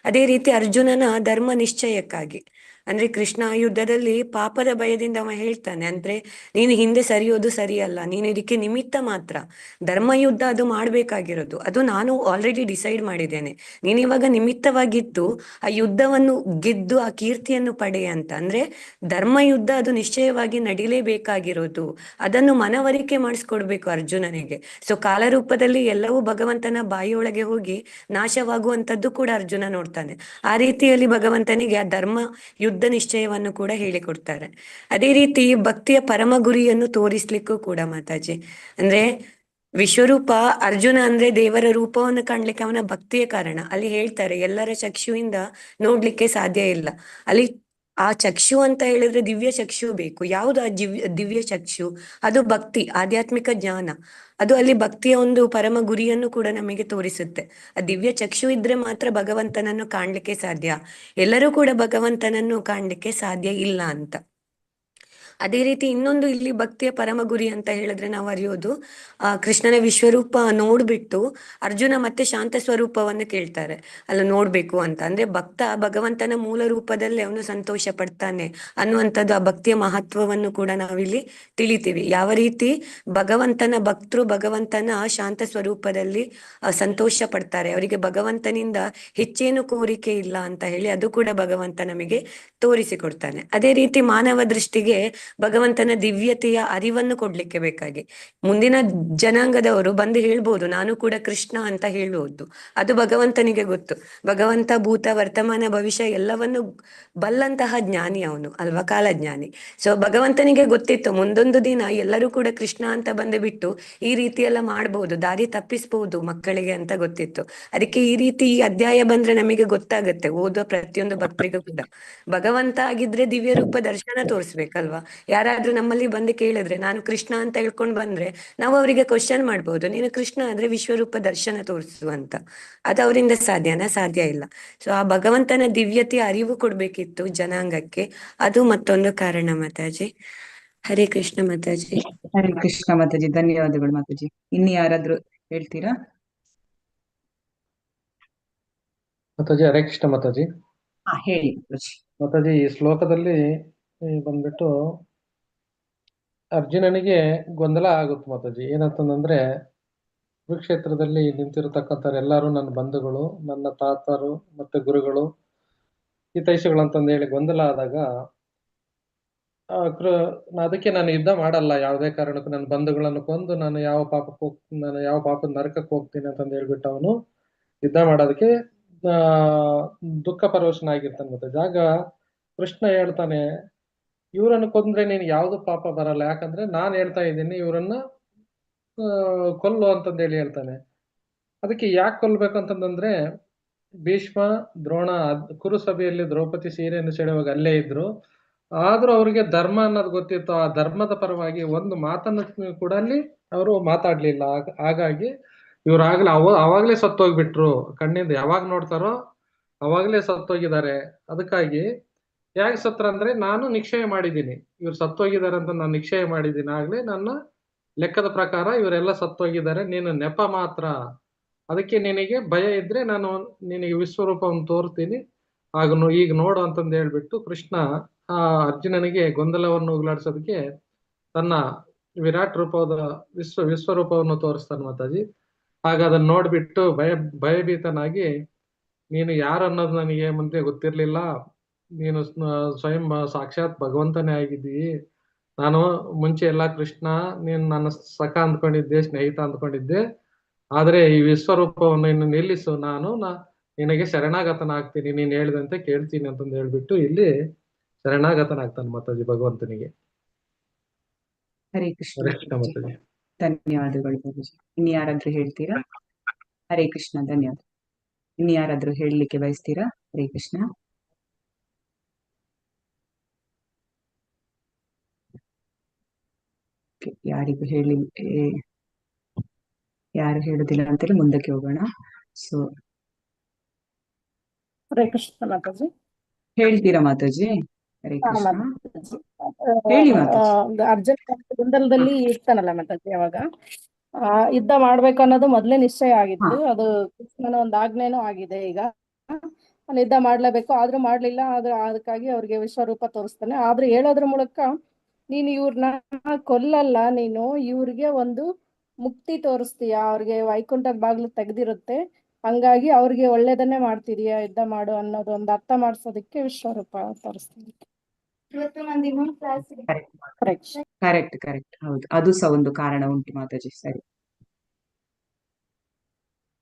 ಅದೇ ರೀತಿ ಅರ್ಜುನನ ಧರ್ಮ ನಿಶ್ಚಯಕ್ಕಾಗಿ, ಅಂದ್ರೆ ಕೃಷ್ಣ ಯುದ್ಧದಲ್ಲಿ ಪಾಪದ ಭಯದಿಂದ ಅವ ಹೇಳ್ತಾನೆ, ಅಂದ್ರೆ ನೀನು ಹಿಂದೆ ಸರಿಯೋದು ಸರಿಯಲ್ಲ, ನೀನು ಇದಕ್ಕೆ ನಿಮಿತ್ತ ಮಾತ್ರ. ಧರ್ಮ ಯುದ್ಧ ಅದು ಮಾಡ್ಬೇಕಾಗಿರೋದು, ಅದು ನಾನು ಆಲ್ರೆಡಿ ಡಿಸೈಡ್ ಮಾಡಿದ್ದೇನೆ, ನೀನು ಇವಾಗ ನಿಮಿತ್ತವಾಗಿದ್ದು ಆ ಯುದ್ಧವನ್ನು ಗೆದ್ದು ಆ ಕೀರ್ತಿಯನ್ನು ಪಡೆಯ ಅಂತ. ಅಂದ್ರೆ ಧರ್ಮ ಯುದ್ಧ ಅದು ನಿಶ್ಚಯವಾಗಿ ನಡಿಲೇಬೇಕಾಗಿರೋದು, ಅದನ್ನು ಮನವರಿಕೆ ಮಾಡಿಸ್ಕೊಡ್ಬೇಕು ಅರ್ಜುನನಿಗೆ. ಸೊ ಕಾಲರೂಪದಲ್ಲಿ ಎಲ್ಲವೂ ಭಗವಂತನ ಬಾಯಿಯೊಳಗೆ ಹೋಗಿ ನಾಶವಾಗುವಂತದ್ದು ಕೂಡ ಅರ್ಜುನ ನೋಡ್ತಾನೆ. ಆ ರೀತಿಯಲ್ಲಿ ಭಗವಂತನಿಗೆ ಆ ಧರ್ಮ ಯುದ್ಧ ನಿಶ್ಚಯವನ್ನು ಕೂಡ ಹೇಳಿಕೊಡ್ತಾರೆ. ಅದೇ ರೀತಿ ಭಕ್ತಿಯ ಪರಮ ಗುರಿಯನ್ನು ತೋರಿಸ್ಲಿಕ್ಕೂ ಕೂಡ ಮಾತಾಜಿ. ಅಂದ್ರೆ ವಿಶ್ವರೂಪ ಅರ್ಜುನ ಅಂದ್ರೆ ದೇವರ ರೂಪವನ್ನು ಕಾಣ್ಲಿಕ್ಕೆ ಅವನ ಭಕ್ತಿಯ ಕಾರಣ. ಅಲ್ಲಿ ಹೇಳ್ತಾರೆ ಎಲ್ಲರ ಚಕ್ಷುವಿಂದ ನೋಡ್ಲಿಕ್ಕೆ ಸಾಧ್ಯ ಇಲ್ಲ, ಅಲ್ಲಿ ಆ ಚಕ್ಷು ಅಂತ ಹೇಳಿದ್ರೆ ದಿವ್ಯ ಚಕ್ಷು ಬೇಕು. ಯಾವುದು ಆ ದಿವ್ಯ ಚಕ್ಷು? ಅದು ಭಕ್ತಿ, ಆಧ್ಯಾತ್ಮಿಕ ಜ್ಞಾನ. ಅದು ಅಲ್ಲಿ ಭಕ್ತಿಯ ಒಂದು ಪರಮ ಗುರಿಯನ್ನು ಕೂಡ ನಮಗೆ ತೋರಿಸುತ್ತೆ. ಆ ದಿವ್ಯ ಚಕ್ಷು ಇದ್ರೆ ಮಾತ್ರ ಭಗವಂತನನ್ನು ಕಾಣ್ಲಿಕ್ಕೆ ಸಾಧ್ಯ, ಎಲ್ಲರೂ ಕೂಡ ಭಗವಂತನನ್ನು ಕಾಣ್ಲಿಕ್ಕೆ ಸಾಧ್ಯ ಇಲ್ಲ ಅಂತ. ಅದೇ ರೀತಿ ಇನ್ನೊಂದು ಇಲ್ಲಿ ಭಕ್ತಿಯ ಪರಮ ಗುರಿ ಅಂತ ಹೇಳಿದ್ರೆ ನಾವು ಅರಿಯೋದು, ಕೃಷ್ಣನ ವಿಶ್ವರೂಪ ನೋಡ್ಬಿಟ್ಟು ಅರ್ಜುನ ಮತ್ತೆ ಶಾಂತ ಸ್ವರೂಪವನ್ನು ಕೇಳ್ತಾರೆ ಅಲ್ಲ ನೋಡ್ಬೇಕು ಅಂತ. ಅಂದ್ರೆ ಭಕ್ತ ಭಗವಂತನ ಮೂಲ ರೂಪದಲ್ಲಿ ಅವನು ಸಂತೋಷ ಪಡ್ತಾನೆ ಅನ್ನುವಂಥದ್ದು ಆ ಭಕ್ತಿಯ ಮಹತ್ವವನ್ನು ಕೂಡ ನಾವಿಲ್ಲಿ ತಿಳಿತೀವಿ. ಯಾವ ರೀತಿ ಭಗವಂತನ ಭಕ್ತರು ಭಗವಂತನ ಶಾಂತ ಸ್ವರೂಪದಲ್ಲಿ ಸಂತೋಷ ಪಡ್ತಾರೆ, ಅವರಿಗೆ ಭಗವಂತನಿಂದ ಹೆಚ್ಚೇನು ಕೋರಿಕೆ ಇಲ್ಲ ಅಂತ ಹೇಳಿ ಅದು ಕೂಡ ಭಗವಂತ ನಮಗೆ ತೋರಿಸಿಕೊಡ್ತಾನೆ. ಅದೇ ರೀತಿ ಮಾನವ ದೃಷ್ಟಿಗೆ ಭಗವಂತನ ದಿವ್ಯತೆಯ ಅರಿವನ್ನು ಕೊಡ್ಲಿಕ್ಕೆ ಬೇಕಾಗಿ ಮುಂದಿನ ಜನಾಂಗದವರು ಬಂದು ಹೇಳ್ಬೋದು ನಾನು ಕೂಡ ಕೃಷ್ಣ ಅಂತ ಹೇಳುವುದು, ಅದು ಭಗವಂತನಿಗೆ ಗೊತ್ತು. ಭಗವಂತ ಭೂತ ವರ್ತಮಾನ ಭವಿಷ್ಯ ಎಲ್ಲವನ್ನು ಬಲ್ಲಂತಹ ಜ್ಞಾನಿ ಅವನು ಅಲ್ವಾ, ಕಾಲಜ್ಞಾನಿ. ಸೊ ಭಗವಂತನಿಗೆ ಗೊತ್ತಿತ್ತು ಮುಂದೊಂದು ದಿನ ಎಲ್ಲರೂ ಕೂಡ ಕೃಷ್ಣ ಅಂತ ಬಂದು ಬಿಟ್ಟು ಈ ರೀತಿ ಎಲ್ಲ ಮಾಡ್ಬೋದು, ದಾರಿ ತಪ್ಪಿಸ್ಬಹುದು ಮಕ್ಕಳಿಗೆ ಅಂತ ಗೊತ್ತಿತ್ತು. ಅದಕ್ಕೆ ಈ ರೀತಿ ಈ ಅಧ್ಯಾಯ ಬಂದ್ರೆ ನಮಗೆ ಗೊತ್ತಾಗುತ್ತೆ, ಓದುವ ಪ್ರತಿಯೊಂದು ಭಕ್ತರಿಗೂ ಕೂಡ ಭಗವಂತ ಆಗಿದ್ರೆ ದಿವ್ಯ ರೂಪ ದರ್ಶನ ತೋರಿಸ್ಬೇಕಲ್ವಾ. ಯಾರಾದ್ರೂ ನಮ್ಮಲ್ಲಿ ಬಂದು ಕೇಳಿದ್ರೆ ನಾನು ಕೃಷ್ಣ ಅಂತ ಹೇಳ್ಕೊಂಡ್ ಬಂದ್ರೆ ನಾವು ಅವರಿಗೆ ಕ್ವಶನ್ ಮಾಡ್ಬೋದು, ನೀನು ಕೃಷ್ಣ ಆದ್ರೆ ವಿಶ್ವರೂಪ ದರ್ಶನ ತೋರಿಸು ಅಂತ. ಅದು ಅವರಿಂದ ಸಾಧ್ಯನಾ? ಸಾಧ್ಯ ಇಲ್ಲ. ಸೊ ಆ ಭಗವಂತನ ದಿವ್ಯತೆಯ ಅರಿವು ಕೊಡ್ಬೇಕಿತ್ತು ಜನಾಂಗಕ್ಕೆ, ಅದು ಮತ್ತೊಂದು ಕಾರಣ ಮಾತಾಜಿ. ಹರೇ ಕೃಷ್ಣ ಮಾತಾಜಿ. ಹರೇ ಕೃಷ್ಣ ಮಾತಾಜಿ, ಧನ್ಯವಾದಗಳು ಮಾತಾಜಿ. ಇನ್ನು ಯಾರಾದ್ರೂ ಹೇಳ್ತೀರಾ? ಮಾತಾಜಿ ಹರೇ ಕೃಷ್ಣ ಮಾತಾಜಿ. ಹೇಳಿ ಮಾತಾಜಿ. ಈ ಶ್ಲೋಕದಲ್ಲಿ ಬಂದ್ಬಿಟ್ಟು ಅರ್ಜುನನಿಗೆ ಗೊಂದಲ ಆಗುತ್ತೆ ಮಾತಾಜಿ. ಏನಂತಂದ್ರೆ ಕುರುಕ್ಷೇತ್ರದಲ್ಲಿ ನಿಂತಿರತಕ್ಕಂಥ ಎಲ್ಲರೂ ನನ್ನ ಬಂಧುಗಳು, ನನ್ನ ತಾತರು ಮತ್ತೆ ಗುರುಗಳು, ಹಿತೈಷಿಗಳು ಅಂತಂದು ಹೇಳಿ ಗೊಂದಲ ಆದಾಗ ಅದಕ್ಕೆ ನಾನು ಯುದ್ಧ ಮಾಡಲ್ಲ, ಯಾವುದೇ ಕಾರಣಕ್ಕೂ ನನ್ನ ಬಂಧುಗಳನ್ನು ಕೊಂದು ನಾನು ಯಾವ ಪಾಪದ ನರಕಕ್ಕೆ ಹೋಗ್ತೀನಿ ಅಂತಂದು ಹೇಳ್ಬಿಟ್ಟು ಅವನು ಯುದ್ಧ ಮಾಡೋದಕ್ಕೆ ದುಃಖ ಪರವಶನಾಗಿರ್ತಾನೆ. ಮತ್ತೆ ಆಗ ಕೃಷ್ಣ ಹೇಳ್ತಾನೆ, ಇವರನ್ನು ಕೊಂದ್ರೆ ನೀನು ಯಾವ್ದು ಪಾಪ ಬರಲ್ಲ, ಯಾಕಂದ್ರೆ ನಾನ್ ಹೇಳ್ತಾ ಇದ್ದೀನಿ ಇವರನ್ನ ಕೊಲ್ಲು ಅಂತಂದೇಳಿ ಹೇಳ್ತಾನೆ. ಅದಕ್ಕೆ ಯಾಕೆ ಕೊಲ್ಬೇಕು ಅಂತಂದ್ರೆ ಭೀಷ್ಮ ದ್ರೋಣ ಕುರುಸಭೆಯಲ್ಲಿ ದ್ರೌಪದಿ ಸೀರೆಯನ್ನು ಸೆಳೆಯುವಾಗ ಅಲ್ಲೇ ಇದ್ರು, ಆದ್ರೂ ಅವ್ರಿಗೆ ಧರ್ಮ ಅನ್ನೋದು ಗೊತ್ತಿತ್ತು. ಆ ಧರ್ಮದ ಪರವಾಗಿ ಒಂದು ಮಾತನ್ನು ಕೂಡ ಅಲ್ಲಿ ಅವರು ಮಾತಾಡ್ಲಿಲ್ಲ. ಹಾಗಾಗಿ ಇವ್ರಾಗ್ಲೇ ಅವಾಗ್ಲೇ ಸತ್ತೋಗ್ಬಿಟ್ರು, ಕಣ್ಣಿಂದ ಯಾವಾಗ ನೋಡ್ತಾರೋ ಅವಾಗ್ಲೇ ಸತ್ತೋಗಿದ್ದಾರೆ. ಅದಕ್ಕಾಗಿ ಯಾಕೆ ಸತ್ರ ಅಂದ್ರೆ ನಾನು ನಿಶ್ಚಯ ಮಾಡಿದ್ದೀನಿ, ಇವ್ರು ಸತ್ತೋಗಿದ್ದಾರೆ ಅಂತ ನಾನು ನಿಶ್ಚಯ ಮಾಡಿದ್ದೀನಿ. ಆಗ್ಲೇ ನನ್ನ ಲೆಕ್ಕದ ಪ್ರಕಾರ ಇವರೆಲ್ಲ ಸತ್ತೋಗಿದ್ದಾರೆ, ನೀನು ನೆಪ ಮಾತ್ರ. ಅದಕ್ಕೆ ನಿನಗೆ ಭಯ ಇದ್ರೆ ನಾನು ನಿನಗೆ ವಿಶ್ವರೂಪವನ್ನು ತೋರ್ತೀನಿ, ಈಗ ನೋಡು ಅಂತಂದು ಹೇಳ್ಬಿಟ್ಟು ಕೃಷ್ಣ ಆ ಅರ್ಜುನನಿಗೆ ಗೊಂದಲವನ್ನು ಉಗ್ಲಾಡ್ಸೋದಕ್ಕೆ ತನ್ನ ವಿರಾಟ್ ರೂಪದ ವಿಶ್ವರೂಪವನ್ನು ತೋರಿಸ್ತಾನೆ ಮಾತಾಜಿ. ಆಗ ಅದನ್ನ ನೋಡ್ಬಿಟ್ಟು ಭಯಭೀತನಾಗಿ, ನೀನು ಯಾರು ಅನ್ನೋದು ನನಗೆ ಮುಂದೆ ಗೊತ್ತಿರ್ಲಿಲ್ಲ, ನೀನು ಸ್ವಯಂ ಸಾಕ್ಷಾತ್ ಭಗವಂತನೇ ಆಗಿದ್ದೀವಿ. ನಾನು ಮುಂಚೆ ಎಲ್ಲ ಕೃಷ್ಣ ನೀನು ನನ್ನ ಸಖ ಅಂದ್ಕೊಂಡಿದ್ದೆ, ಸ್ನೇಹಿತ ಅಂದ್ಕೊಂಡಿದ್ದೆ. ಆದ್ರೆ ಈ ವಿಶ್ವರೂಪವನ್ನು ಇನ್ನು ನಿಲ್ಲಿಸು, ನಾನು ನಿನಗೆ ಶರಣಾಗತನಾಗ್ತೀನಿ, ನೀನ್ ಹೇಳಿದಂತೆ ಕೇಳ್ತೀನಿ ಅಂತಂದು ಹೇಳ್ಬಿಟ್ಟು ಇಲ್ಲಿ ಶರಣಾಗತನಾಗ್ತಾನೆ ಮಾತಾಜಿ ಭಗವಂತನಿಗೆ. ಹರೇ ಕೃಷ್ಣ. ಹರೇ ಕೃಷ್ಣ ಮಾತಾಜಿ. ಧನ್ಯವಾದಗಳು ಬಾಬುಜಿ. ಇನ್ನು ಯಾರಾದ್ರೂ ಹೇಳ್ತೀರಾ? ಹರೇ ಕೃಷ್ಣ. ಧನ್ಯವಾದ. ಇನ್ನು ಯಾರಾದ್ರೂ ಹೇಳಲಿಕ್ಕೆ ಬಯಸ್ತೀರಾ? ಹರೇ ಕೃಷ್ಣ. ಯಾರಿಗೂ ಯಾರು ಹೇಳುದಿಲ್ಲ ಅಂತೇಳಿ ಮುಂದಕ್ಕೆ ಹೋಗೋಣ. ಸೊ ಹರೇ ಕೃಷ್ಣ ಮಾತಾಜಿ. ಹೇಳ್ತೀರಾ ಮಾತಾಜಿ? ಹರೇ ಹಾ ಕೃಷ್ಣ. ಮಾತಾಜಿ. ಹೇಳಿ ಮಾತಾಜಿ. ಅರ್ಜುನ ಗೊಂದಲದಲ್ಲಿ ಇರ್ತಾನಲ್ಲ ಮಾತಾಜಿ, ಅವಾಗ ಯುದ್ಧ ಮಾಡ್ಬೇಕು ಅನ್ನೋದು ಮೊದ್ಲೇ ನಿಶ್ಚಯ ಆಗಿತ್ತು. ಅದು ಕೃಷ್ಣನ ಒಂದು ಆಜ್ಞೆನೂ ಆಗಿದೆ. ಈಗ ಅವ್ನು ಯುದ್ಧ ಮಾಡ್ಲೇಬೇಕು, ಆದ್ರೂ ಮಾಡ್ಲಿಲ್ಲ. ಆದ್ರೆ ಅದಕ್ಕಾಗಿ ಅವ್ರಿಗೆ ವಿಶ್ವರೂಪ ತೋರಿಸ್ತಾನೆ. ಆದ್ರೆ ಹೇಳೋದ್ರ ಮೂಲಕ ನೀನು ಇವ್ರನ್ನ ಕೊಲ್ಲಲ್ಲ, ನೀನು ಇವ್ರಿಗೆ ಒಂದು ಮುಕ್ತಿ ತೋರಿಸ್ತೀಯ, ಅವ್ರಿಗೆ ವೈಕುಂಠದ ಬಾಗ್ಲು ತೆಗ್ದಿರುತ್ತೆ, ಹಂಗಾಗಿ ಅವ್ರಿಗೆ ಒಳ್ಳೇದನ್ನೇ ಮಾಡ್ತಿದೀಯ, ಯುದ್ಧ ಮಾಡು ಅನ್ನೋದು ಒಂದು ಅರ್ಥ ಮಾಡ್ಸೋದಕ್ಕೆ ವಿಶ್ವರೂಪ ತೋರಿಸ್ತೀನಿ. Correct correct. ಹೌದು, ಅದು ಸಹ ಒಂದು ಕಾರಣ ಉಂಟು ಮಾತಾಜಿ. ಸರಿ,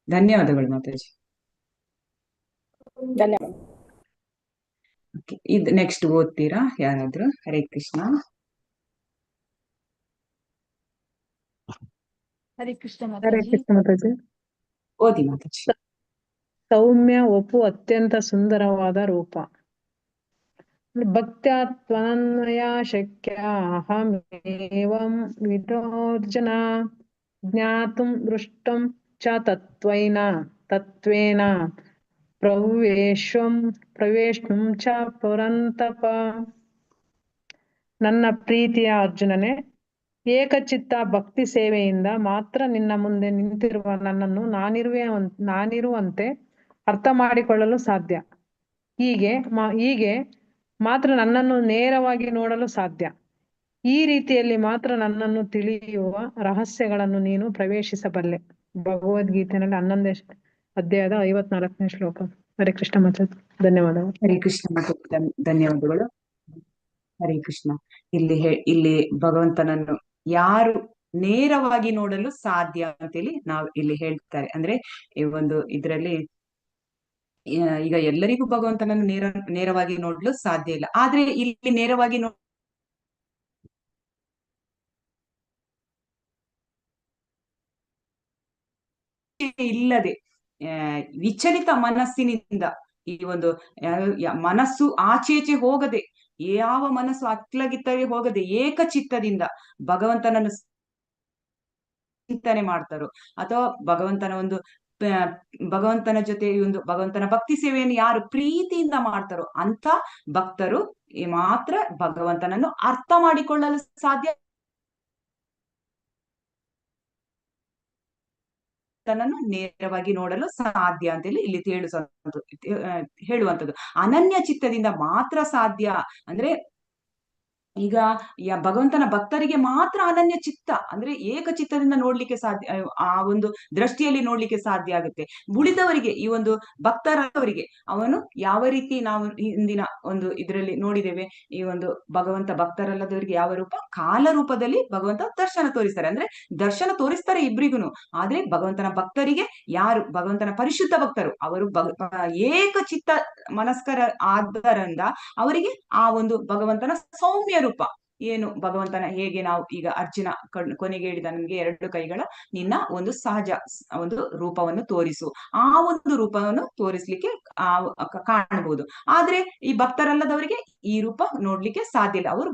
ಧನ್ಯವಾದಗಳು ಮಾತಾಜಿ. ಧನ್ಯವಾದ. ಇದು ನೆಕ್ಸ್ಟ್ ಓದ್ತೀರಾ ಯಾರಾದ್ರೂ? ಹರೇ ಕೃಷ್ಣ. ಹರೇ ಕೃಷ್ಣ ಹರೇ ಮಾತಾಜಿ. ಕೃಷ್ಣ ಮಾತಾಜಿ. ಓದಿ ಮಾತಾಜಿ. ಸೌಮ್ಯ ವಪು ಅತ್ಯಂತ ಸುಂದರವಾದ ರೂಪ. ಭಕ್ತ್ಯಾ ತ್ವನನ್ವಯ ಶಕ್ಯ ಅಹಮೇವಂ ವಿದೋರ್ಜುನ ಜ್ಞಾತುಂ ದೃಷ್ಟಂ ಚ ತತ್ವೇನ ಪ್ರವೇಶ್ನುಂ ಚ ಪರಂತಪ. ನನ್ನ ಪ್ರೀತಿಯ ಅರ್ಜುನನೇ, ಏಕಚಿತ್ತ ಭಕ್ತಿ ಸೇವೆಯಿಂದ ಮಾತ್ರ ನಿನ್ನ ಮುಂದೆ ನಿಂತಿರುವ ನನ್ನನ್ನು ನಾನಿರುವಂತೆ ಅರ್ಥ ಮಾಡಿಕೊಳ್ಳಲು ಸಾಧ್ಯ. ಹೀಗೆ ಮಾತ್ರ ನನ್ನನ್ನು ನೇರವಾಗಿ ನೋಡಲು ಸಾಧ್ಯ. ಈ ರೀತಿಯಲ್ಲಿ ಮಾತ್ರ ನನ್ನನ್ನು ತಿಳಿಯುವ ರಹಸ್ಯಗಳನ್ನು ನೀನು ಪ್ರವೇಶಿಸಬಲ್ಲೆ. ಭಗವದ್ಗೀತೆಯಲ್ಲಿ 11ನೇ ಅಧ್ಯಾಯದ 54ನೇ ಶ್ಲೋಕ. ಹರೇ ಕೃಷ್ಣ ಮಾತಾಜಿ. ಧನ್ಯವಾದಗಳು. ಹರೇ ಕೃಷ್ಣ ಮಾತಾಜಿ. ಧನ್ಯವಾದಗಳು. ಹರೇ ಕೃಷ್ಣ. ಇಲ್ಲಿ ಭಗವಂತನನ್ನು ಯಾರು ನೇರವಾಗಿ ನೋಡಲು ಸಾಧ್ಯ ಅಂತೇಳಿ ನಾವು ಇಲ್ಲಿ ಹೇಳ್ತಾರೆ. ಅಂದ್ರೆ ಈ ಒಂದು ಇದರಲ್ಲಿ ಈಗ ಎಲ್ಲರಿಗೂ ಭಗವಂತನನ್ನು ನೇರವಾಗಿ ನೋಡಲು ಸಾಧ್ಯ ಇಲ್ಲ. ಆದ್ರೆ ಇಲ್ಲಿ ನೇರವಾಗಿ ಇಲ್ಲದೆ ವಿಚಲಿತ ಮನಸ್ಸಿನಿಂದ ಈ ಒಂದು ಮನಸ್ಸು ಆಚೆಚೆ ಹೋಗದೆ, ಯಾವ ಮನಸ್ಸು ಅತ್ಲಗಿತ್ತಗೆ ಹೋಗದೆ ಏಕಚಿತ್ತದಿಂದ ಭಗವಂತನನ್ನು ಚಿಂತನೆ ಮಾಡ್ತಾರೋ, ಅಥವಾ ಭಗವಂತನ ಜೊತೆ ಈ ಒಂದು ಭಗವಂತನ ಭಕ್ತಿ ಸೇವೆಯನ್ನು ಯಾರು ಪ್ರೀತಿಯಿಂದ ಮಾಡ್ತಾರೋ ಅಂತ ಭಕ್ತರು ಮಾತ್ರ ಭಗವಂತನನ್ನು ಅರ್ಥ ಮಾಡಿಕೊಳ್ಳಲು ಸಾಧ್ಯ, ತನ್ನನ್ನು ನೇರವಾಗಿ ನೋಡಲು ಸಾಧ್ಯ ಅಂತೇಳಿ ಇಲ್ಲಿ ಹೇಳುವಂಥದ್ದು. ಅನನ್ಯ ಚಿತ್ತದಿಂದ ಮಾತ್ರ ಸಾಧ್ಯ ಅಂದ್ರೆ ಈಗ ಭಗವಂತನ ಭಕ್ತರಿಗೆ ಮಾತ್ರ ಅನನ್ಯ ಚಿತ್ತ ಅಂದ್ರೆ ಏಕಚಿತ್ತದಿಂದ ನೋಡ್ಲಿಕ್ಕೆ ಸಾಧ್ಯ, ಆ ಒಂದು ದೃಷ್ಟಿಯಲ್ಲಿ ನೋಡ್ಲಿಕ್ಕೆ ಸಾಧ್ಯ ಆಗುತ್ತೆ. ಉಳಿದವರಿಗೆ ಈ ಒಂದು ಭಕ್ತರವರಿಗೆ ಅವನು ಯಾವ ರೀತಿ ನಾವು ಹಿಂದಿನ ಒಂದು ಇದರಲ್ಲಿ ನೋಡಿದ್ದೇವೆ, ಈ ಒಂದು ಭಕ್ತರಲ್ಲದವರಿಗೆ ಯಾವ ರೂಪ? ಕಾಲ ರೂಪದಲ್ಲಿ ಭಗವಂತ ದರ್ಶನ ತೋರಿಸ್ತಾರೆ. ಅಂದ್ರೆ ದರ್ಶನ ತೋರಿಸ್ತಾರೆ ಇಬ್ರಿಗೂ. ಆದ್ರೆ ಭಗವಂತನ ಭಕ್ತರಿಗೆ ಯಾರು ಭಗವಂತನ ಪರಿಶುದ್ಧ ಭಕ್ತರು ಅವರು ಏಕಚಿತ್ತ ಮನಸ್ಕರ ಆದ್ದರಿಂದ ಅವರಿಗೆ ಆ ಒಂದು ಭಗವಂತನ ಸೌಮ್ಯ ರೂಪ ಏನು, ಭಗವಂತನ ಹೇಗೆ ನಾವು ಈಗ ಅರ್ಜುನ ಕೊನೆಗೆ ಹೇಳಿದ ನಮ್ಗೆ 2 ಕೈಗಳ ನಿನ್ನ ಒಂದು ಸಹಜ ಒಂದು ರೂಪವನ್ನು ತೋರಿಸು, ಆ ಒಂದು ರೂಪವನ್ನು ತೋರಿಸ್ಲಿಕ್ಕೆ ಕಾಣಬಹುದು. ಆದ್ರೆ ಈ ಭಕ್ತರಲ್ಲದವರಿಗೆ ಈ ರೂಪ ನೋಡ್ಲಿಕ್ಕೆ ಸಾಧ್ಯ ಇಲ್ಲ. ಅವರು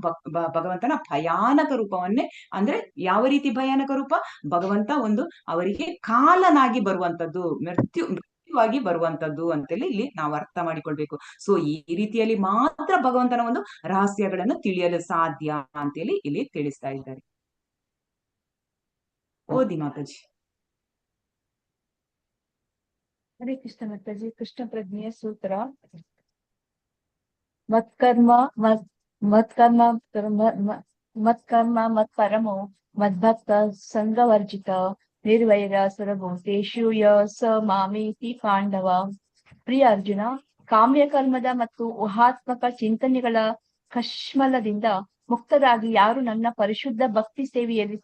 ಭಗವಂತನ ಭಯಾನಕ ರೂಪವನ್ನೇ, ಅಂದ್ರೆ ಯಾವ ರೀತಿ ಭಯಾನಕ ರೂಪ? ಭಗವಂತ ಒಂದು ಅವರಿಗೆ ಕಾಲನಾಗಿ ಬರುವಂತದ್ದು, ಮೃತ್ಯುವಾಗಿ ಬರುವಂತದ್ದು ಅಂತೇಳಿ ಇಲ್ಲಿ ನಾವು ಅರ್ಥ ಮಾಡಿಕೊಳ್ಬೇಕು. ಸೊ ಈ ರೀತಿಯಲ್ಲಿ ಮಾತ್ರ ಭಗವಂತನ ಒಂದು ರಹಸ್ಯಗಳನ್ನು ತಿಳಿಯಲು ಸಾಧ್ಯ ಅಂತೇಳಿ ಇಲ್ಲಿ ತಿಳಿಸ್ತಾ ಇದ್ದಾರೆ. ಓದಿ ಮಾತಾಜಿ. ಹರೇ ಕೃಷ್ಣ ಮಾತಾಜಿ. ಕೃಷ್ಣ ಪ್ರಜ್ಞೆಯ ಸೂತ್ರ. ಮತ್ಕರ್ಮ ಮತ್ಪರಮೋ ಮದ್ಭಕ್ತ ಸಂಗವರ್ಜಿತ ನಿರ್ವೈರ ಸುರಭೋ ತೇಷು ಯ ಸ ಮಾಮೇತಿ ಪಾಂಡವ. ಪ್ರಿಯ ಅರ್ಜುನ, ಕಾಮ್ಯಕರ್ಮದ ಮತ್ತು ಊಹಾತ್ಮಕ ಚಿಂತನೆಗಳ ಕಶ್ಮಲದಿಂದ ಮುಕ್ತರಾಗಿ ಯಾರು ನನ್ನ ಪರಿಶುದ್ಧ ಭಕ್ತಿ ಸೇವೆಯಲ್ಲಿ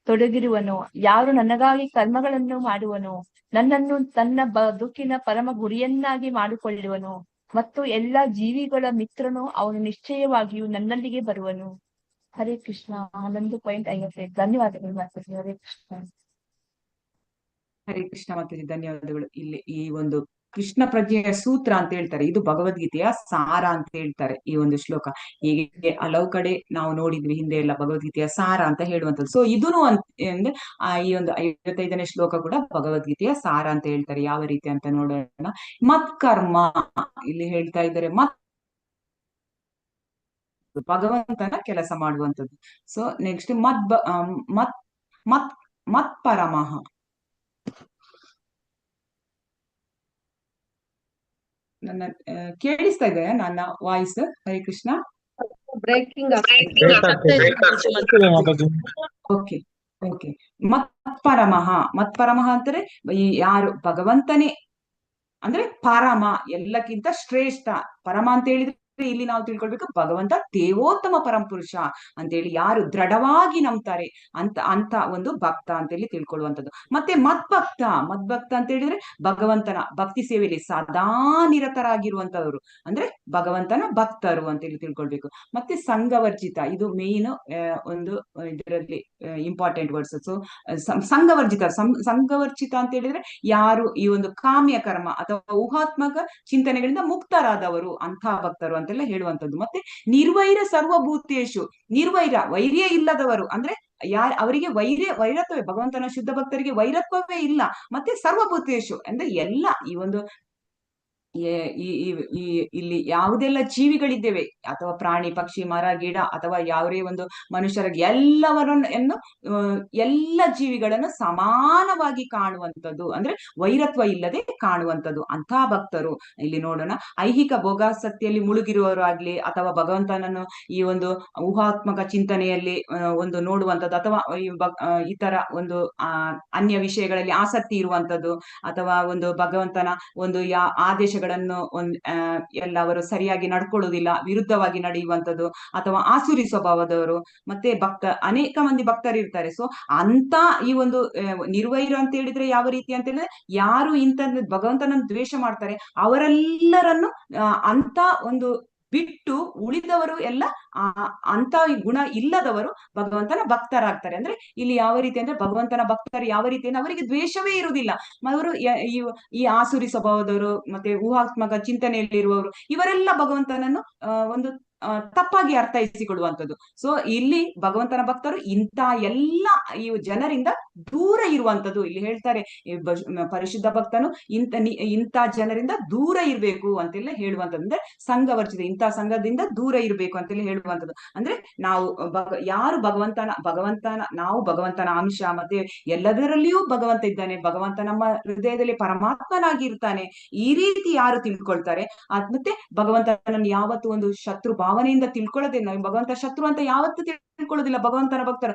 ತೊಡಗಿರುವನು, ಯಾರು ನನಗಾಗಿ ಕರ್ಮಗಳನ್ನು ಮಾಡುವನು, ನನ್ನನ್ನು ತನ್ನ ಬದುಕಿನ ಪರಮ ಗುರಿಯನ್ನಾಗಿ ಮಾಡಿಕೊಳ್ಳುವನು ಮತ್ತು ಎಲ್ಲ ಜೀವಿಗಳ ಮಿತ್ರನು, ಅವನು ನಿಶ್ಚಯವಾಗಿಯೂ ನನ್ನಲ್ಲಿಗೆ ಬರುವನು. ಹರೇ ಕೃಷ್ಣ. 11.55. ಧನ್ಯವಾದಗಳು ಮಾತಾಜಿ. ಹರೇ ಕೃಷ್ಣ. ಹರೇ ಕೃಷ್ಣ ಮಾತಾಜಿ, ಧನ್ಯವಾದಗಳು. ಇಲ್ಲಿ ಈ ಒಂದು ಕೃಷ್ಣ ಪ್ರಜ್ಞೆಯ ಸೂತ್ರ ಅಂತ ಹೇಳ್ತಾರೆ, ಇದು ಭಗವದ್ಗೀತೆಯ ಸಾರ ಅಂತ ಹೇಳ್ತಾರೆ ಈ ಒಂದು ಶ್ಲೋಕ. ಹೀಗೆ ಹಲವು ಕಡೆ ನಾವು ನೋಡಿದ್ವಿ ಹಿಂದೆ ಎಲ್ಲ ಭಗವದ್ಗೀತೆಯ ಸಾರ ಅಂತ ಹೇಳುವಂಥದ್ದು. ಸೊ ಇದೂನು ಅಂದ್ರೆ ಈ ಒಂದು 55ನೇ ಶ್ಲೋಕ ಕೂಡ ಭಗವದ್ಗೀತೆಯ ಸಾರ ಅಂತ ಹೇಳ್ತಾರೆ. ಯಾವ ರೀತಿ ಅಂತ ನೋಡೋಣ. ಮತ್ಕರ್ಮ ಇಲ್ಲಿ ಹೇಳ್ತಾ ಇದ್ದಾರೆ, ಭಗವಂತನ ಕೆಲಸ ಮಾಡುವಂಥದ್ದು. ಸೊ ನೆಕ್ಸ್ಟ್ ಮತ್ ಪರಮಃ. ನನ್ನ ಕೇಳಿಸ್ತಾ ಇದೆ ನನ್ನ voice? Hare Krishna. Breaking okay okay. ಮತ್ಪರಮಃ ಅಂತಾರೆ ಯಾರು ಭಗವಂತನೇ ಅಂದ್ರೆ ಪರಮ, ಎಲ್ಲಕ್ಕಿಂತ ಶ್ರೇಷ್ಠ. ಪರಮ ಅಂತ ಹೇಳಿದ್ರೆ ಇಲ್ಲಿ ನಾವು ತಿಳ್ಕೊಳ್ಬೇಕು, ಭಗವಂತ ದೇವೋತ್ತಮ ಪರಮಪುರುಷ ಅಂತೇಳಿ ಯಾರು ದೃಢವಾಗಿ ನಂಬ್ತಾರೆ ಅಂತ ಒಂದು ಭಕ್ತ ಅಂತೇಳಿ ತಿಳ್ಕೊಳ್ಳುವಂಥದ್ದು. ಮತ್ತೆ ಮದ್ಭಕ್ತ ಅಂತ ಹೇಳಿದ್ರೆ ಭಗವಂತನ ಭಕ್ತಿ ಸೇವೆಯಲ್ಲಿ ಸದಾ ನಿರತರಾಗಿರುವಂತವ್ರು ಅಂದ್ರೆ ಭಗವಂತನ ಭಕ್ತರು ಅಂತೇಳಿ ತಿಳ್ಕೊಳ್ಬೇಕು. ಮತ್ತೆ ಸಂಘವರ್ಜಿತ, ಇದು ಮೇನ್ ಒಂದು ಇದರಲ್ಲಿ ಇಂಪಾರ್ಟೆಂಟ್ ವರ್ಡ್ಸ್. ಸೊ ಸಂಘವರ್ಜಿತ ಅಂತ ಹೇಳಿದ್ರೆ ಯಾರು ಈ ಒಂದು ಕಾಮ್ಯ ಕರ್ಮ ಅಥವಾ ಊಹಾತ್ಮಕ ಚಿಂತನೆಗಳಿಂದ ಮುಕ್ತರಾದವರು ಅಂಥ ಭಕ್ತರು ಅಂತೆಲ್ಲ ಹೇಳುವಂಥದ್ದು. ಮತ್ತೆ ನಿರ್ವೈರ ಸರ್ವಭೂತೇಶು, ವೈರ್ಯ ಇಲ್ಲದವರು ಅಂದ್ರೆ ಅವರಿಗೆ ವೈರತ್ವವೇ, ಭಗವಂತನ ಶುದ್ಧ ಭಕ್ತರಿಗೆ ವೈರತ್ವವೇ ಇಲ್ಲ. ಮತ್ತೆ ಸರ್ವಭೂತೇಶು ಅಂದ್ರೆ ಎಲ್ಲ ಈ ಒಂದು ಇಲ್ಲಿ ಯಾವುದೆಲ್ಲ ಜೀವಿಗಳಿದ್ದೇವೆ ಅಥವಾ ಪ್ರಾಣಿ ಪಕ್ಷಿ ಮರ ಗಿಡ ಅಥವಾ ಯಾವುದೇ ಒಂದು ಮನುಷ್ಯರಿಗೆ ಎಲ್ಲವರನ್ನು ಎಲ್ಲ ಜೀವಿಗಳನ್ನು ಸಮಾನವಾಗಿ ಕಾಣುವಂಥದ್ದು ಅಂದ್ರೆ ವೈರತ್ವ ಇಲ್ಲದೆ ಕಾಣುವಂಥದ್ದು ಅಂಥ ಭಕ್ತರು. ಇಲ್ಲಿ ನೋಡೋಣ, ಐಹಿಕ ಭೋಗಾಸಕ್ತಿಯಲ್ಲಿ ಮುಳುಗಿರುವವರಾಗ್ಲಿ ಅಥವಾ ಭಗವಂತನನ್ನು ಈ ಒಂದು ಊಹಾತ್ಮಕ ಚಿಂತನೆಯಲ್ಲಿ ಒಂದು ನೋಡುವಂಥದ್ದು ಅಥವಾ ಇತರ ಒಂದು ಅನ್ಯ ವಿಷಯಗಳಲ್ಲಿ ಆಸಕ್ತಿ ಇರುವಂಥದ್ದು ಅಥವಾ ಒಂದು ಭಗವಂತನ ಒಂದು ಆದೇಶಗಳನ್ನು ಎಲ್ಲ ಅವರು ಸರಿಯಾಗಿ ನಡ್ಕೊಳ್ಳುವುದಿಲ್ಲ, ವಿರುದ್ಧವಾಗಿ ನಡೆಯುವಂಥದ್ದು ಅಥವಾ ಆಸುರಿ ಸ್ವಭಾವದವರು. ಮತ್ತೆ ಅನೇಕ ಮಂದಿ ಭಕ್ತರು ಇರ್ತಾರೆ. ಸೊ ಅಂತ ಈ ಒಂದು ನಿರ್ವೈರ ಅಂತ ಹೇಳಿದ್ರೆ ಯಾವ ರೀತಿ ಅಂತ ಹೇಳಿದ್ರೆ ಯಾರು ಇಂಥ ಭಗವಂತನನ್ನು ದ್ವೇಷ ಮಾಡ್ತಾರೆ ಅವರೆಲ್ಲರನ್ನು ಅಂತ ಒಂದು ಬಿಟ್ಟು ಉಳಿದವರು ಎಲ್ಲ ಅಂತ ಗುಣ ಇಲ್ಲದವರು ಭಗವಂತನ ಭಕ್ತರಾಗ್ತಾರೆ. ಅಂದ್ರೆ ಇಲ್ಲಿ ಯಾವ ರೀತಿ ಅಂದ್ರೆ ಭಗವಂತನ ಭಕ್ತರು ಯಾವ ರೀತಿ ಅಂದ್ರೆ ಅವರಿಗೆ ದ್ವೇಷವೇ ಇರುವುದಿಲ್ಲ. ಅವರು ಈ ಆಸುರಿ ಸ್ವಭಾವದವರು ಮತ್ತೆ ಊಹಾತ್ಮಕ ಚಿಂತನೆಯಲ್ಲಿರುವವರು ಇವರೆಲ್ಲ ಭಗವಂತನನ್ನು ಒಂದು ತಪ್ಪಾಗಿ ಅರ್ಥೈಸಿಕೊಳ್ಳುವಂಥದ್ದು. ಸೊ ಇಲ್ಲಿ ಭಗವಂತನ ಭಕ್ತರು ಇಂಥ ಎಲ್ಲ ಈ ಜನರಿಂದ ದೂರ ಇರುವಂಥದ್ದು. ಇಲ್ಲಿ ಹೇಳ್ತಾರೆ ಪರಿಶುದ್ಧ ಭಕ್ತನು ಇಂಥ ಜನರಿಂದ ದೂರ ಇರ್ಬೇಕು ಅಂತೆಲ್ಲ ಹೇಳುವಂಥದ್ದು. ಅಂದ್ರೆ ಸಂಘವರ್ಜಿತ, ಇಂಥ ಸಂಘದಿಂದ ದೂರ ಇರ್ಬೇಕು ಅಂತೆಲ್ಲ ಹೇಳುವಂಥದ್ದು. ಅಂದ್ರೆ ನಾವು ಯಾರು ನಾವು ಭಗವಂತನ ಅಂಶ, ಮತ್ತೆ ಎಲ್ಲದರಲ್ಲಿಯೂ ಭಗವಂತ ಇದ್ದಾನೆ, ಭಗವಂತ ನಮ್ಮ ಹೃದಯದಲ್ಲಿ ಪರಮಾತ್ಮನಾಗಿ ಇರ್ತಾನೆ, ಈ ರೀತಿ ಯಾರು ತಿಳ್ಕೊಳ್ತಾರೆ ಮತ್ತೆ ಭಗವಂತನನ್ನು ಯಾವತ್ತು ಒಂದು ಶತ್ರು ಭಾವನೆಯಿಂದ ತಿಳ್ಕೊಳ್ಳೋದೇ, ನಾವು ಭಗವಂತ ಶತ್ರು ಅಂತ ಯಾವತ್ತು ತಿಳ್ಕೊಳ್ಳೋದಿಲ್ಲ. ಭಗವಂತನ ಭಕ್ತರು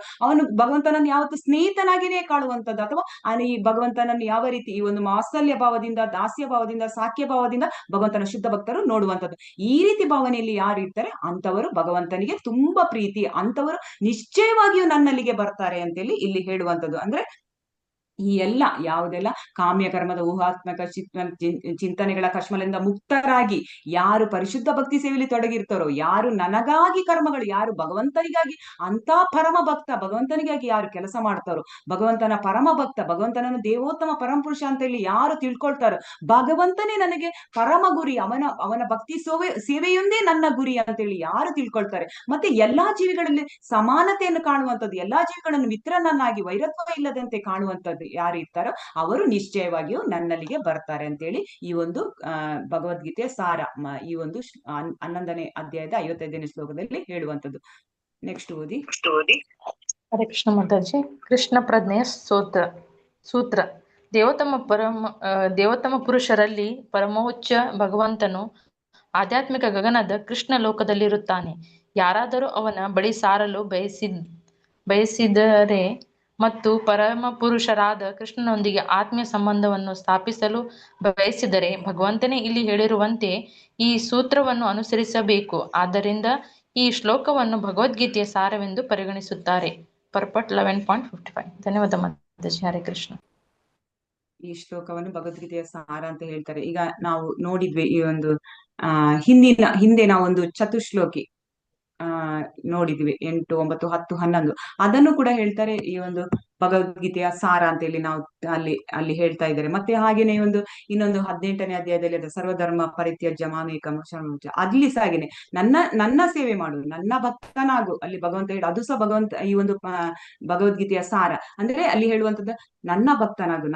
ಭಗವಂತನನ್ನು ಯಾವತ್ತು ಸ್ನೇಹಿತನಾಗಿಯೇ ಕಾಣುವಂಥದ್ದು ಅಥವಾ ಈ ಭಗವಂತನನ್ನು ಯಾವ ರೀತಿ ಈ ಒಂದು ವಾತ್ಸಲ್ಯ ಭಾವದಿಂದ, ದಾಸ್ಯ ಭಾವದಿಂದ, ಸಾಕ್ಯ ಭಾವದಿಂದ ಭಗವಂತನ ಶುದ್ಧ ಭಕ್ತರು ನೋಡುವಂಥದ್ದು. ಈ ರೀತಿ ಭಾವನೆಯಲ್ಲಿ ಯಾರು ಇರ್ತಾರೆ ಅಂತವರು ಭಗವಂತನಿಗೆ ತುಂಬಾ ಪ್ರೀತಿ, ಅಂತವರು ನಿಶ್ಚಯವಾಗಿಯೂ ನನ್ನಲ್ಲಿಗೆ ಬರ್ತಾರೆ ಅಂತೇಳಿ ಇಲ್ಲಿ ಹೇಳುವಂಥದ್ದು. ಅಂದ್ರೆ ಈ ಎಲ್ಲ ಯಾವುದೆಲ್ಲ ಕಾಮ್ಯ ಕರ್ಮದ ಊಹಾತ್ಮಕ ಚಿಂತನೆಗಳ ಕಶ್ಮಲದಿಂದ ಮುಕ್ತರಾಗಿ ಯಾರು ಪರಿಶುದ್ಧ ಭಕ್ತಿ ಸೇವೆಯಲ್ಲಿ ತೊಡಗಿರ್ತಾರೋ, ಯಾರು ನನಗಾಗಿ ಕರ್ಮಗಳು, ಯಾರು ಭಗವಂತನಿಗಾಗಿ ಅಂತ ಪರಮ ಭಕ್ತ, ಭಗವಂತನಿಗಾಗಿ ಯಾರು ಕೆಲಸ ಮಾಡ್ತಾರೋ, ಭಗವಂತನ ಪರಮ ಭಕ್ತ, ಭಗವಂತನನ್ನು ದೇವೋತ್ತಮ ಪರಮಪುರುಷ ಅಂತ ಹೇಳಿ ಯಾರು ತಿಳ್ಕೊಳ್ತಾರೋ, ಭಗವಂತನೇ ನನಗೆ ಪರಮ ಗುರಿ, ಅವನ ಭಕ್ತಿ ಸೇವೆಯೊಂದೇ ನನ್ನ ಗುರಿ ಅಂತೇಳಿ ಯಾರು ತಿಳ್ಕೊಳ್ತಾರೆ, ಮತ್ತೆ ಎಲ್ಲಾ ಜೀವಿಗಳಲ್ಲಿ ಸಮಾನತೆಯನ್ನು ಕಾಣುವಂಥದ್ದು, ಎಲ್ಲಾ ಜೀವಿಗಳನ್ನು ಮಿತ್ರನನ್ನಾಗಿ ವೈರತ್ವ ಇಲ್ಲದಂತೆ ಕಾಣುವಂಥದ್ದು ಯಾರು ಇರ್ತಾರೋ ಅವರು ನಿಶ್ಚಯವಾಗಿಯೂ ನನ್ನಲ್ಲಿಗೆ ಬರ್ತಾರೆ ಅಂತೇಳಿ ಈ ಒಂದು ಭಗವದ್ಗೀತೆಯ ಸಾರ ಈ ಒಂದು 11ನೇ ಅಧ್ಯಾಯದ 55ನೇ ಶ್ಲೋಕದಲ್ಲಿ ಹೇಳುವಂಥದ್ದು. ನೆಕ್ಸ್ಟ್ ಓದಿ. ಹರೇ ಕೃಷ್ಣ ಮಾತಾಜಿ. ಕೃಷ್ಣ ಪ್ರಜ್ಞೆಯ ಸೂತ್ರ. ದೇವೋತ್ತಮ ಪುರುಷರಲ್ಲಿ ಪರಮೋಚ್ಚ ಭಗವಂತನು ಆಧ್ಯಾತ್ಮಿಕ ಗಗನದ ಕೃಷ್ಣ ಲೋಕದಲ್ಲಿರುತ್ತಾನೆ. ಯಾರಾದರೂ ಅವನ ಬಳಿ ಸಾರಲು ಬಯಸಿದರೆ ಮತ್ತು ಪರಮ ಪುರುಷರಾದ ಕೃಷ್ಣನೊಂದಿಗೆ ಆತ್ಮೀಯ ಸಂಬಂಧವನ್ನು ಸ್ಥಾಪಿಸಲು ಬಯಸಿದರೆ ಭಗವಂತನೇ ಇಲ್ಲಿ ಹೇಳಿರುವಂತೆ ಈ ಸೂತ್ರವನ್ನು ಅನುಸರಿಸಬೇಕು. ಆದ್ದರಿಂದ ಈ ಶ್ಲೋಕವನ್ನು ಭಗವದ್ಗೀತೆಯ ಸಾರವೆಂದು ಪರಿಗಣಿಸುತ್ತಾರೆ. ಪರ್ಪಟ್ 11.55. ಧನ್ಯವಾದ ಮಾತಾಜಿ. ಹರೇ ಕೃಷ್ಣ. ಈ ಶ್ಲೋಕವನ್ನು ಭಗವದ್ಗೀತೆಯ ಸಾರ ಅಂತ ಹೇಳ್ತಾರೆ. ಈಗ ನಾವು ನೋಡಿದ್ವಿ ಈ ಒಂದು ಹಿಂದೆ ನಾವೊಂದು ಚತುಶ್ಲೋಕಿ ನೋಡಿದ್ವಿ, 8, 9, 10, 11 ಅದನ್ನು ಕೂಡ ಹೇಳ್ತಾರೆ ಈ ಒಂದು ಭಗವದ್ಗೀತೆಯ ಸಾರ ಅಂತ ಹೇಳಿ ನಾವು ಅಲ್ಲಿ ಹೇಳ್ತಾ ಇದ್ದಾರೆ. ಮತ್ತೆ ಹಾಗೇನೆ ಒಂದು ಇನ್ನೊಂದು 18ನೇ ಅಧ್ಯಾಯದಲ್ಲಿ ಅದು ಸರ್ವಧರ್ಮ ಪರಿತ್ಯಜ್ಯ ಮಾಮೇಕಂ ಶರಣಂ ಚ, ಅಲ್ಲಿ ಸಹ ಹಾಗೇನೆ ನನ್ನ ಸೇವೆ ಮಾಡು, ನನ್ನ ಭಕ್ತನಾಗು, ಅಲ್ಲಿ ಭಗವಂತ ಹೇಳಿ ಅದು ಸಹ ಭಗವಂತ ಈ ಒಂದು ಭಗವದ್ಗೀತೆಯ ಸಾರ. ಅಂದ್ರೆ ಅಲ್ಲಿ ಹೇಳುವಂತದ್ದು ನನ್ನ ಭಕ್ತನಾಗು,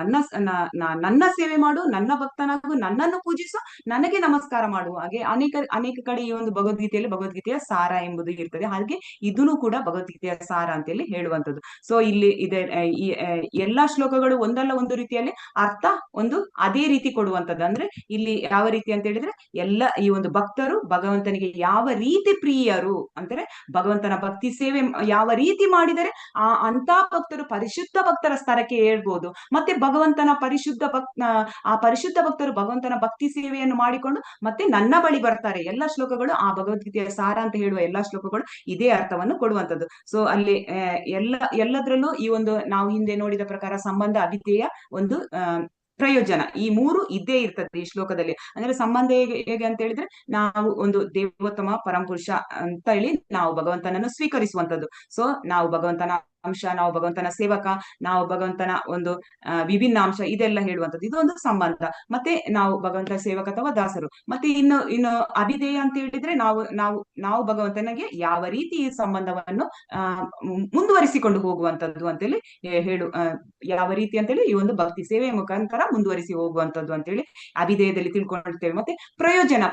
ನನ್ನ ಸೇವೆ ಮಾಡು, ನನ್ನ ಭಕ್ತನಾಗು, ನನ್ನನ್ನು ಪೂಜಿಸು, ನನಗೆ ನಮಸ್ಕಾರ ಮಾಡು. ಹಾಗೆ ಅನೇಕ ಕಡೆ ಈ ಒಂದು ಭಗವದ್ಗೀತೆಯ ಸಾರ ಎಂಬುದು ಇರ್ತದೆ. ಹಾಗೆ ಇದನ್ನು ಕೂಡ ಭಗವದ್ಗೀತೆಯ ಸಾರ ಅಂತ ಹೇಳಿ ಹೇಳುವಂತದ್ದು. ಸೊ ಇಲ್ಲಿ ಇದೆ ಈ ಎಲ್ಲಾ ಶ್ಲೋಕಗಳು ಒಂದಲ್ಲ ಒಂದು ರೀತಿಯಲ್ಲಿ ಅರ್ಥ ಒಂದು ಅದೇ ರೀತಿ ಕೊಡುವಂತದ್ದು. ಅಂದ್ರೆ ಇಲ್ಲಿ ಯಾವ ರೀತಿ ಅಂತ ಹೇಳಿದ್ರೆ ಈ ಒಂದು ಭಕ್ತರು ಭಗವಂತನಿಗೆ ಯಾವ ರೀತಿ ಪ್ರಿಯರು ಅಂದ್ರೆ ಭಗವಂತನ ಭಕ್ತಿ ಸೇವೆ ಯಾವ ರೀತಿ ಮಾಡಿದರೆ ಅಂತ ಭಕ್ತರು ಪರಿಶುದ್ಧ ಭಕ್ತರ ಸ್ತರಕ್ಕೆ ಏಳ್ಬೋದು. ಮತ್ತೆ ಭಗವಂತನ ಪರಿಶುದ್ಧ ಭಕ್ತರು ಭಗವಂತನ ಭಕ್ತಿ ಸೇವೆಯನ್ನು ಮಾಡಿಕೊಂಡು ಮತ್ತೆ ನನ್ನ ಬಳಿ ಬರ್ತಾರೆ. ಎಲ್ಲಾ ಶ್ಲೋಕಗಳು ಆ ಭಗವದ್ಗೀತೆಯ ಸಾರ ಅಂತ ಹೇಳುವ ಎಲ್ಲಾ ಶ್ಲೋಕಗಳು ಇದೇ ಅರ್ಥವನ್ನು ಕೊಡುವಂತದ್ದು. ಸೊ ಅಲ್ಲಿ ಎಲ್ಲದರಲ್ಲೂ ಈ ಒಂದು ನಾವು ಹಿಂದೆ ನೋಡಿದ ಪ್ರಕಾರ ಸಂಬಂಧ, ಅವಿಧೇಯ, ಒಂದು ಪ್ರಯೋಜನ, ಈ 3 ಇದ್ದೇ ಇರ್ತದೆ ಈ ಶ್ಲೋಕದಲ್ಲಿ. ಅಂದ್ರೆ ಸಂಬಂಧ ಹೇಗೆ ಅಂತ ಹೇಳಿದ್ರೆ ನಾವು ಒಂದು ದೇವೋತ್ತಮ ಪರಮಪುರುಷ ಅಂತ ಹೇಳಿ ನಾವು ಭಗವಂತನನ್ನು ಸ್ವೀಕರಿಸುವಂತದ್ದು. ಸೊ ನಾವು ಭಗವಂತನ ಅಂಶ, ನಾವು ಭಗವಂತನ ಸೇವಕ, ನಾವು ಭಗವಂತನ ಒಂದು ವಿಭಿನ್ನ ಅಂಶ, ಇದೆಲ್ಲ ಹೇಳುವಂಥದ್ದು. ಇದು ಒಂದು ಸಂಬಂಧ. ಮತ್ತೆ ನಾವು ಭಗವಂತನ ಸೇವಕ ಅಥವಾ ದಾಸರು. ಮತ್ತೆ ಇನ್ನು ಅವಿಧೇಯ ಅಂತ ಹೇಳಿದ್ರೆ ನಾವು ಭಗವಂತನಿಗೆ ಯಾವ ರೀತಿ ಈ ಸಂಬಂಧವನ್ನು ಮುಂದುವರಿಸಿಕೊಂಡು ಹೋಗುವಂತದ್ದು ಅಂತೇಳಿ ಯಾವ ರೀತಿ ಅಂತೇಳಿ ಈ ಒಂದು ಭಕ್ತಿ ಸೇವೆಯ ಮುಖಾಂತರ ಮುಂದುವರಿಸಿ ಹೋಗುವಂತದ್ದು ಅಂತೇಳಿ ಅವಿಧೇಯದಲ್ಲಿ ತಿಳ್ಕೊಂಡಿರ್ತೇವೆ. ಮತ್ತೆ ಪ್ರಯೋಜನ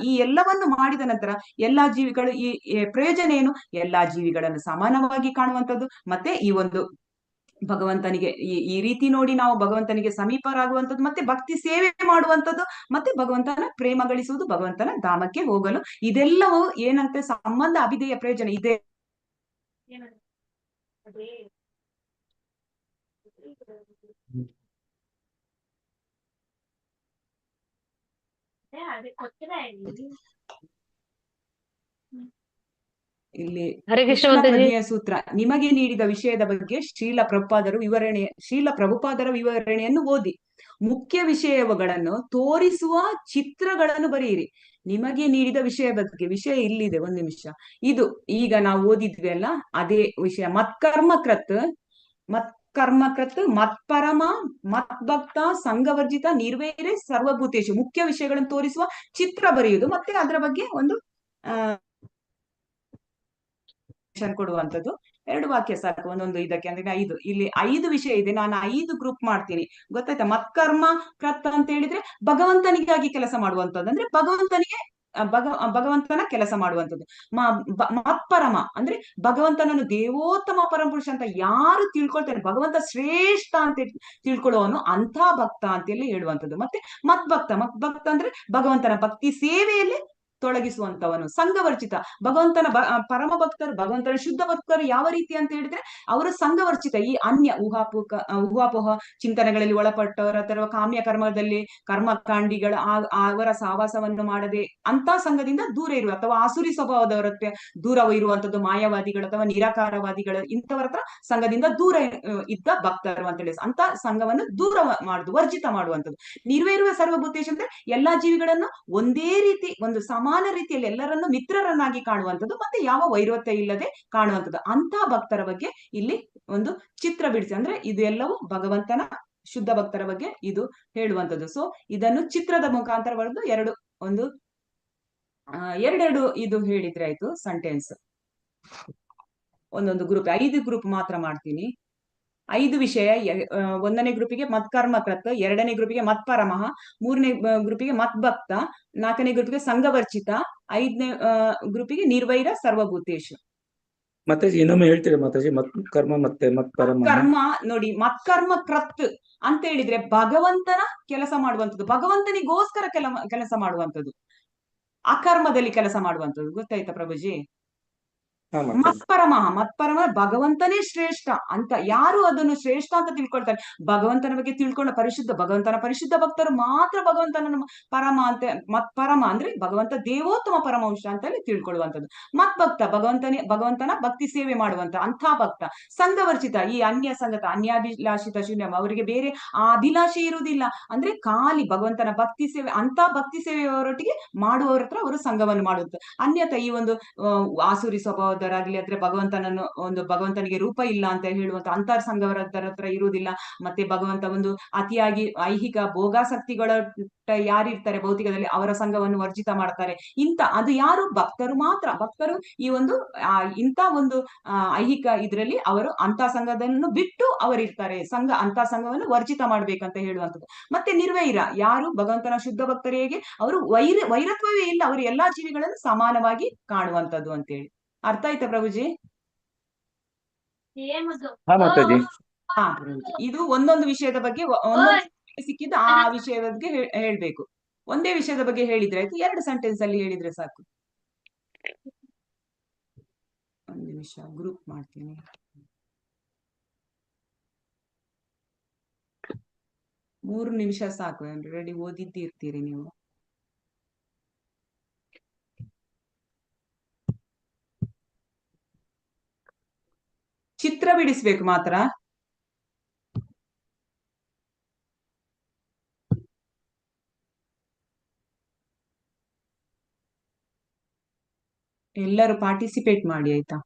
ಈ ಎಲ್ಲವನ್ನು ಮಾಡಿದ ನಂತರ ಎಲ್ಲಾ ಜೀವಿಗಳು ಈ ಪ್ರಯೋಜನ ಏನು, ಎಲ್ಲಾ ಜೀವಿಗಳನ್ನು ಸಮಾನವಾಗಿ ಕಾಣುವಂಥದ್ದು. ಮತ್ತೆ ಈ ಒಂದು ಭಗವಂತನಿಗೆ ಈ ರೀತಿ ನೋಡಿ ನಾವು ಭಗವಂತನಿಗೆ ಸಮೀಪರಾಗುವಂಥದ್ದು, ಮತ್ತೆ ಭಕ್ತಿ ಸೇವೆ ಮಾಡುವಂಥದ್ದು, ಮತ್ತೆ ಭಗವಂತನ ಪ್ರೇಮ ಗಳಿಸುವುದು, ಭಗವಂತನ ಧಾಮಕ್ಕೆ ಹೋಗಲು. ಇದೆಲ್ಲವೂ ಏನಂತೆ ಸಂಬಂಧ, ಅವಿಧೇಯ, ಪ್ರಯೋಜನ ಇದೆ. ಇಲ್ಲಿ ಕೃಷ್ಣ ಪ್ರಜ್ಞೆಯ ಸೂತ್ರ ನಿಮಗೆ ನೀಡಿದ ವಿಷಯದ ಬಗ್ಗೆ ಶ್ರೀಲ ಪ್ರಭುಪಾದರ ವಿವರಣೆಯನ್ನು ಓದಿ ಮುಖ್ಯ ವಿಷಯಗಳನ್ನು ತೋರಿಸುವ ಚಿತ್ರಗಳನ್ನು ಬರೆಯಿರಿ. ನಿಮಗೆ ನೀಡಿದ ವಿಷಯ ಬಗ್ಗೆ, ವಿಷಯ ಇಲ್ಲಿದೆ, 1 ನಿಮಿಷ. ಇದು ಈಗ ನಾವು ಓದಿದ್ವಿ ಅಲ್ಲ, ಅದೇ ವಿಷಯ. ಮತ್ಕರ್ಮಕೃತ್, ಮತ್ಪರಮ, ಮತ್ಭಕ್ತ, ಸಂಘವರ್ಜಿತ, ನಿರ್ವೈರೇ ಸರ್ವಭೂತೇಶು. ಮುಖ್ಯ ವಿಷಯಗಳನ್ನು ತೋರಿಸುವ ಚಿತ್ರ ಬರೆಯುವುದು, ಮತ್ತೆ ಅದರ ಬಗ್ಗೆ ಒಂದು ಕೊಡುವಂಥದ್ದು. 2 ವಾಕ್ಯ ಸಾಕು ಒಂದೊಂದು ಇದಕ್ಕೆ. ಅಂದ್ರೆ ಇಲ್ಲಿ 5 ವಿಷಯ ಇದೆ, ನಾನು 5 ಗ್ರೂಪ್ ಮಾಡ್ತೀನಿ, ಗೊತ್ತಾಯ್ತಾ? ಮತ್ಕರ್ಮ ಕೃತ್ ಅಂತ ಹೇಳಿದ್ರೆ ಭಗವಂತನಿಗಾಗಿ ಕೆಲಸ ಮಾಡುವಂಥದ್ದು, ಅಂದ್ರೆ ಭಗವಂತನ ಕೆಲಸ ಮಾಡುವಂಥದ್ದು. ಮತ್ಪರಮ ಅಂದ್ರೆ ಭಗವಂತನನ್ನು ದೇವೋತ್ತಮ ಪರಮಪುರುಷ ಅಂತ ಯಾರು ತಿಳ್ಕೊಳ್ತಾನೆ, ಭಗವಂತ ಶ್ರೇಷ್ಠ ಅಂತ ತಿಳ್ಕೊಳ್ಳೋನು ಅಂಥ ಭಕ್ತ ಅಂತೇಳಿ ಹೇಳುವಂಥದ್ದು. ಮತ್ತೆ ಮತ್ಭಕ್ತ ಅಂದ್ರೆ ಭಗವಂತನ ಭಕ್ತಿ ಸೇವೆಯಲ್ಲಿ ತೊಡಗಿಸುವಂತವನು. ಸಂಘವರ್ಜಿತ, ಭಗವಂತನ ಪರಮ ಭಕ್ತರು, ಭಗವಂತನ ಶುದ್ಧ ಭಕ್ತರು ಯಾವ ರೀತಿ ಅಂತ ಹೇಳಿದ್ರೆ ಅವರು ಸಂಘವರ್ಜಿತ, ಈ ಅನ್ಯ ಊಹಾಪೋಹ ಚಿಂತನೆಗಳಲ್ಲಿ ಒಳಪಟ್ಟವರ ಅಥವಾ ಕಾಮ್ಯ ಕರ್ಮದಲ್ಲಿ ಕರ್ಮಕಾಂಡಿಗಳ ಅವರ ಸಹವಾಸವನ್ನು ಮಾಡದೆ ಅಂತ ಸಂಘದಿಂದ ದೂರ ಇರುವ ಅಥವಾ ಆಸುರಿ ಸ್ವಭಾವದವರ ದೂರ ಇರುವಂತದ್ದು, ಮಾಯಾವಾದಿಗಳು ಅಥವಾ ನಿರಾಕಾರವಾದಿಗಳು, ಇಂಥವರ ಹತ್ರ ಸಂಘದಿಂದ ದೂರ ಇದ್ದ ಭಕ್ತರು ಅಂತೇಳಿ ಅಂತ ಸಂಘವನ್ನು ದೂರ ಮಾಡುದು, ವರ್ಜಿತ ಮಾಡುವಂಥದ್ದು. ನಿರ್ವೈರುವ ಸರ್ವಭೂತೇಶ ಅಂದ್ರೆ ಎಲ್ಲಾ ಜೀವಿಗಳನ್ನು ಒಂದೇ ರೀತಿ, ಒಂದು ಸಮಾನ ರೀತಿಯಲ್ಲಿ ಎಲ್ಲರನ್ನು ಮಿತ್ರರನ್ನಾಗಿ ಕಾಣುವಂಥದ್ದು, ಮತ್ತೆ ಯಾವ ವೈರತ್ವ ಇಲ್ಲದೆ ಕಾಣುವಂಥದ್ದು. ಅಂತ ಭಕ್ತರ ಬಗ್ಗೆ ಇಲ್ಲಿ ಒಂದು ಚಿತ್ರ ಬಿಡಿಸಿ, ಅಂದ್ರೆ ಇದು ಎಲ್ಲವೂ ಭಗವಂತನ ಶುದ್ಧ ಭಕ್ತರ ಬಗ್ಗೆ ಇದು ಹೇಳುವಂಥದ್ದು. ಸೊ ಇದನ್ನು ಚಿತ್ರದ ಮುಖಾಂತರ ಬರೆದು ಎರಡೆರಡು ಇದು ಹೇಳಿದ್ರೆ ಆಯ್ತು ಸೆಂಟೆನ್ಸ್. ಒಂದೊಂದು ಗ್ರೂಪ್ 5 ಗ್ರೂಪ್ ಮಾತ್ರ ಮಾಡ್ತೀನಿ. 5 ವಿಷಯ. 1ನೇ ಗ್ರೂಪಿಗೆ ಮತ್ಕರ್ಮಕೃತ್, 2ನೇ ಗ್ರೂಪಿಗೆ ಮತ್ಪರಮಃ, 3ನೇ ಗ್ರೂಪಿಗೆ ಮತ್ಭಕ್ತ, 4ನೇ ಗ್ರೂಪಿಗೆ ಸಂಘವರ್ಜಿತ, 5ನೇ ಗ್ರೂಪಿಗೆ ನಿರ್ವೈರ ಸರ್ವಭೂತೇಶು. ಮತ್ತೆ ಇನ್ನೊಮ್ಮೆ ಹೇಳ್ತೀರಾ ಮಾತಾಜಿ? ಮತ್ಕರ್ಮ ಮತ್ತೆ ಮತ್ಪರಮ. ಕರ್ಮ ನೋಡಿ, ಮತ್ಕರ್ಮ ಕೃತ್ ಅಂತ ಹೇಳಿದ್ರೆ ಭಗವಂತನ ಕೆಲಸ ಮಾಡುವಂಥದ್ದು, ಭಗವಂತನಿಗೋಸ್ಕರ ಕೆಲಸ ಮಾಡುವಂಥದ್ದು, ಅಕರ್ಮದಲ್ಲಿ ಕೆಲಸ ಮಾಡುವಂಥದ್ದು. ಗೊತ್ತಾಯ್ತಾ ಪ್ರಭುಜಿ? ಹಾ ಮಾತಾಜಿ. ಮತ್ಪರಮ ಭಗವಂತನೇ ಶ್ರೇಷ್ಠ ಅಂತ ಯಾರು ಅದನ್ನು ಶ್ರೇಷ್ಠ ಅಂತ ತಿಳ್ಕೊಳ್ತಾರೆ, ಭಗವಂತನ ಬಗ್ಗೆ ತಿಳ್ಕೊಂಡ ಭಗವಂತನ ಪರಿಶುದ್ಧ ಭಕ್ತರು ಮಾತ್ರ ಭಗವಂತನ ಪರಮ ಅಂತ, ಮತ್ಪರಮ ಅಂದ್ರೆ ಭಗವಂತ ದೇವೋತ್ತಮ ಪರಮಂಶ ಅಂತ ಹೇಳಿ ತಿಳ್ಕೊಳ್ಳುವಂಥದ್ದು. ಭಗವಂತನ ಭಕ್ತಿ ಸೇವೆ ಮಾಡುವಂತ ಅಂಥ ಭಕ್ತ. ಸಂಘವರ್ಜಿತ, ಈ ಅನ್ಯ ಸಂಗತ ಅನ್ಯಾಭಿಲಾಷಿತ ಶೂನ್ಯ, ಅವರಿಗೆ ಬೇರೆ ಆ ಅಭಿಲಾಷೆ ಇರುವುದಿಲ್ಲ. ಅಂದ್ರೆ ಖಾಲಿ ಭಗವಂತನ ಭಕ್ತಿ ಸೇವೆ, ಅಂತ ಭಕ್ತಿ ಸೇವೆಯವರೊಟ್ಟಿಗೆ ಮಾಡುವವರ ಹತ್ರ ಅವರು ಸಂಘವನ್ನು ಮಾಡುತ್ತೆ. ಅನ್ಯಥ ಈ ಒಂದು ಆಸುರಿ ಸ್ವಭಾವದರಾಗ್ಲಿ, ಅಂದ್ರೆ ಭಗವಂತನಿಗೆ ರೂಪ ಇಲ್ಲ ಅಂತ ಹೇಳುವಂತ ಅಂತರ್ ಸಂಘವರದರ ಹತ್ರ ಇರುವುದಿಲ್ಲ. ಮತ್ತೆ ಭಗವಂತ ಒಂದು ಅತಿಯಾಗಿ ಐಹಿಕ ಭೋಗಾಸಕ್ತಿಗಳ ಯಾರಿರ್ತಾರೆ ಭೌತಿಕದಲ್ಲಿ, ಅವರ ಸಂಘವನ್ನು ವರ್ಜಿತ ಮಾಡ್ತಾರೆ. ಅದು ಯಾರು ಭಕ್ತರು ಮಾತ್ರ. ಭಕ್ತರು ಈ ಒಂದು ಇಂಥ ಒಂದು ಐಹಿಕ ಇದ್ರಲ್ಲಿ ಅವರು ಅಂತ ಸಂಘವನ್ನು ಬಿಟ್ಟು ಅವರಿರ್ತಾರೆ. ಅಂತ ಸಂಘವನ್ನು ವರ್ಜಿತ ಮಾಡ್ಬೇಕಂತ ಹೇಳುವಂಥದ್ದು. ಮತ್ತೆ ನಿರ್ವೈರ, ಯಾರು ಭಗವಂತನ ಶುದ್ಧ ಭಕ್ತರಿಗೆ ಅವರು ವೈರತ್ವವೇ ಇಲ್ಲ, ಅವರು ಎಲ್ಲಾ ಜೀವಿಗಳನ್ನು ಸಮಾನವಾಗಿ ಕಾಣುವಂಥದ್ದು ಅಂತೇಳಿ. ಅರ್ಥ ಆಯ್ತಾ ಪ್ರಭುಜಿ? ಹಾ ಮಾತಾಜಿ. ಹಾ ಪ್ರಭುಜಿ, ಇದು ಒಂದೊಂದು ವಿಷಯದ ಬಗ್ಗೆ ಒಂದೊಂದು ಸಿಕ್ಕಿದ್ದು ಆ ವಿಷಯದ ಬಗ್ಗೆ ಹೇಳ್ಬೇಕು. ಒಂದೇ ವಿಷಯದ ಬಗ್ಗೆ ಹೇಳಿದ್ರೆ ಆಯ್ತು, 2 ಸೆಂಟೆನ್ಸ್ ಅಲ್ಲಿ ಹೇಳಿದ್ರೆ ಸಾಕು. ಒಂದು ನಿಮಿಷ ಗ್ರೂಪ್ ಮಾಡ್ತೀನಿ. ಮೂರು ನಿಮಿಷ ಸಾಕು, ರೆಡಿ ಓದಿದ್ದಿರ್ತೀರಿ ನೀವು. ಚಿತ್ರ ಬಿಡಿಸ್ಬೇಕು ಮಾತ್ರ. ಎಲ್ಲರೂ ಪಾರ್ಟಿಸಿಪೇಟ್ ಮಾಡಿ ಆಯ್ತಾ.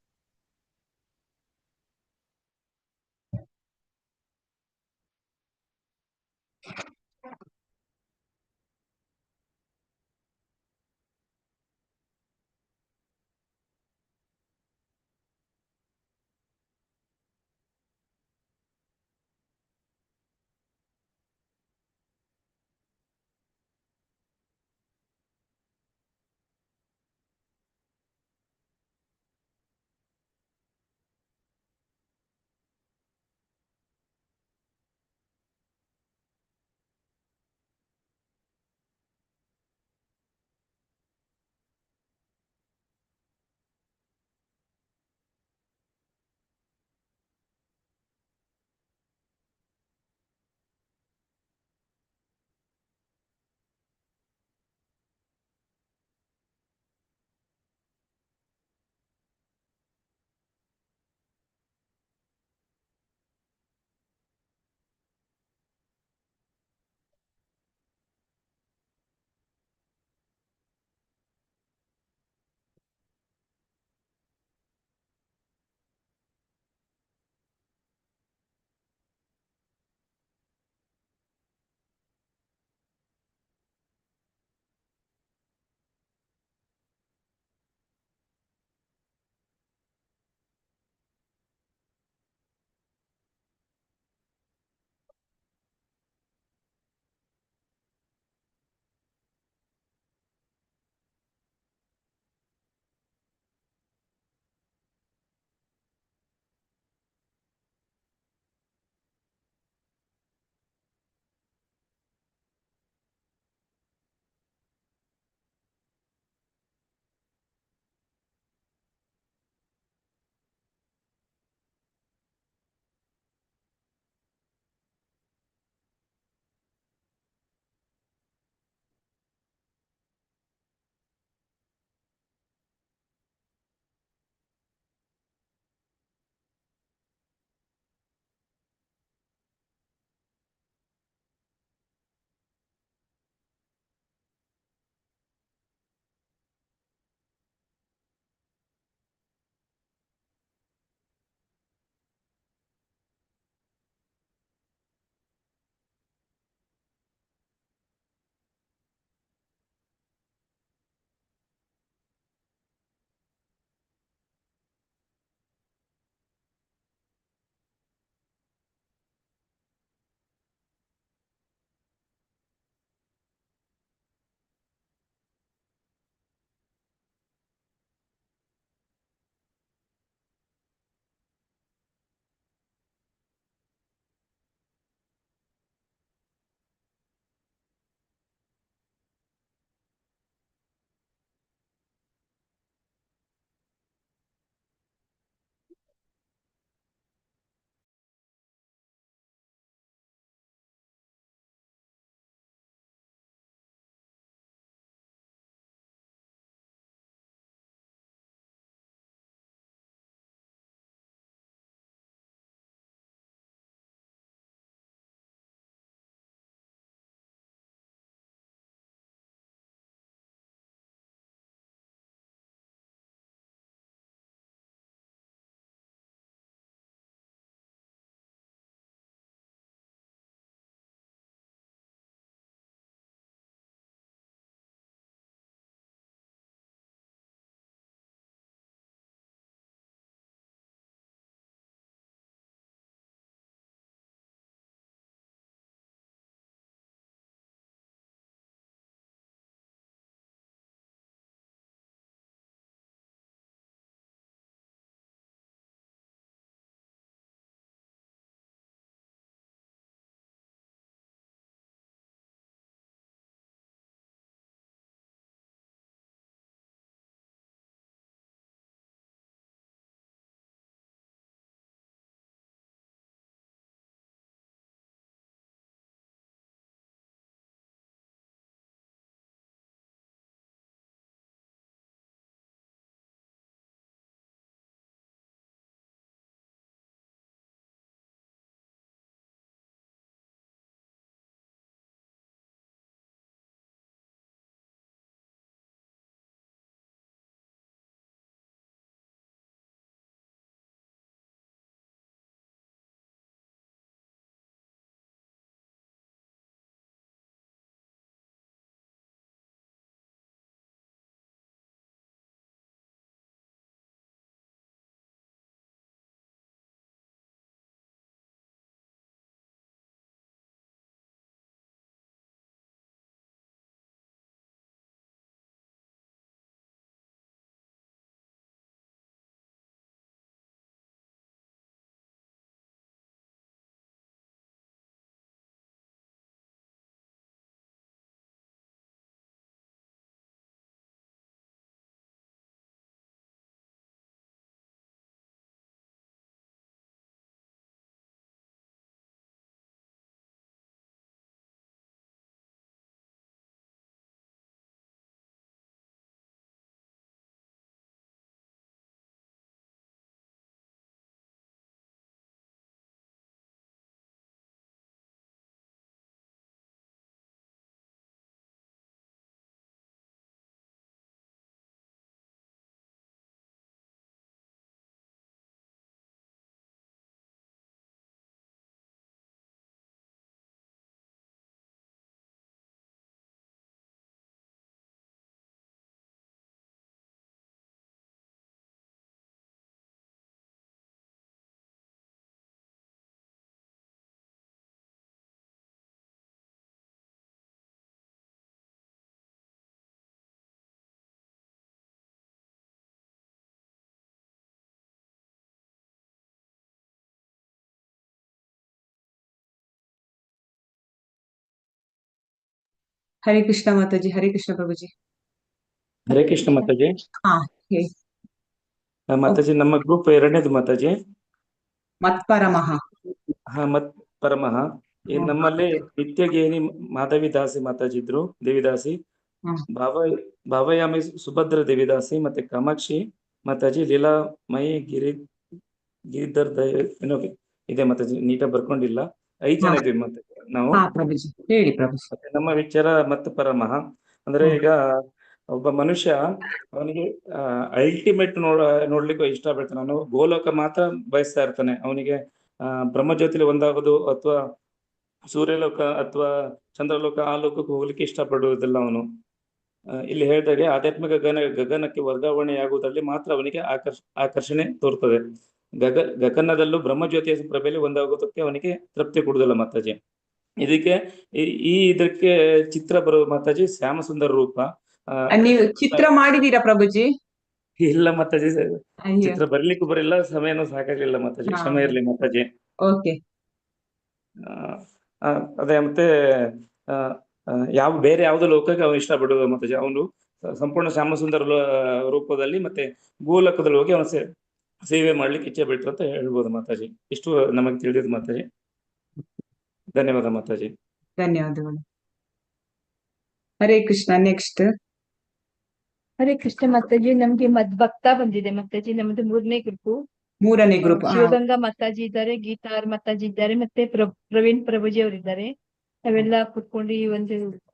ಹರೇ ಕೃಷ್ಣ ಮಾತಾಜಿ. ಹರೇ ಕೃಷ್ಣ ಪ್ರಭುಜಿ. ಹರೇ ಕೃಷ್ಣ ಮಾತಾಜಿ. ಹಾ ಹೇಳಿ ಮಾತಾಜಿ, ನಮ್ಮ ಗ್ರೂಪ್ ಎರಡನೇದು ಮಾತಾಜಿ. ಮತ್ಪರಮಃ. ಹಾ, ಮತ್ ಪರಮಃ. ನಮ್ಮಲ್ಲಿ ನಿತ್ಯಗೇನಿ ಮಾಧವಿ ದಾಸಿ ಮಾತಾಜಿ ಇದ್ರು, ದೇವಿದಾಸಿ. ಭಾವಯಾಮಿ ಸುಭದ್ರ ದೇವಿದಾಸಿ, ಮತ್ತೆ ಕಾಮಾಕ್ಷಿ ಮಾತಾಜಿ, ಲೀಲಾಮಯಿ ಗಿರಿಧರ್ ಏನೋ ಇದೆ ಮಾತಾಜಿ, ನೀಟಾಗಿ ಬರ್ಕೊಂಡಿಲ್ಲ. 5 ಜನ ಇದ್ವಿ ಮಾತಾಜಿ ನಾವು. ಹೇಳಿ ಪ್ರಭು. ನಮ್ಮ ವಿಚಾರ ಮತ್ ಪರಮಃ ಅಂದ್ರೆ, ಈಗ ಒಬ್ಬ ಮನುಷ್ಯ ಅವನಿಗೆ ಅಲ್ಟಿಮೇಟ್ ನೋಡ್ಲಿಕ್ಕೆ ಇಷ್ಟ ಪಡ್ತಾನೆ. ಅವನು ಗೋಲೋಕ ಮಾತ್ರ ಬಯಸ್ತಾ ಇರ್ತಾನೆ. ಅವನಿಗೆ ಬ್ರಹ್ಮಜ್ಯೋತಿಲಿ ಒಂದಾಗೋದು ಅಥವಾ ಸೂರ್ಯಲೋಕ ಅಥವಾ ಚಂದ್ರಲೋಕ, ಆ ಲೋಕಕ್ಕೆ ಹೋಗ್ಲಿಕ್ಕೆ ಇಷ್ಟಪಡುವುದಿಲ್ಲ ಅವನು. ಇಲ್ಲಿ ಹೇಳಿದಾಗೆ ಆಧ್ಯಾತ್ಮಿಕ ಗಗನಕ್ಕೆ ವರ್ಗಾವಣೆಯಾಗುವುದರಲ್ಲಿ ಮಾತ್ರ ಅವನಿಗೆ ಆಕರ್ಷಣೆ ತೋರ್ತದೆ. ಗಗನದಲ್ಲೂ ಬ್ರಹ್ಮಜ್ಯೋತಿಯ ಪ್ರಭೆಯಲ್ಲಿ ಒಂದಾಗೋದಕ್ಕೆ ಅವನಿಗೆ ತೃಪ್ತಿ ಕೊಡುವುದಿಲ್ಲ ಮಾತಾಜಿ. ಇದಕ್ಕೆ ಇದಕ್ಕೆ ಚಿತ್ರ ಬರುವ ಮಾತಾಜಿ ಶ್ಯಾಮ ಸುಂದರ ರೂಪ. ನೀವು ಚಿತ್ರ ಮಾಡಿದೀರಾ ಪ್ರಭುಜಿ? ಇಲ್ಲ ಮಾತಾಜಿ, ಚಿತ್ರ ಬರ್ಲಿಕ್ಕೂ ಬರಿಲ್ಲ, ಸಮಯನೂ ಸಾಕಾಗ್ಲಿಲ್ಲ ಮಾತಾಜಿ, ಕ್ಷಮೆ ಇರ್ಲಿ ಮಾತಾಜಿ. ಓಕೆ. ಅದೇ ಮತ್ತೆ ಬೇರೆ ಯಾವ್ದೋ ಲೋಕಕ್ಕೆ ಅವನು ಇಷ್ಟಪಡುವ ಮಾತಾಜಿ. ಅವನು ಸಂಪೂರ್ಣ ಶ್ಯಾಮ ಸುಂದರ ರೂಪದಲ್ಲಿ ಮತ್ತೆ ಗೋಲೋಕದಲ್ಲಿ ಹೋಗಿ ಅವನ ಸೇವೆ ಮಾಡ್ಲಿಕ್ಕೆ ಇಚ್ಛೆ ಬಿಟ್ರು ಅಂತ ಹೇಳ್ಬೋದು ಮಾತಾಜಿ. ಇಷ್ಟು ನಮಗೆ ತಿಳಿದಿದ್ದು ಮಾತಾಜಿ. ಧನ್ಯವಾದ ಮಾತಾಜಿ. ಧನ್ಯವಾದಗಳು. ಹರೇ ಕೃಷ್ಣ. ನೆಕ್ಸ್ಟ್ ಹರೇ ಕೃಷ್ಣ ಮಾತಾಜಿ. ನಮ್ಗೆ ಮದ್ಭಕ್ತ ಬಂದಿದೆ ಮಾತಾಜಿ, ನಮ್ದು 3ನೇ ಗ್ರೂಪ್. 3ನೇ ಗ್ರೂಪ್. ಶಿವಗಂಗಾ ಮಾತಾಜಿ ಇದ್ದಾರೆ, ಗೀತಾರ್ ಮಾತಾಜಿ ಇದ್ದಾರೆ, ಮತ್ತೆ ಪ್ರವೀಣ್ ಪ್ರಭುಜಿ ಅವರಿದ್ದಾರೆ. ನಾವೆಲ್ಲ ಕುತ್ಕೊಂಡು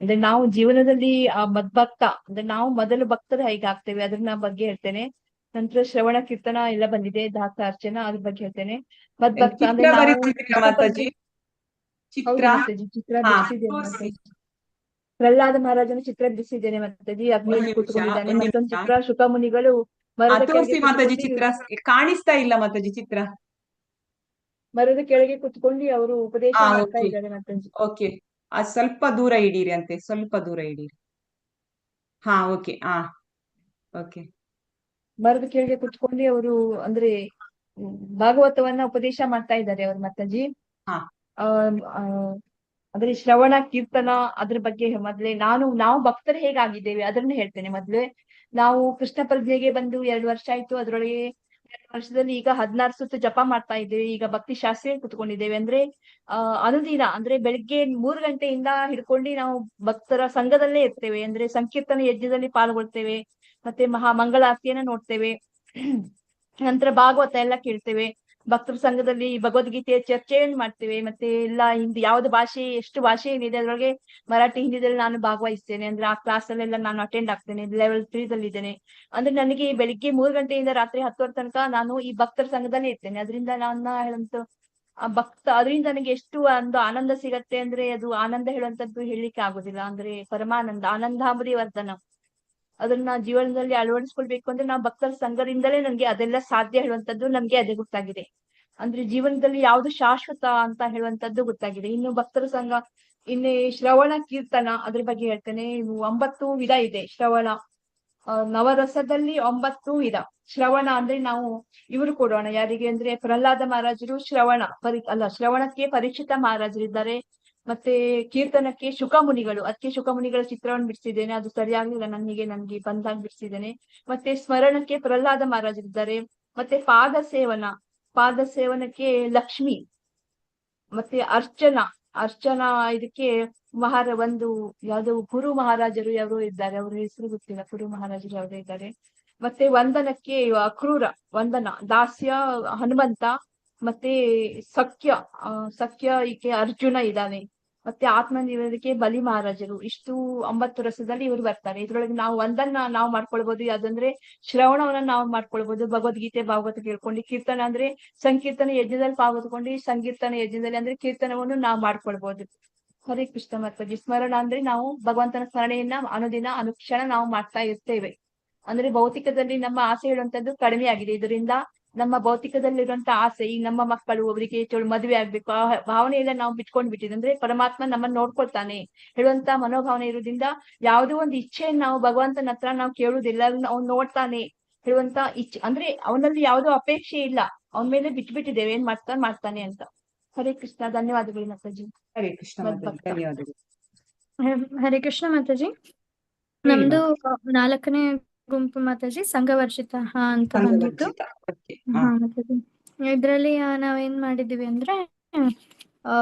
ಅಂದ್ರೆ ನಾವು ಜೀವನದಲ್ಲಿ ಆ ಮದ್ಭಕ್ತ ಅಂದ್ರೆ ನಾವು ಮೊದಲು ಭಕ್ತರು ಹೇಗಾಗ್ತೇವೆ ಅದ್ರ ಬಗ್ಗೆ ಹೇಳ್ತೇನೆ. ನಂತರ ಶ್ರವಣ ಕೀರ್ತನ ಎಲ್ಲ ಬಂದಿದೆ, ದಾಸ ಅರ್ಚನಾ ಅದ್ರ ಬಗ್ಗೆ ಹೇಳ್ತೇನೆ. ಮದ್ಭಕ್ತ ಅಂದ್ರೆ ಚಿತ್ರ ಬಿಡಿಸಿದ್ದೇನೆ. ಪ್ರಹ್ಲಾದ ಮಹಾರಾಜನ ಚಿತ್ರ ಬಿಡಿಸಿದ್ದೇನೆ ಮಾತಾಜಿ. ಅಗ್ನಿಯಲ್ಲಿ ಕೂತ್ಕೊಂಡಿದ್ದಾನೆ. ಮತ್ತೊಂದು ಚಿತ್ರ ಶುಕಮುನಿಗಳು ಮರದ ಚಿತ್ರ ಕಾಣಿಸ್ತಾ ಇಲ್ಲ ಮಾತಾಜಿ. ಚಿತ್ರ ಮರದ ಕೆಳಗೆ ಕುತ್ಕೊಂಡು ಅವರು ಉಪದೇಶ ಮಾಡ್ತಾ ಇದ್ದಾರೆ ಮಾತಾಜಿ. ಓಕೆ, ಸ್ವಲ್ಪ ದೂರ ಇಡೀರಿ ಅಂತೆ, ಸ್ವಲ್ಪ ದೂರ ಇಡೀರಿ. ಹಾ ಓಕೆ. ಓಕೆ. ಮರದ ಕೆಳಗೆ ಕುತ್ಕೊಂಡು ಅವರು ಅಂದ್ರೆ ಭಾಗವತವನ್ನ ಉಪದೇಶ ಮಾಡ್ತಾ ಇದ್ದಾರೆ ಅವರು ಮಾತಾಜಿ. ಅಂದ್ರೆ ಶ್ರವಣ ಕೀರ್ತನ ಅದ್ರ ಬಗ್ಗೆ ಮೊದ್ಲೇ ನಾವು ಭಕ್ತರು ಹೇಗಾಗಿದ್ದೇವೆ ಅದನ್ನ ಹೇಳ್ತೇನೆ. ಮೊದ್ಲೇ ನಾವು ಕೃಷ್ಣ ಪ್ರಜ್ಞೆಗೆ ಬಂದು 2 ವರ್ಷ ಆಯ್ತು. ಅದ್ರೊಳಗೆ 2 ವರ್ಷದಲ್ಲಿ ಈಗ 16 ಸುತ್ತು ಜಪ ಮಾಡ್ತಾ ಇದ್ದೇವೆ. ಈಗ ಭಕ್ತಿ ಶಾಸ್ತ್ರೀಯ ಕುತ್ಕೊಂಡಿದ್ದೇವೆ. ಅಂದ್ರೆ ಅನುದಿನ ಅಂದ್ರೆ ಬೆಳಿಗ್ಗೆ 3 ಗಂಟೆಯಿಂದ ಹಿಡ್ಕೊಂಡು ನಾವು ಭಕ್ತರ ಸಂಘದಲ್ಲೇ ಇರ್ತೇವೆ. ಅಂದ್ರೆ ಸಂಕೀರ್ತನ ಯಜ್ಞದಲ್ಲಿ ಪಾಲ್ಗೊಳ್ತೇವೆ, ಮತ್ತೆ ಮಂಗಳಾರತಿಯನ್ನ ನೋಡ್ತೇವೆ, ನಂತರ ಭಾಗವತ ಎಲ್ಲ ಕೇಳ್ತೇವೆ. ಭಕ್ತರ ಸಂಘದಲ್ಲಿ ಭಗವದ್ಗೀತೆಯ ಚರ್ಚೆಯನ್ನು ಮಾಡ್ತೇವೆ. ಮತ್ತೆ ಎಲ್ಲ ಹಿಂದಿ ಯಾವ್ದು ಭಾಷೆ ಎಷ್ಟು ಭಾಷೆ ಏನಿದೆ ಅದ್ರೊಳಗೆ ಮರಾಠಿ ಹಿಂದಿದಲ್ಲಿ ನಾನು ಭಾಗವಹಿಸ್ತೇನೆ. ಅಂದ್ರೆ ಆ ಕ್ಲಾಸ್ ಅಲ್ಲೆಲ್ಲ ನಾನು ಅಟೆಂಡ್ ಆಗ್ತೇನೆ. ಲೆವೆಲ್ 3 ಇದ್ದೇನೆ. ಅಂದ್ರೆ ನನಗೆ ಬೆಳಿಗ್ಗೆ 3 ಗಂಟೆಯಿಂದ ರಾತ್ರಿ 10 ತನಕ ನಾನು ಈ ಭಕ್ತರ ಸಂಘದಲ್ಲೇ ಇರ್ತೇನೆ. ಅದರಿಂದ ನನ್ನ ಹೇಳಂತ ಅದರಿಂದ ನನಗೆ ಎಷ್ಟು ಒಂದು ಆನಂದ ಸಿಗತ್ತೆ ಅಂದ್ರೆ ಅದು ಆನಂದ ಹೇಳುವಂತದ್ದು ಹೇಳಲಿಕ್ಕೆ ಆಗುದಿಲ್ಲ. ಅಂದ್ರೆ ಪರಮಾನಂದ, ಆನಂದಾಮೃತಿ ವರ್ಧನ. ಅದನ್ನ ಜೀವನದಲ್ಲಿ ಅಳವಡಿಸ್ಕೊಳ್ಬೇಕು ಅಂದ್ರೆ ನಾವು ಭಕ್ತರ ಸಂಘದಿಂದಲೇ ನನ್ಗೆ ಅದೆಲ್ಲ ಸಾಧ್ಯ ಹೇಳುವಂತದ್ದು ನಮ್ಗೆ ಅದೇ ಗೊತ್ತಾಗಿದೆ. ಅಂದ್ರೆ ಜೀವನದಲ್ಲಿ ಯಾವ್ದು ಶಾಶ್ವತ ಅಂತ ಹೇಳುವಂತದ್ದು ಗೊತ್ತಾಗಿದೆ. ಇನ್ನು ಭಕ್ತರ ಸಂಘ, ಇನ್ನು ಶ್ರವಣ ಕೀರ್ತನ ಅದ್ರ ಬಗ್ಗೆ ಹೇಳ್ತೇನೆ. 9 ವಿಧ ಇದೆ ಶ್ರವಣ. ನವರಸದಲ್ಲಿ 9 ವಿಧ. ಶ್ರವಣ ಅಂದ್ರೆ ನಾವು ಇವರು ಕೊಡೋಣ ಯಾರಿಗೆ ಅಂದ್ರೆ ಪ್ರಹ್ಲಾದ ಮಹಾರಾಜರು ಶ್ರವಣಕ್ಕೆ ಪರೀಕ್ಷಿತ ಮಹಾರಾಜರಿದ್ದಾರೆ. ಮತ್ತೆ ಕೀರ್ತನಕ್ಕೆ ಶುಕಮುನಿಗಳು, ಅದಕ್ಕೆ ಶುಕಮುನಿಗಳ ಚಿತ್ರವನ್ನು ಬಿಡಿಸಿದ್ದೇನೆ. ಅದು ಸರಿಯಾಗ್ಲಿಲ್ಲ ನನ್ಗೆ ಬಂದಾಗ ಬಿಡಿಸಿದ್ದೇನೆ. ಮತ್ತೆ ಸ್ಮರಣಕ್ಕೆ ಪ್ರಹ್ಲಾದ ಮಹಾರಾಜರಿದ್ದಾರೆ. ಮತ್ತೆ ಪಾದ ಸೇವನಕ್ಕೆ ಲಕ್ಷ್ಮಿ. ಮತ್ತೆ ಅರ್ಚನಾ ಇದಕ್ಕೆ ಯಾವ್ದು ಗುರು ಮಹಾರಾಜರು ಯಾರು ಇದ್ದಾರೆ, ಅವ್ರ ಹೆಸರು ಗೊತ್ತಿಲ್ಲ, ಗುರು ಮಹಾರಾಜರು ಯಾವ್ದು ಇದ್ದಾರೆ. ಮತ್ತೆ ವಂದನಕ್ಕೆ ಅಕ್ರೂರ ವಂದನ, ದಾಸ್ಯ ಹನುಮಂತ, ಮತ್ತೆ ಸಖ್ಯ ಈಕೆ ಅರ್ಜುನ ಇದ್ದಾನೆ. ಮತ್ತೆ ಆತ್ಮನಿವೇದಕ್ಕೆ ಬಲಿ ಮಹಾರಾಜರು. ಇಷ್ಟು 9 ರಸದಲ್ಲಿ ಇವರು ಬರ್ತಾರೆ. ಇದ್ರೊಳಗೆ ನಾವು ಒಂದನ್ನ ನಾವು ಮಾಡ್ಕೊಳ್ಬಹುದು. ಯಾವ್ದಂದ್ರೆ ಶ್ರವಣವನ್ನ ನಾವು ಮಾಡ್ಕೊಳ್ಬಹುದು. ಭಗವದ್ಗೀತೆ ಭಾಗವತ ಕೇಳ್ಕೊಂಡು. ಕೀರ್ತನ ಅಂದ್ರೆ ಸಂಕೀರ್ತನ ಯಜ್ಞದಲ್ಲಿ ಪಾಲ್ಗೊಂಡು ಸಂಕೀರ್ತನ ಯಜ್ಞದಲ್ಲಿ ಅಂದ್ರೆ ಕೀರ್ತನವನ್ನು ನಾವು ಮಾಡ್ಕೊಳ್ಬಹುದು. ಹರೇ ಕೃಷ್ಣ ಮಾತಾಜಿ. ಸ್ಮರಣ ಅಂದ್ರೆ ನಾವು ಭಗವಂತನ ಸ್ಮರಣೆಯನ್ನ ಅನುದಿನ ಅನುಕ್ಷಣ ನಾವು ಮಾಡ್ತಾ ಇರ್ತೇವೆ. ಅಂದ್ರೆ ಭೌತಿಕದಲ್ಲಿ ನಮ್ಮ ಆಸೆ ಹೇಳುವಂತದ್ದು ಕಡಿಮೆ ಆಗಿದೆ. ಇದರಿಂದ ನಮ್ಮ ಭೌತಿಕದಲ್ಲಿರುವಂತ ಆಸೆ, ಈ ನಮ್ಮ ಮಕ್ಕಳು ಅವರಿಗೆ ಮದುವೆ ಆಗ್ಬೇಕು ಆ ಭಾವನೆ ಎಲ್ಲ ನಾವು ಬಿಟ್ಕೊಂಡ್ ಬಿಟ್ಟಿದ್ವಿ. ಅಂದ್ರೆ ಪರಮಾತ್ಮ ನಮ್ಮನ್ನ ನೋಡ್ಕೊಳ್ತಾನೆ ಹೇಳುವಂತ ಮನೋಭಾವನೆ ಇರೋದ್ರಿಂದ ಯಾವುದೋ ಒಂದು ಇಚ್ಛೆಯನ್ನು ನಾವು ಭಗವಂತನ ಹತ್ರ ನಾವು ಕೇಳುವುದಿಲ್ಲ. ಅವ್ನು ನೋಡ್ತಾನೆ ಹೇಳುವಂತ ಇಚ್ಛೆ, ಅಂದ್ರೆ ಅವನಲ್ಲಿ ಯಾವುದೋ ಅಪೇಕ್ಷೆ ಇಲ್ಲ, ಅವನ ಮೇಲೆ ಬಿಟ್ಬಿಟ್ಟಿದ್ದೇವೆ, ಏನ್ ಮಾಡ್ತಾನೆ ಅಂತ. ಹರೇ ಕೃಷ್ಣ. ಧನ್ಯವಾದಗಳು ಮಾತಾಜಿ. ಹರೇ ಕೃಷ್ಣ. ಧನ್ಯವಾದಗಳು. ಹರೇ ಕೃಷ್ಣ ಮಾತಾಜಿ. ಹೇಳಿ ನಮ್ದು ಮಾತಾಜಿ. 4ನೇ ಗುಂಪು ಮಾತಾಜಿ, ಸಂಘವರ್ಷಿತ ಅಂತ ಬಂದಿತ್ತು. ಸಂಘವರ್ಜಿತ. ಓಕೆ. ಹಾ. ಹಾ ಮಾತಾಜಿ, ಇದ್ರಲ್ಲಿ ನಾವೇನ್ ಮಾಡಿದೀವಿ ಅಂದ್ರೆ ಆ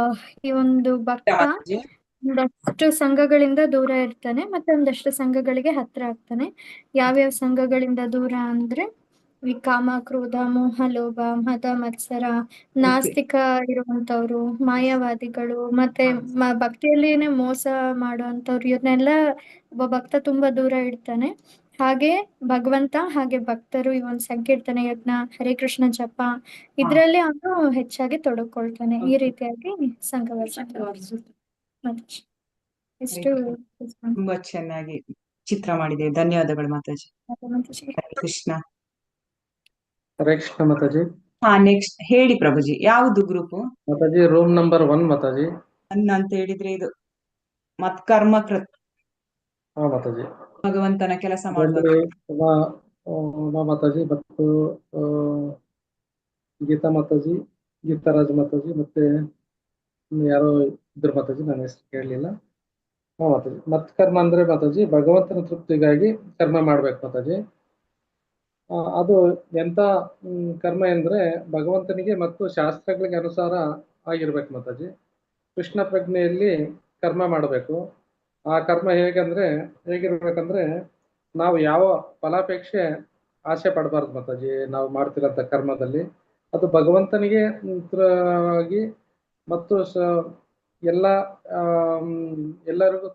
ಈ ಒಂದು ಭಕ್ತ ಮಾತಾಜಿ. ಒಂದಷ್ಟು ಸಂಘಗಳಿಂದ ದೂರ ಇರ್ತಾನೆ, ಮತ್ತೆ ಒಂದಷ್ಟು ಸಂಘಗಳಿಗೆ ಹತ್ರ ಆಗ್ತಾನೆ. ಯಾವ್ಯಾವ ಸಂಘಗಳಿಂದ ದೂರ ಅಂದ್ರೆ ಈ ಕಾಮ, ಕ್ರೋಧ, ಮೋಹ, ಲೋಭ, ಮದ, ಮತ್ಸರ, ನಾಸ್ತಿಕ ಇರುವಂತವ್ರು, ಮಾಯಾವಾದಿಗಳು, ಮತ್ತೆ ಭಕ್ತಿಯಲ್ಲಿನೇ ಮೋಸ ಮಾಡುವಂತವ್ರು, ಇವ್ರನ್ನೆಲ್ಲ ಒಬ್ಬ ಭಕ್ತ ತುಂಬಾ ದೂರ ಇಡ್ತಾನೆ. ಹಾಗೆ ಭಗವಂತ ಹಾಗೆ ಭಕ್ತರು ಈ ಒಂದು ಸಂಕೀರ್ತನೆ, ಯಜ್ಞ, ಹರೇ ಕೃಷ್ಣ ಜಪ ಇದ್ರಲ್ಲಿ ಅವನು ಹೆಚ್ಚಾಗಿ ತೊಡಕೊಳ್ತಾನೆ. ಈ ರೀತಿಯಾಗಿ ಸಂಘವರ್ಷಿತ ಮಾತಾಜಿ. ಇಷ್ಟು ತುಂಬಾ ಚೆನ್ನಾಗಿ ಚಿತ್ರ ಮಾಡಿದೆ. ಧನ್ಯವಾದಗಳು ಮಾತಾಜಿ. ಮಾತಾಜಿ. ಹರೇ ಕೃಷ್ಣ. ಹರೇ ಕೃಷ್ಣ ಮಾತಾಜಿ. ಹಾ, ನೆಕ್ಸ್ಟ್ ಹೇಳಿ ಪ್ರಭುಜಿ, ಯಾವುದು group Mataji? Room number 1 Mataji. ಅಂತ ಹೇಳಿದ್ರೆ ಇದು ಮತ್ಕರ್ಮ ಕೃತ್, ಹಾ ಮಾತಾಜಿ. ಭಗವಂತನ ಕೆಲಸ ಮಾಡುವ ಉಮಾ ಮಾತಾಜಿ ಮತ್ತು ಗೀತಾ ಮಾತಾಜಿ, ಗೀತಾರಾಜ್ ಮಾತಾಜಿ, ಮತ್ತೆ ಯಾರೋ ಇದ್ರು ಮಾತಾಜಿ, ನನ್ನ ಹೆಸರು ಕೇಳಲಿಲ್ಲ. ಹಾ ಮಾತಾಜಿ. ಮತ್ಕರ್ಮ ಅಂದ್ರೆ ಮಾತಾಜಿ ಭಗವಂತನ ತೃಪ್ತಿಗಾಗಿ ಕರ್ಮ ಮಾಡ್ಬೇಕು ಮಾತಾಜಿ. ಅದು ಎಂತ ಕರ್ಮ ಎಂದ್ರೆ ಭಗವಂತನಿಗೆ ಮತ್ತು ಶಾಸ್ತ್ರಗಳಿಗೆ ಅನುಸಾರ ಆಗಿರ್ಬೇಕು ಮಾತಾಜಿ. ಕೃಷ್ಣ ಪ್ರಜ್ಞೆಯಲ್ಲಿ ಕರ್ಮ ಮಾಡಬೇಕು. ಆ ಕರ್ಮ ಹೇಗಿರ್ಬೇಕಂದ್ರೆ ನಾವು ಯಾವ ಫಲಾಪೇಕ್ಷೆ ಆಸೆ ಪಡಬಾರ್ದು ಮಾತಾಜಿ. ನಾವು ಮಾಡ್ತಿರೋಂಥ ಕರ್ಮದಲ್ಲಿ ಅದು ಭಗವಂತನಿಗೆ ಮತ್ತು ಎಲ್ಲರಿಗೂ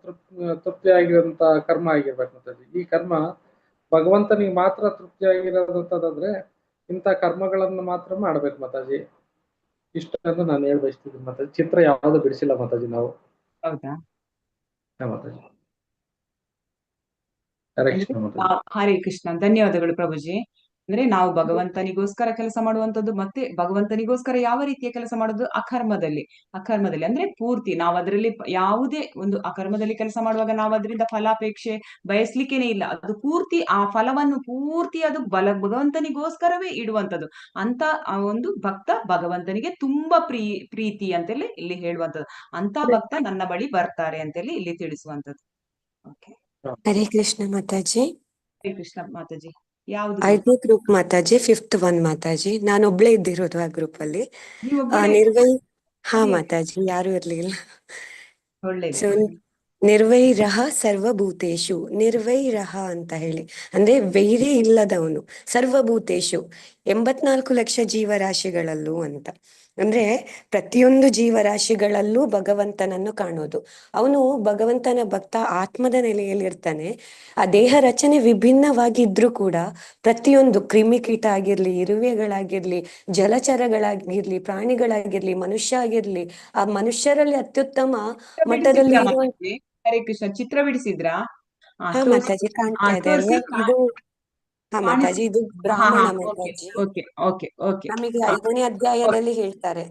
ತೃಪ್ತಿಯಾಗಿರುವಂತ ಕರ್ಮ ಆಗಿರ್ಬೇಕು ಮಾತಾಜಿ. ಈ ಕರ್ಮ ಭಗವಂತನಿಗೆ ಮಾತ್ರ ತೃಪ್ತಿಯಾಗಿರೋದಂತಂದ್ರೆ ಇಂಥ ಕರ್ಮಗಳನ್ನು ಮಾತ್ರ ಮಾಡ್ಬೇಕು ಮಾತಾಜಿ. ಇಷ್ಟನ್ನು ನಾನು ಹೇಳಿ ಬಯಸ್ತಿದ್ದೀನಿ ಮಾತಾಜಿ. ಚಿತ್ರ ಯಾವ್ದು ಬಿಡಿಸಿಲ್ಲ ಮಾತಾಜಿ ನಾವು. ಹೌದಾ? ಮಾತಾಜಿ. ಹರೇ ಕೃಷ್ಣ ಮಾತಾಜಿ. ಹರೇ ಕೃಷ್ಣ. ಧನ್ಯವಾದಗಳು ಪ್ರಭುಜಿ. ಅಂದ್ರೆ ನಾವು ಭಗವಂತನಿಗೋಸ್ಕರ ಕೆಲಸ ಮಾಡುವಂತದ್ದು, ಮತ್ತೆ ಭಗವಂತನಿಗೋಸ್ಕರ ಯಾವ ರೀತಿಯ ಕೆಲಸ ಮಾಡೋದು? ಅಕರ್ಮದಲ್ಲಿ ಅಂದ್ರೆ ಪೂರ್ತಿ ನಾವು ಅದರಲ್ಲಿ ಯಾವುದೇ ಒಂದು ಅಕರ್ಮದಲ್ಲಿ ಕೆಲಸ ಮಾಡುವಾಗ ನಾವು ಅದರಿಂದ ಫಲಾಪೇಕ್ಷೆ ಬಯಸ್ಲಿಕ್ಕೇನೆ ಇಲ್ಲ. ಅದು ಪೂರ್ತಿ ಆ ಫಲವನ್ನು ಪೂರ್ತಿ ಅದು ಭಗವಂತನಿಗೋಸ್ಕರವೇ ಇಡುವಂತದ್ದು. ಅಂತ ಆ ಒಂದು ಭಕ್ತ ಭಗವಂತನಿಗೆ ತುಂಬಾ ಪ್ರೀತಿ ಅಂತೇಳಿ ಇಲ್ಲಿ ಹೇಳುವಂತದ್ದು. ಅಂತ ಭಕ್ತ ನನ್ನ ಬಳಿ ಬರ್ತಾರೆ ಅಂತೇಳಿ ಇಲ್ಲಿ ತಿಳಿಸುವಂತದ್ದು. ಓಕೆ. ಹರೇ ಕೃಷ್ಣ ಮಾತಾಜಿ. ಹರೇ ಕೃಷ್ಣ ಮಾತಾಜಿ. ಯಾವ್ದು 5ನೇ ಗ್ರೂಪ್ ಮಾತಾಜಿ, 5th 1 ಮಾತಾಜಿ. ನಾನು ಒಬ್ಳೇ ಇದ್ದಿರೋದು ಆ ಗ್ರೂಪ್ ಅಲ್ಲಿ. ಹಾ ಮಾತಾಜಿ, ಯಾರು ಇರ್ಲಿಲ್ಲ. ಸೊ ನಿರ್ವೈರಹ ಸರ್ವಭೂತೇಶು, ನಿರ್ವೈರಹ ಅಂತ ಹೇಳಿ ಅಂದ್ರೆ ವೈರಿ ಇಲ್ಲದವನು, ಸರ್ವಭೂತೇಶು 84 ಲಕ್ಷ ಜೀವರಾಶಿಗಳಲ್ಲೂ ಅಂತ. ಅಂದ್ರೆ ಪ್ರತಿಯೊಂದು ಜೀವರಾಶಿಗಳಲ್ಲೂ ಭಗವಂತನನ್ನು ಕಾಣೋದು. ಅವನು ಭಗವಂತನ ಭಕ್ತ ಆತ್ಮದ ನೆಲೆಯಲ್ಲಿ ಇರ್ತಾನೆ. ಆ ದೇಹ ರಚನೆ ವಿಭಿನ್ನವಾಗಿದ್ರೂ ಕೂಡ ಪ್ರತಿಯೊಂದು ಕ್ರಿಮಿಕೀಟ ಆಗಿರ್ಲಿ, ಇರುವೆಗಳಾಗಿರ್ಲಿ, ಜಲಚರಗಳಾಗಿರ್ಲಿ, ಪ್ರಾಣಿಗಳಾಗಿರ್ಲಿ, ಮನುಷ್ಯ ಆಗಿರ್ಲಿ, ಆ ಮನುಷ್ಯರಲ್ಲಿ ಅತ್ಯುತ್ತಮ ಮಟ್ಟದಲ್ಲಿ ಹರೇ ಕೃಷ್ಣ ಚಿತ್ರ ಬಿಡಿಸಿದ್ರಾ? ಹಾ ಮಾತಾಜಿ, ಕಾಣ್ತಾ ಇದೆ ಅಲ್ವಾ ಇದು? ಹಾ ಮಾತಾಜಿ, ಇದು ಬ್ರಾಹ್ಮಣ ಮಾತಾಜಿ. ನಮಗೆ 5ನೇ ಅಧ್ಯಾಯದಲ್ಲಿ ಹೇಳ್ತಾರೆ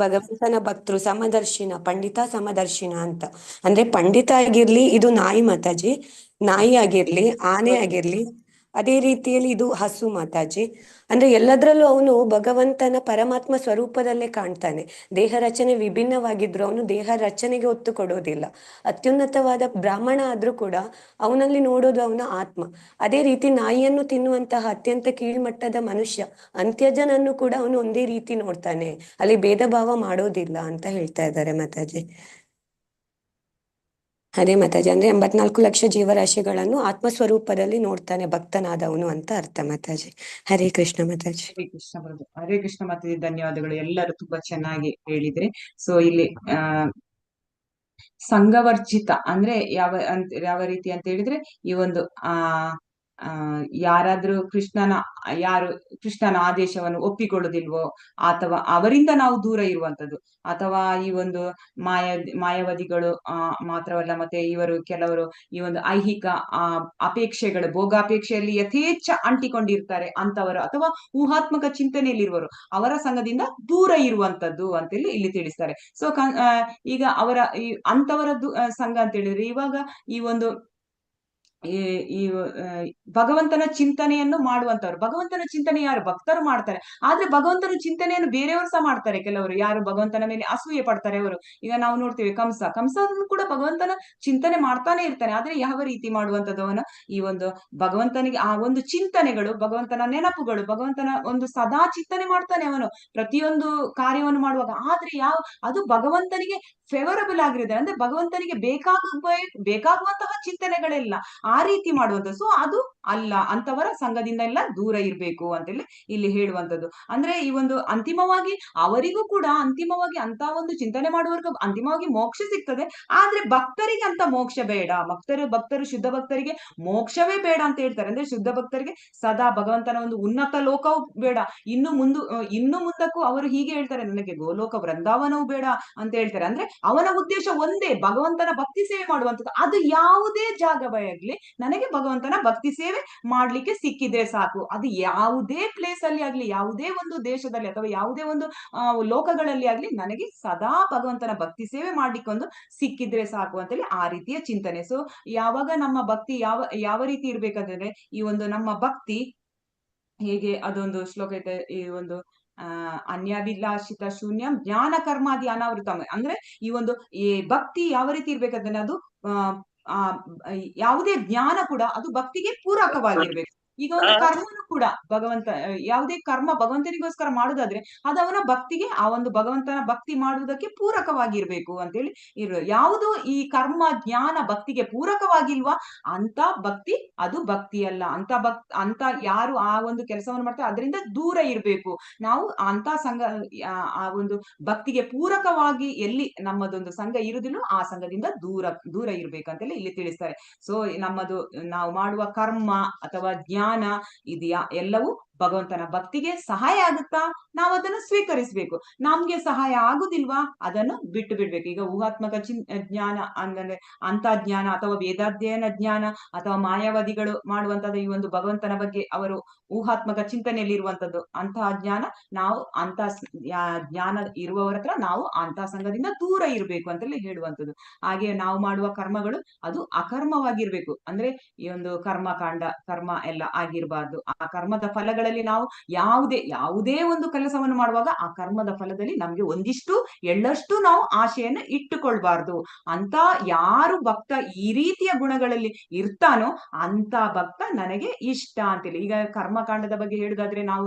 ಭಗವಂತನ ಭಕ್ತರು ಸಮದರ್ಶಿನ, ಪಂಡಿತ ಸಮದರ್ಶಿನ ಅಂತ. ಅಂದ್ರೆ ಪಂಡಿತ ಆಗಿರ್ಲಿ, ಇದು ನಾಯಿ ಮಾತಾಜಿ, ನಾಯಿ ಆಗಿರ್ಲಿ, ಆನೆ ಆಗಿರ್ಲಿ, ಅದೇ ರೀತಿಯಲ್ಲಿ ಇದು ಹಸು ಮಾತಾಜಿ. ಅಂದ್ರೆ ಎಲ್ಲದರಲ್ಲೂ ಅವನು ಭಗವಂತನ ಪರಮಾತ್ಮ ಸ್ವರೂಪದಲ್ಲೇ ಕಾಣ್ತಾನೆ. ದೇಹ ರಚನೆ ವಿಭಿನ್ನವಾಗಿದ್ರು ಅವನು ದೇಹ ರಚನೆಗೆ ಒತ್ತು ಕೊಡೋದಿಲ್ಲ. ಅತ್ಯುನ್ನತವಾದ ಬ್ರಾಹ್ಮಣ ಆದ್ರೂ ಕೂಡ ಅವನಲ್ಲಿ ನೋಡೋದು ಅವನ ಆತ್ಮ. ಅದೇ ರೀತಿ ನಾಯಿಯನ್ನು ತಿನ್ನುವಂತಹ ಅತ್ಯಂತ ಕೀಳ್ಮಟ್ಟದ ಮನುಷ್ಯ ಅಂತ್ಯಜನನ್ನು ಕೂಡ ಅವನು ಒಂದೇ ರೀತಿ ನೋಡ್ತಾನೆ, ಅಲ್ಲಿ ಭೇದ ಭಾವ ಮಾಡೋದಿಲ್ಲ ಅಂತ ಹೇಳ್ತಾ ಇದ್ದಾರೆ ಮಾತಾಜಿ. ಅದೇ ಮಾತಾಜಿ, ಅಂದ್ರೆ 84 ಲಕ್ಷ ಜೀವರಾಶಿಗಳನ್ನು ಆತ್ಮಸ್ವರೂಪದಲ್ಲಿ ನೋಡ್ತಾನೆ ಭಕ್ತನಾದವನು ಅಂತ ಅರ್ಥ ಮಾತಾಜಿ. ಹರೇ ಕೃಷ್ಣ ಮಾತಾಜಿ. ಹರೇ ಕೃಷ್ಣ ಬರೋದು. ಹರೇ ಕೃಷ್ಣ ಮಾತಾಜಿ, ಧನ್ಯವಾದಗಳು. ಎಲ್ಲರೂ ತುಂಬಾ ಚೆನ್ನಾಗಿ ಹೇಳಿದ್ರೆ. ಸೊ ಇಲ್ಲಿ ಸಂಘವರ್ಜಿತ ಅಂದ್ರೆ ಯಾವ ರೀತಿ ಅಂತ ಹೇಳಿದ್ರೆ, ಈ ಒಂದು ಯಾರಾದ್ರೂ ಕೃಷ್ಣನ ಆದೇಶವನ್ನು ಒಪ್ಪಿಕೊಳ್ಳುದಿಲ್ವೋ, ಅಥವಾ ಅವರಿಂದ ನಾವು ದೂರ ಇರುವಂತದ್ದು, ಅಥವಾ ಈ ಒಂದು ಮಾಯಾವಾದಿಗಳು ಮಾತ್ರವಲ್ಲ, ಮತ್ತೆ ಕೆಲವರು ಈ ಒಂದು ಐಹಿಕ ಅಪೇಕ್ಷೆಗಳು, ಭೋಗಾಪೇಕ್ಷೆಯಲ್ಲಿ ಯಥೇಚ್ಛ ಅಂಟಿಕೊಂಡಿರ್ತಾರೆ ಅಂತವರು, ಅಥವಾ ಊಹಾತ್ಮಕ ಚಿಂತನೆಯಲ್ಲಿರುವರು, ಅವರ ಸಂಘದಿಂದ ದೂರ ಇರುವಂತದ್ದು ಅಂತೇಳಿ ಇಲ್ಲಿ ತಿಳಿಸ್ತಾರೆ. ಸೊ ಈಗ ಅಂತವರದ್ದು ಸಂಘ ಅಂತ ಹೇಳಿದ್ರೆ, ಇವಾಗ ಈ ಒಂದು ಈ ಈ ಆ, ಭಗವಂತನ ಚಿಂತನೆಯನ್ನು ಮಾಡುವಂತವ್ರು. ಭಗವಂತನ ಚಿಂತನೆ ಯಾರು ಭಕ್ತರು ಮಾಡ್ತಾರೆ, ಆದ್ರೆ ಭಗವಂತನ ಚಿಂತನೆಯನ್ನು ಬೇರೆಯವರು ಸಹ ಮಾಡ್ತಾರೆ. ಕೆಲವರು ಯಾರು ಭಗವಂತನ ಮೇಲೆ ಅಸೂಯೆ ಪಡ್ತಾರೆ ಅವರು. ಈಗ ನಾವು ನೋಡ್ತೀವಿ ಕಂಸನು ಕೂಡ ಭಗವಂತನ ಚಿಂತನೆ ಮಾಡ್ತಾನೆ ಇರ್ತಾನೆ, ಆದ್ರೆ ಯಾವ ರೀತಿ ಮಾಡುವಂತದ್ದು ಅವನು ಈ ಒಂದು ಭಗವಂತನಿಗೆ ಆ ಒಂದು ಚಿಂತನೆಗಳು, ಭಗವಂತನ ನೆನಪುಗಳು, ಭಗವಂತನ ಒಂದು ಸದಾ ಚಿಂತನೆ ಮಾಡ್ತಾನೆ ಅವನು ಪ್ರತಿಯೊಂದು ಕಾರ್ಯವನ್ನು ಮಾಡುವಾಗ. ಆದ್ರೆ ಅದು ಭಗವಂತನಿಗೆ ಫೇವರಬಲ್ ಆಗಿರುತ್ತೆ, ಅಂದ್ರೆ ಭಗವಂತನಿಗೆ ಬೇಕಾಗುವಂತಹ ಚಿಂತನೆಗಳೆಲ್ಲ ಆ ರೀತಿ ಮಾಡುವಂಥದ್ದು. ಸೊ ಅದು ಅಲ್ಲ, ಅಂತವರ ಸಂಘದಿಂದ ಎಲ್ಲ ದೂರ ಇರ್ಬೇಕು ಅಂತೇಳಿ ಇಲ್ಲಿ ಹೇಳುವಂಥದ್ದು. ಅಂದ್ರೆ ಈ ಒಂದು ಅಂತಿಮವಾಗಿ ಅವರಿಗೂ ಕೂಡ ಅಂತಿಮವಾಗಿ ಅಂತ ಒಂದು ಚಿಂತನೆ ಮಾಡುವವರೆಗೂ ಅಂತಿಮವಾಗಿ ಮೋಕ್ಷ ಸಿಗ್ತದೆ, ಆದ್ರೆ ಭಕ್ತರಿಗೆ ಅಂತ ಮೋಕ್ಷ ಬೇಡ. ಭಕ್ತರು ಶುದ್ಧ ಭಕ್ತರಿಗೆ ಮೋಕ್ಷವೇ ಬೇಡ ಅಂತ ಹೇಳ್ತಾರೆ. ಅಂದ್ರೆ ಶುದ್ಧ ಭಕ್ತರಿಗೆ ಸದಾ ಭಗವಂತನ ಒಂದು ಉನ್ನತ ಲೋಕವೂ ಬೇಡ, ಇನ್ನು ಮುಂದಕ್ಕೂ ಅವರು ಹೀಗೆ ಹೇಳ್ತಾರೆ, ನನಗೆ ಗೋಲೋಕ ವೃಂದಾವನವೂ ಬೇಡ ಅಂತ ಹೇಳ್ತಾರೆ. ಅಂದ್ರೆ ಅವನ ಉದ್ದೇಶ ಒಂದೇ, ಭಗವಂತನ ಭಕ್ತಿ ಸೇವೆ ಮಾಡುವಂಥದ್ದು. ಅದು ಯಾವುದೇ ಜಾಗವೇ ಆಗ್ಲಿ, ನನಗೆ ಭಗವಂತನ ಭಕ್ತಿ ಸೇವೆ ಮಾಡ್ಲಿಕ್ಕೆ ಸಿಕ್ಕಿದ್ರೆ ಸಾಕು. ಅದು ಯಾವುದೇ ಪ್ಲೇಸ್ ಅಲ್ಲಿ ಆಗ್ಲಿ, ಯಾವುದೇ ಒಂದು ದೇಶದಲ್ಲಿ ಅಥವಾ ಯಾವುದೇ ಒಂದು ಲೋಕಗಳಲ್ಲಿ ಆಗ್ಲಿ, ನನಗೆ ಸದಾ ಭಗವಂತನ ಭಕ್ತಿ ಸೇವೆ ಮಾಡ್ಲಿಕ್ಕೊಂದು ಸಿಕ್ಕಿದ್ರೆ ಸಾಕು ಅಂತೇಳಿ ಆ ರೀತಿಯ ಚಿಂತನೆ. ಸೊ ಯಾವಾಗ ನಮ್ಮ ಭಕ್ತಿ ಯಾವ ರೀತಿ ಇರ್ಬೇಕಂದ್ರೆ, ಈ ಒಂದು ನಮ್ಮ ಭಕ್ತಿ ಹೇಗೆ ಅದೊಂದು ಶ್ಲೋಕ ಐತೆ, ಈ ಒಂದು ಅನ್ಯಾಭಿಲಾಷಿತ ಶೂನ್ಯಂ ಜ್ಞಾನ ಕರ್ಮಾದಿ ಅನಾವೃತಂ. ಅಂದ್ರೆ ಈ ಭಕ್ತಿ ಯಾವ ರೀತಿ ಇರ್ಬೇಕಂದ್ರೆ, ಅದು ಆ ಯಾವುದೇ ಜ್ಞಾನ ಕೂಡ ಅದು ಭಕ್ತಿಗೆ ಪೂರಕವಾಗಿರ್ಬೇಕು. ಈಗ ಒಂದು ಕರ್ಮನು ಕೂಡ ಯಾವುದೇ ಕರ್ಮ ಭಗವಂತನಿಗೋಸ್ಕರ ಮಾಡುದಾದ್ರೆ ಅದು ಅವನ ಭಕ್ತಿಗೆ, ಆ ಒಂದು ಭಗವಂತನ ಭಕ್ತಿ ಮಾಡುವುದಕ್ಕೆ ಪೂರಕವಾಗಿರ್ಬೇಕು ಅಂತೇಳಿ ಯಾವುದು ಈ ಕರ್ಮ ಜ್ಞಾನ ಭಕ್ತಿಗೆ ಪೂರಕವಾಗಿಲ್ವಾ ಅಂತ ಭಕ್ತಿ ಅದು ಭಕ್ತಿ ಅಲ್ಲ. ಅಂತ ಯಾರು ಆ ಒಂದು ಕೆಲಸವನ್ನು ಮಾಡ್ತಾರೆ ಅದರಿಂದ ದೂರ ಇರ್ಬೇಕು ನಾವು. ಅಂತ ಸಂಘ ಆ ಒಂದು ಭಕ್ತಿಗೆ ಪೂರಕವಾಗಿ ಎಲ್ಲಿ ನಮ್ಮದೊಂದು ಸಂಘ ಇರುವುದಿಲ್ಲೋ ಆ ಸಂಘದಿಂದ ದೂರ ಇರ್ಬೇಕಂತೇಳಿ ಇಲ್ಲಿ ತಿಳಿಸ್ತಾರೆ. ಸೊ ನಾವು ಮಾಡುವ ಕರ್ಮ ಅಥವಾ ಜ್ಞಾನ ಇದೆಯಾ ಎಲ್ಲವೂ ಭಗವಂತನ ಭಕ್ತಿಗೆ ಸಹಾಯ ಆಗುತ್ತಾ, ನಾವು ಅದನ್ನು ಸ್ವೀಕರಿಸಬೇಕು. ನಮ್ಗೆ ಸಹಾಯ ಆಗುದಿಲ್ವಾ ಅದನ್ನು ಬಿಟ್ಟು ಬಿಡ್ಬೇಕು. ಈಗ ಊಹಾತ್ಮಕ ಜ್ಞಾನ ಅಂದ್ರೆ ಅಂತ ಜ್ಞಾನ ಅಥವಾ ವೇದಾಧ್ಯಯನ ಜ್ಞಾನ ಅಥವಾ ಮಾಯಾವಾದಿಗಳು ಮಾಡುವಂತದ್ದು ಈ ಒಂದು ಭಗವಂತನ ಬಗ್ಗೆ ಅವರು ಊಹಾತ್ಮಕ ಚಿಂತನೆಯಲ್ಲಿ ಇರುವಂತದ್ದು ಅಂತಹ ಜ್ಞಾನ, ನಾವು ಅಂತ ಜ್ಞಾನ ಇರುವವರ ಹತ್ರ ನಾವು ಅಂತ ಸಂಘದಿಂದ ದೂರ ಇರಬೇಕು ಅಂತೇಳಿ ಹೇಳುವಂಥದ್ದು. ಹಾಗೆ ನಾವು ಮಾಡುವ ಕರ್ಮಗಳು ಅದು ಅಕರ್ಮವಾಗಿರ್ಬೇಕು. ಅಂದ್ರೆ ಈ ಒಂದು ಕರ್ಮ ಎಲ್ಲ ಆಗಿರಬಾರ್ದು. ಆ ಕರ್ಮದ ಫಲಗಳಲ್ಲಿ ನಾವು ಯಾವುದೇ ಒಂದು ಕೆಲಸವನ್ನು ಮಾಡುವಾಗ ಆ ಕರ್ಮದ ಫಲದಲ್ಲಿ ನಮ್ಗೆ ಒಂದಿಷ್ಟು ಎಳ್ಳಷ್ಟು ನಾವು ಆಶೆಯನ್ನು ಇಟ್ಟುಕೊಳ್ಬಾರ್ದು. ಅಂತ ಯಾರು ಭಕ್ತ ಈ ರೀತಿಯ ಗುಣಗಳಲ್ಲಿ ಇರ್ತಾನೋ ಅಂತ ಭಕ್ತ ನನಗೆ ಇಷ್ಟ ಅಂತೇಳಿ. ಈಗ ಕರ್ಮಕಾಂಡದ ಬಗ್ಗೆ ಹೇಳುದಾದ್ರೆ ನಾವು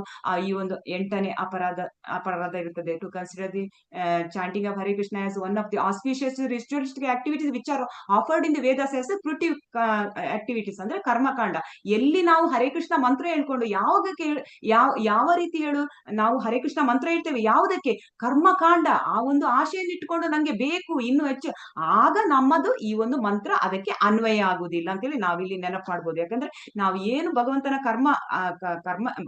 ಈ ಒಂದು 8ನೇ ಅಪರಾಧ ಇರುತ್ತದೆ, to consider the chanting of Hare Krishna as one of the auspicious ritualistic activities which are offered in the Vedas as primitive activities. ಅಂದ್ರೆ ಕರ್ಮಕಾಂಡ ಎಲ್ಲಿ ನಾವು ಹರೇ ಕೃಷ್ಣ ಮಂತ್ರ ಹೇಳ್ಕೊಂಡು ಯಾವ ರೀತಿ ನಾವು ಹರೇ ಕೃಷ್ಣ ಮಂತ್ರ ಹೇಳ್ತೇವೆ ಯಾವುದಕ್ಕೆ, ಕರ್ಮಕಾಂಡ ಆ ಒಂದು ಆಶೆಯನ್ನು ಇಟ್ಕೊಂಡು ನಂಗೆ ಬೇಕು ಇನ್ನು ಹೆಚ್ಚು, ಆಗ ನಮ್ಮದು ಈ ಒಂದು ಮಂತ್ರ ಅದಕ್ಕೆ ಅನ್ವಯ ಆಗುದಿಲ್ಲ ಅಂತೇಳಿ ನಾವಿಲ್ಲಿ ನೆನಪು ಮಾಡ್ಬೋದು. ಯಾಕಂದ್ರೆ ನಾವು ಏನು ಭಗವಂತನ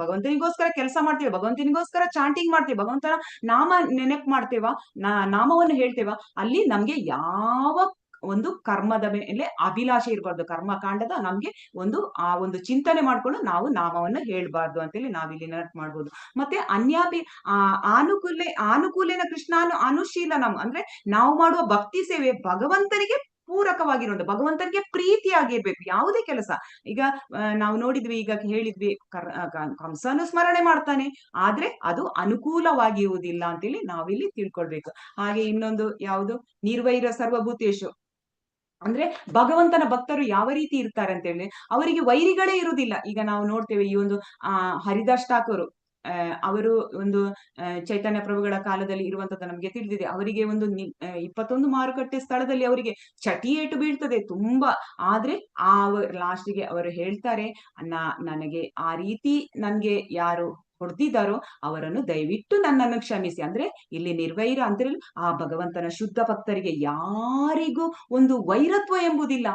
ಭಗವಂತನಿಗೋಸ್ಕರ ಕೆಲಸ ಮಾಡ್ತೇವೆ, ಭಗವಂತನಿಗೋಸ್ಕರ ಚಾಂಟಿಂಗ್ ಮಾಡ್ತೇವೆ, ಭಗವಂತನ ನಾಮ ನೆನಪು ಮಾಡ್ತೇವ, ನಾಮವನ್ನು ಹೇಳ್ತೇವ, ಅಲ್ಲಿ ನಮ್ಗೆ ಯಾವ ಒಂದು ಕರ್ಮದ ಮೇಲೆ ಅಭಿಲಾಷೆ ಇರಬಾರ್ದು. ಕರ್ಮಕಾಂಡದ ನಮ್ಗೆ ಆ ಒಂದು ಚಿಂತನೆ ನಾವು ನಾಮವನ್ನು ಹೇಳ್ಬಾರ್ದು ಅಂತೇಳಿ ನಾವಿಲ್ಲಿ ನೆನಪು ಮಾಡ್ಬೋದು. ಮತ್ತೆ ಆನುಕೂಲೇನ ಕೃಷ್ಣಾನು ಅನುಶೀಲನಂ. ಅಂದ್ರೆ ನಾವು ಮಾಡುವ ಭಕ್ತಿ ಸೇವೆ ಭಗವಂತನಿಗೆ ಪೂರಕವಾಗಿರೋದು, ಭಗವಂತನಿಗೆ ಪ್ರೀತಿಯಾಗಿರ್ಬೇಕು ಯಾವುದೇ ಕೆಲಸ. ಈಗ ನಾವು ನೋಡಿದ್ವಿ, ಈಗ ಹೇಳಿದ್ವಿ ಕಂಸನು ಸ್ಮರಣೆ ಮಾಡ್ತಾನೆ, ಆದ್ರೆ ಅದು ಅನುಕೂಲವಾಗಿರುವುದಿಲ್ಲ ಅಂತೇಳಿ ನಾವಿಲ್ಲಿ ತಿಳ್ಕೊಳ್ಬೇಕು. ಹಾಗೆ ಇನ್ನೊಂದು ಯಾವುದು, ನಿರ್ವೈರ ಸರ್ವಭೂತೇಶು. ಅಂದ್ರೆ ಭಗವಂತನ ಭಕ್ತರು ಯಾವ ರೀತಿ ಇರ್ತಾರೆ ಅಂತ ಹೇಳಿ ಅವರಿಗೆ ವೈರಿಗಳೇ ಇರುವುದಿಲ್ಲ. ಈಗ ನಾವು ನೋಡ್ತೇವೆ ಈ ಒಂದು ಹರಿದಾಸ್ ಠಾಕೂರ್ ಅವರು ಒಂದು ಚೈತನ್ಯ ಪ್ರಭುಗಳ ಕಾಲದಲ್ಲಿ ಇರುವಂತದ್ದು ನಮ್ಗೆ ತಿಳಿದಿದೆ. ಅವರಿಗೆ ಒಂದು 21 ಮಾರುಕಟ್ಟೆ ಸ್ಥಳದಲ್ಲಿ ಅವರಿಗೆ ಚಟಿ ಏಟು ಬೀಳ್ತದೆ ತುಂಬಾ. ಆದ್ರೆ ಲಾಸ್ಟ್ಗೆ ಅವರು ಹೇಳ್ತಾರೆ, ನನಗೆ ಆ ರೀತಿ ನನ್ಗೆ ಯಾರು ಹೊಡೆದಿದ್ದಾರೋ ಅವರನ್ನು ದಯವಿಟ್ಟು ನನ್ನನ್ನು ಕ್ಷಮಿಸಿ. ಅಂದ್ರೆ ಇಲ್ಲಿ ನಿರ್ವೈರ ಅಂದ್ರೆ ಆ ಭಗವಂತನ ಶುದ್ಧ ಭಕ್ತರಿಗೆ ಯಾರಿಗೂ ಒಂದು ವೈರತ್ವ ಎಂಬುದಿಲ್ಲ.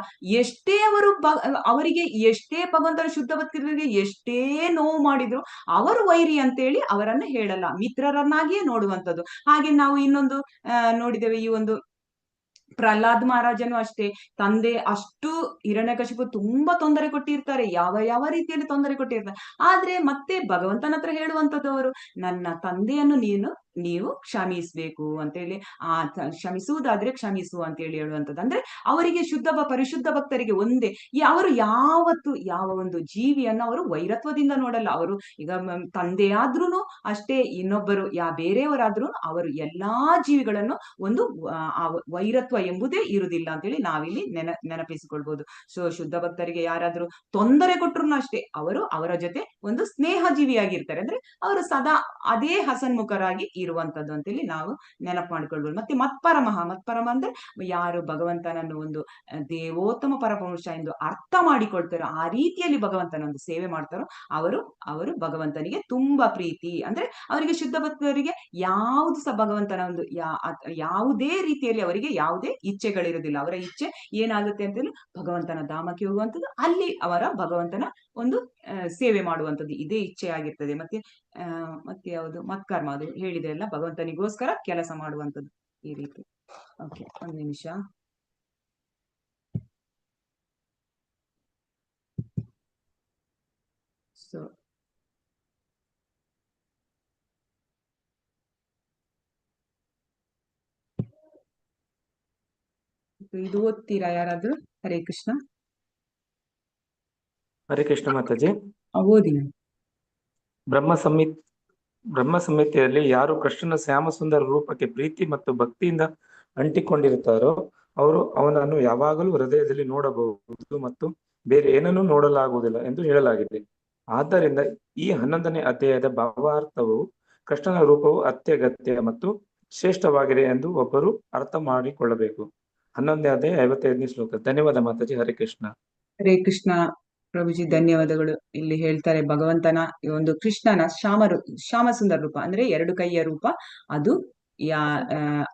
ಅವರಿಗೆ ಎಷ್ಟೇ ಭಗವಂತನ ಶುದ್ಧ ಭಕ್ತರಿಗೆ ಎಷ್ಟೇ ನೋವು ಮಾಡಿದ್ರು ಅವರು ವೈರಿ ಅಂತೇಳಿ ಅವರನ್ನು ಹೇಳಲ್ಲ, ಮಿತ್ರರನ್ನಾಗಿಯೇ ನೋಡುವಂಥದ್ದು. ಹಾಗೆ ನಾವು ಇನ್ನೊಂದು ನೋಡಿದ್ದೇವೆ, ಈ ಒಂದು ಪ್ರಹ್ಲಾದ್ ಮಹಾರಾಜನು ಅಷ್ಟೇ, ತಂದೆ ಅಷ್ಟು ಹಿರಣ್ಯಕಶಿಪು ತುಂಬಾ ತೊಂದರೆ ಕೊಟ್ಟಿರ್ತಾರೆ, ಯಾವ ಯಾವ ರೀತಿಯಲ್ಲಿ ತೊಂದರೆ ಕೊಟ್ಟಿರ್ತಾರೆ. ಆದ್ರೆ ಮತ್ತೆ ಭಗವಂತನ ಹತ್ರ ಹೇಳುವಂತದ್ದು ಅವರು, ನನ್ನ ತಂದೆಯನ್ನು ನೀವು ಕ್ಷಮಿಸ್ಬೇಕು ಅಂತೇಳಿ, ಕ್ಷಮಿಸುವುದಾದ್ರೆ ಕ್ಷಮಿಸು ಅಂತೇಳಿ ಹೇಳುವಂಥದ್ದು. ಅಂದ್ರೆ ಅವರಿಗೆ ಪರಿಶುದ್ಧ ಭಕ್ತರಿಗೆ ಒಂದೇ, ಅವರು ಯಾವತ್ತು ಯಾವ ಒಂದು ಜೀವಿಯನ್ನು ಅವರು ವೈರತ್ವದಿಂದ ನೋಡಲ್ಲ. ಅವರು ಈಗ ತಂದೆಯಾದ್ರೂನು ಅಷ್ಟೇ, ಇನ್ನೊಬ್ಬರು ಬೇರೆಯವರಾದ್ರೂ ಅವರು ಎಲ್ಲಾ ಜೀವಿಗಳನ್ನು ಒಂದು ವೈರತ್ವ ಎಂಬುದೇ ಇರುವುದಿಲ್ಲ ಅಂತೇಳಿ ನಾವಿಲ್ಲಿ ನೆನಪಿಸಿಕೊಳ್ಬಹುದು. ಸೊ ಶುದ್ಧ ಭಕ್ತರಿಗೆ ಯಾರಾದ್ರೂ ತೊಂದರೆ ಕೊಟ್ರು ಅಷ್ಟೇ, ಅವರ ಜೊತೆ ಒಂದು ಸ್ನೇಹ ಜೀವಿಯಾಗಿರ್ತಾರೆ. ಅಂದ್ರೆ ಅವರು ಸದಾ ಅದೇ ಹಸನ್ಮುಖರಾಗಿ ಇರುವಂತದ್ದು ಅಂತೇಳಿ ನಾವು ನೆನಪು ಮಾಡ್ಕೊಳ್ಬಹುದು. ಮತ್ತೆ ಮತ್ಪರಮ ಅಂದ್ರೆ ಯಾರು ಭಗವಂತನನ್ನು ಒಂದು ದೇವೋತ್ತಮ ಪರಮಪುರುಷ ಎಂದು ಅರ್ಥ ಮಾಡಿಕೊಳ್ತಾರೋ, ಆ ರೀತಿಯಲ್ಲಿ ಭಗವಂತನ ಒಂದು ಸೇವೆ ಮಾಡ್ತಾರೋ ಅವರು ಭಗವಂತನಿಗೆ ತುಂಬಾ ಪ್ರೀತಿ. ಅಂದ್ರೆ ಅವರಿಗೆ ಶುದ್ಧ ಭಕ್ತರಿಗೆ ಯಾವುದು ಸಹ ಭಗವಂತನ ಒಂದು ಯಾವುದೇ ರೀತಿಯಲ್ಲಿ ಅವರಿಗೆ ಯಾವುದೇ ಇಚ್ಛೆಗಳಿರುವುದಿಲ್ಲ. ಅವರ ಇಚ್ಛೆ ಏನಾಗುತ್ತೆ ಅಂತೇಳಿ ಭಗವಂತನ ಧಾಮಕ್ಕೆ ಹೋಗುವಂಥದ್ದು, ಅಲ್ಲಿ ಅವರ ಭಗವಂತನ ಒಂದು ಸೇವೆ ಮಾಡುವಂಥದ್ದು ಇದೇ ಇಚ್ಛೆ ಆಗಿರ್ತದೆ. ಮತ್ತೆ ಯಾವುದು ಮತ್ಕರ್ಮ, ಅದು ಹೇಳಿದೆ ಅಲ್ಲ, ಭಗವಂತನಿಗೋಸ್ಕರ ಕೆಲಸ ಮಾಡುವಂಥದ್ದು ಈ ರೀತಿ. ಓಕೆ, ಒಂದು ನಿಮಿಷ. ಸೊ ಇದು ಓದ್ತೀರಾ ಯಾರಾದ್ರೂ? ಹರೇ ಕೃಷ್ಣ. ಹರೇ ಕೃಷ್ಣ ಮಾತಾಜಿ. ಓದಿ. ಬ್ರಹ್ಮ ಸಂಹಿತೆಯಲ್ಲಿ ಯಾರು ಕೃಷ್ಣನ ಶ್ಯಾಮ ಸುಂದರ ರೂಪಕ್ಕೆ ಪ್ರೀತಿ ಮತ್ತು ಭಕ್ತಿಯಿಂದ ಅಂಟಿಕೊಂಡಿರುತ್ತಾರೋ ಅವರು ಅವನನ್ನು ಯಾವಾಗಲೂ ಹೃದಯದಲ್ಲಿ ನೋಡಬಹುದು ಮತ್ತು ಬೇರೆ ಏನನ್ನೂ ನೋಡಲಾಗುವುದಿಲ್ಲ ಎಂದು ಹೇಳಲಾಗಿದೆ. ಆದ್ದರಿಂದ ಈ 11ನೇ ಅಧ್ಯಾಯದ ಭಾವಾರ್ಥವು ಕೃಷ್ಣನ ರೂಪವು ಅತ್ಯಗತ್ಯ ಮತ್ತು ಶ್ರೇಷ್ಠವಾಗಿದೆ ಎಂದು ಒಬ್ಬರು ಅರ್ಥ ಮಾಡಿಕೊಳ್ಳಬೇಕು. 11ನೇ ಅಧ್ಯಾಯ 55ನೇ ಶ್ಲೋಕ. ಧನ್ಯವಾದ ಮಾತಾಜಿ. ಹರೇ ಕೃಷ್ಣ. ಹರೇ ಕೃಷ್ಣ ಪ್ರಭುಜಿ, ಧನ್ಯವಾದಗಳು. ಇಲ್ಲಿ ಹೇಳ್ತಾರೆ ಭಗವಂತನ ಒಂದು ಕೃಷ್ಣನ ಶ್ಯಾಮ ಸುಂದರ ರೂಪ ಅಂದ್ರೆ 2 ಕೈಯ ರೂಪ, ಅದು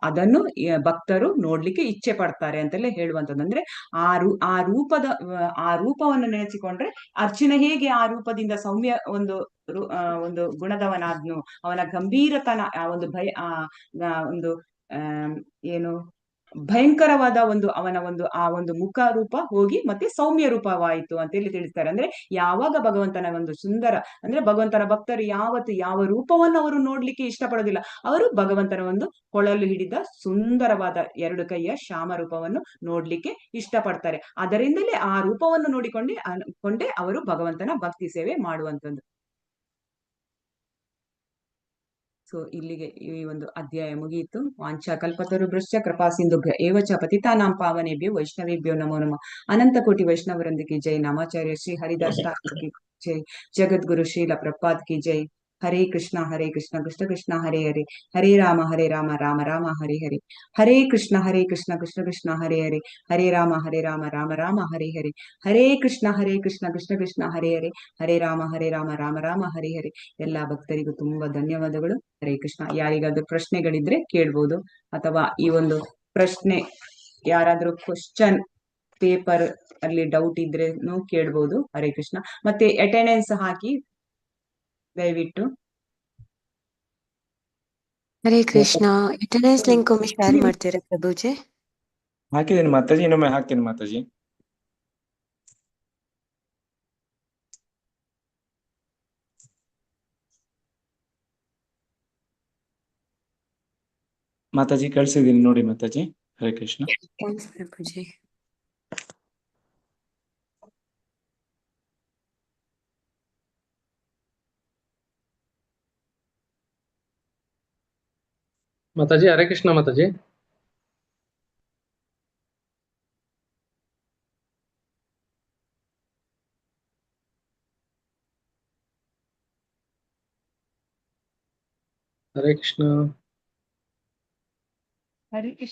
ಅದನ್ನು ಭಕ್ತರು ನೋಡ್ಲಿಕ್ಕೆ ಇಚ್ಛೆ ಪಡ್ತಾರೆ ಅಂತೆಲ್ಲ ಹೇಳುವಂಥದ್ದು. ಅಂದ್ರೆ ಆ ರೂಪವನ್ನು ನೆನೆಸಿಕೊಂಡ್ರೆ ಅರ್ಜುನ ಹೇಗೆ ಆ ರೂಪದಿಂದ ಸೌಮ್ಯ ಒಂದು ಗುಣದವನಾದ್ನು, ಅವನ ಗಂಭೀರತನ, ಒಂದು ಒಂದು ಏನು ಭಯಂಕರವಾದ ಅವನ ಒಂದು ಮುಖ ರೂಪ ಹೋಗಿ ಮತ್ತೆ ಸೌಮ್ಯ ರೂಪವಾಯಿತು ಅಂತೇಳಿ ತಿಳಿಸ್ತಾರೆ. ಅಂದ್ರೆ ಯಾವಾಗ ಭಗವಂತನ ಒಂದು ಸುಂದರ, ಅಂದ್ರೆ ಭಗವಂತನ ಭಕ್ತರು ಯಾವತ್ತು ಯಾವ ರೂಪವನ್ನು ಅವರು ನೋಡ್ಲಿಕ್ಕೆ ಇಷ್ಟಪಡೋದಿಲ್ಲ, ಅವರು ಭಗವಂತನ ಒಂದು ಕೊಳಲು ಹಿಡಿದ ಸುಂದರವಾದ 2 ಕೈಯ ಶ್ಯಾಮ ರೂಪವನ್ನು ನೋಡ್ಲಿಕ್ಕೆ ಇಷ್ಟಪಡ್ತಾರೆ. ಅದರಿಂದಲೇ ಆ ರೂಪವನ್ನು ನೋಡಿಕೊಂಡೇ ಅವರು ಭಗವಂತನ ಭಕ್ತಿ ಸೇವೆ ಮಾಡುವಂಥದ್ದು. ಸೊ ಇಲ್ಲಿಗೆ ಈ ಒಂದು ಅಧ್ಯಾಯ ಮುಗಿಯಿತು. ವಾಂಛಾ ಕಲ್ಪತರುಭ್ಯಶ್ಚ ಕೃಪಾ ಸಿಂಧುಭ್ಯ ಏವಚ ಪತಿತಾನಾಂ ಪಾವನೇಭ್ಯೋ ವೈಷ್ಣವೇಭ್ಯೋ ನಮೋ ನಮಃ. ಅನಂತ ಕೋಟಿ ವೈಷ್ಣವರೊಂದಿಗೆ ಜೈ. ನಮಾಚಾರ್ಯ ಶ್ರೀ ಹರಿದಾಸ್ ಠಾಕೂರ್ ಕಿ ಜೈ. ಜಗದ್ಗುರು ಶ್ರೀಲ ಪ್ರಪಾದ್ ಕಿ ಜೈ. ಹರೇ ಕೃಷ್ಣ ಕೃಷ್ಣ ಕೃಷ್ಣ ಹರೇ ಹರೇ, ಹರೇ ರಾಮ ರಾಮ ರಾಮ ಹರೇ ಹರೇ, ಹರೇ ಕೃಷ್ಣ ಕೃಷ್ಣ ಕೃಷ್ಣ ಹರೇ ಹರೇ, ಹರೇ ರಾಮ ರಾಮ ರಾಮ ಹರೇ ಹರೇ, ಹರೇ ಕೃಷ್ಣ ಕೃಷ್ಣ ಕೃಷ್ಣ ಹರೇ ಹರೇ, ಹರೇ ರಾಮ ರಾಮ ರಾಮ ಹರೇ ಹರೇ. ಎಲ್ಲಾ ಭಕ್ತರಿಗೂ ತುಂಬಾ ಧನ್ಯವಾದಗಳು. ಹರೇ ಕೃಷ್ಣ. ಯಾರಿಗಾದ್ರೂ ಪ್ರಶ್ನೆಗಳಿದ್ರೆ ಕೇಳ್ಬೋದು, ಅಥವಾ ಈ ಒಂದು ಪ್ರಶ್ನೆ ಯಾರಾದ್ರೂ ಕ್ವಶನ್ ಪೇಪರ್ ಅಲ್ಲಿ ಡೌಟ್ ಇದ್ರೆ ಕೇಳ್ಬೋದು. ಹರೇ ಕೃಷ್ಣ. ಮತ್ತೆ ಅಟೆಂಡೆನ್ಸ್ ಹಾಕಿ ದಯವಿಟ್ಟು. ಹರೇ ಕೃಷ್ಣ. ಅಟೆಂಡೆನ್ಸ್ ಲಿಂಕ್ ಒಮ್ಮೆ ಶೇರ್ ಮಾಡ್ತೀರಾ ಪ್ರಭುಜಿ? ಹಾಕಿದ್ದೀನಿ ಮಾತಾಜಿ, ಇನ್ನೊಮ್ಮೆ ಹಾಕ್ತೀನಿ ಮಾತಾಜಿ. ಮಾತಾಜಿ ಕಳ್ಸಿದ್ದೀನಿ ನೋಡಿ ಮಾತಾಜಿ. ಹರೇ ಕೃಷ್ಣ. ಥ್ಯಾಂಕ್ಸ್ ಪ್ರಭುಜಿ. ಮಾತಾಜಿ ಹರೇ ಕೃಷ್ಣ. ಮಾತಾಜಿ ಹರೇ ಕೃಷ್ಣ. ಹರೇ ಕೃಷ್ಣ.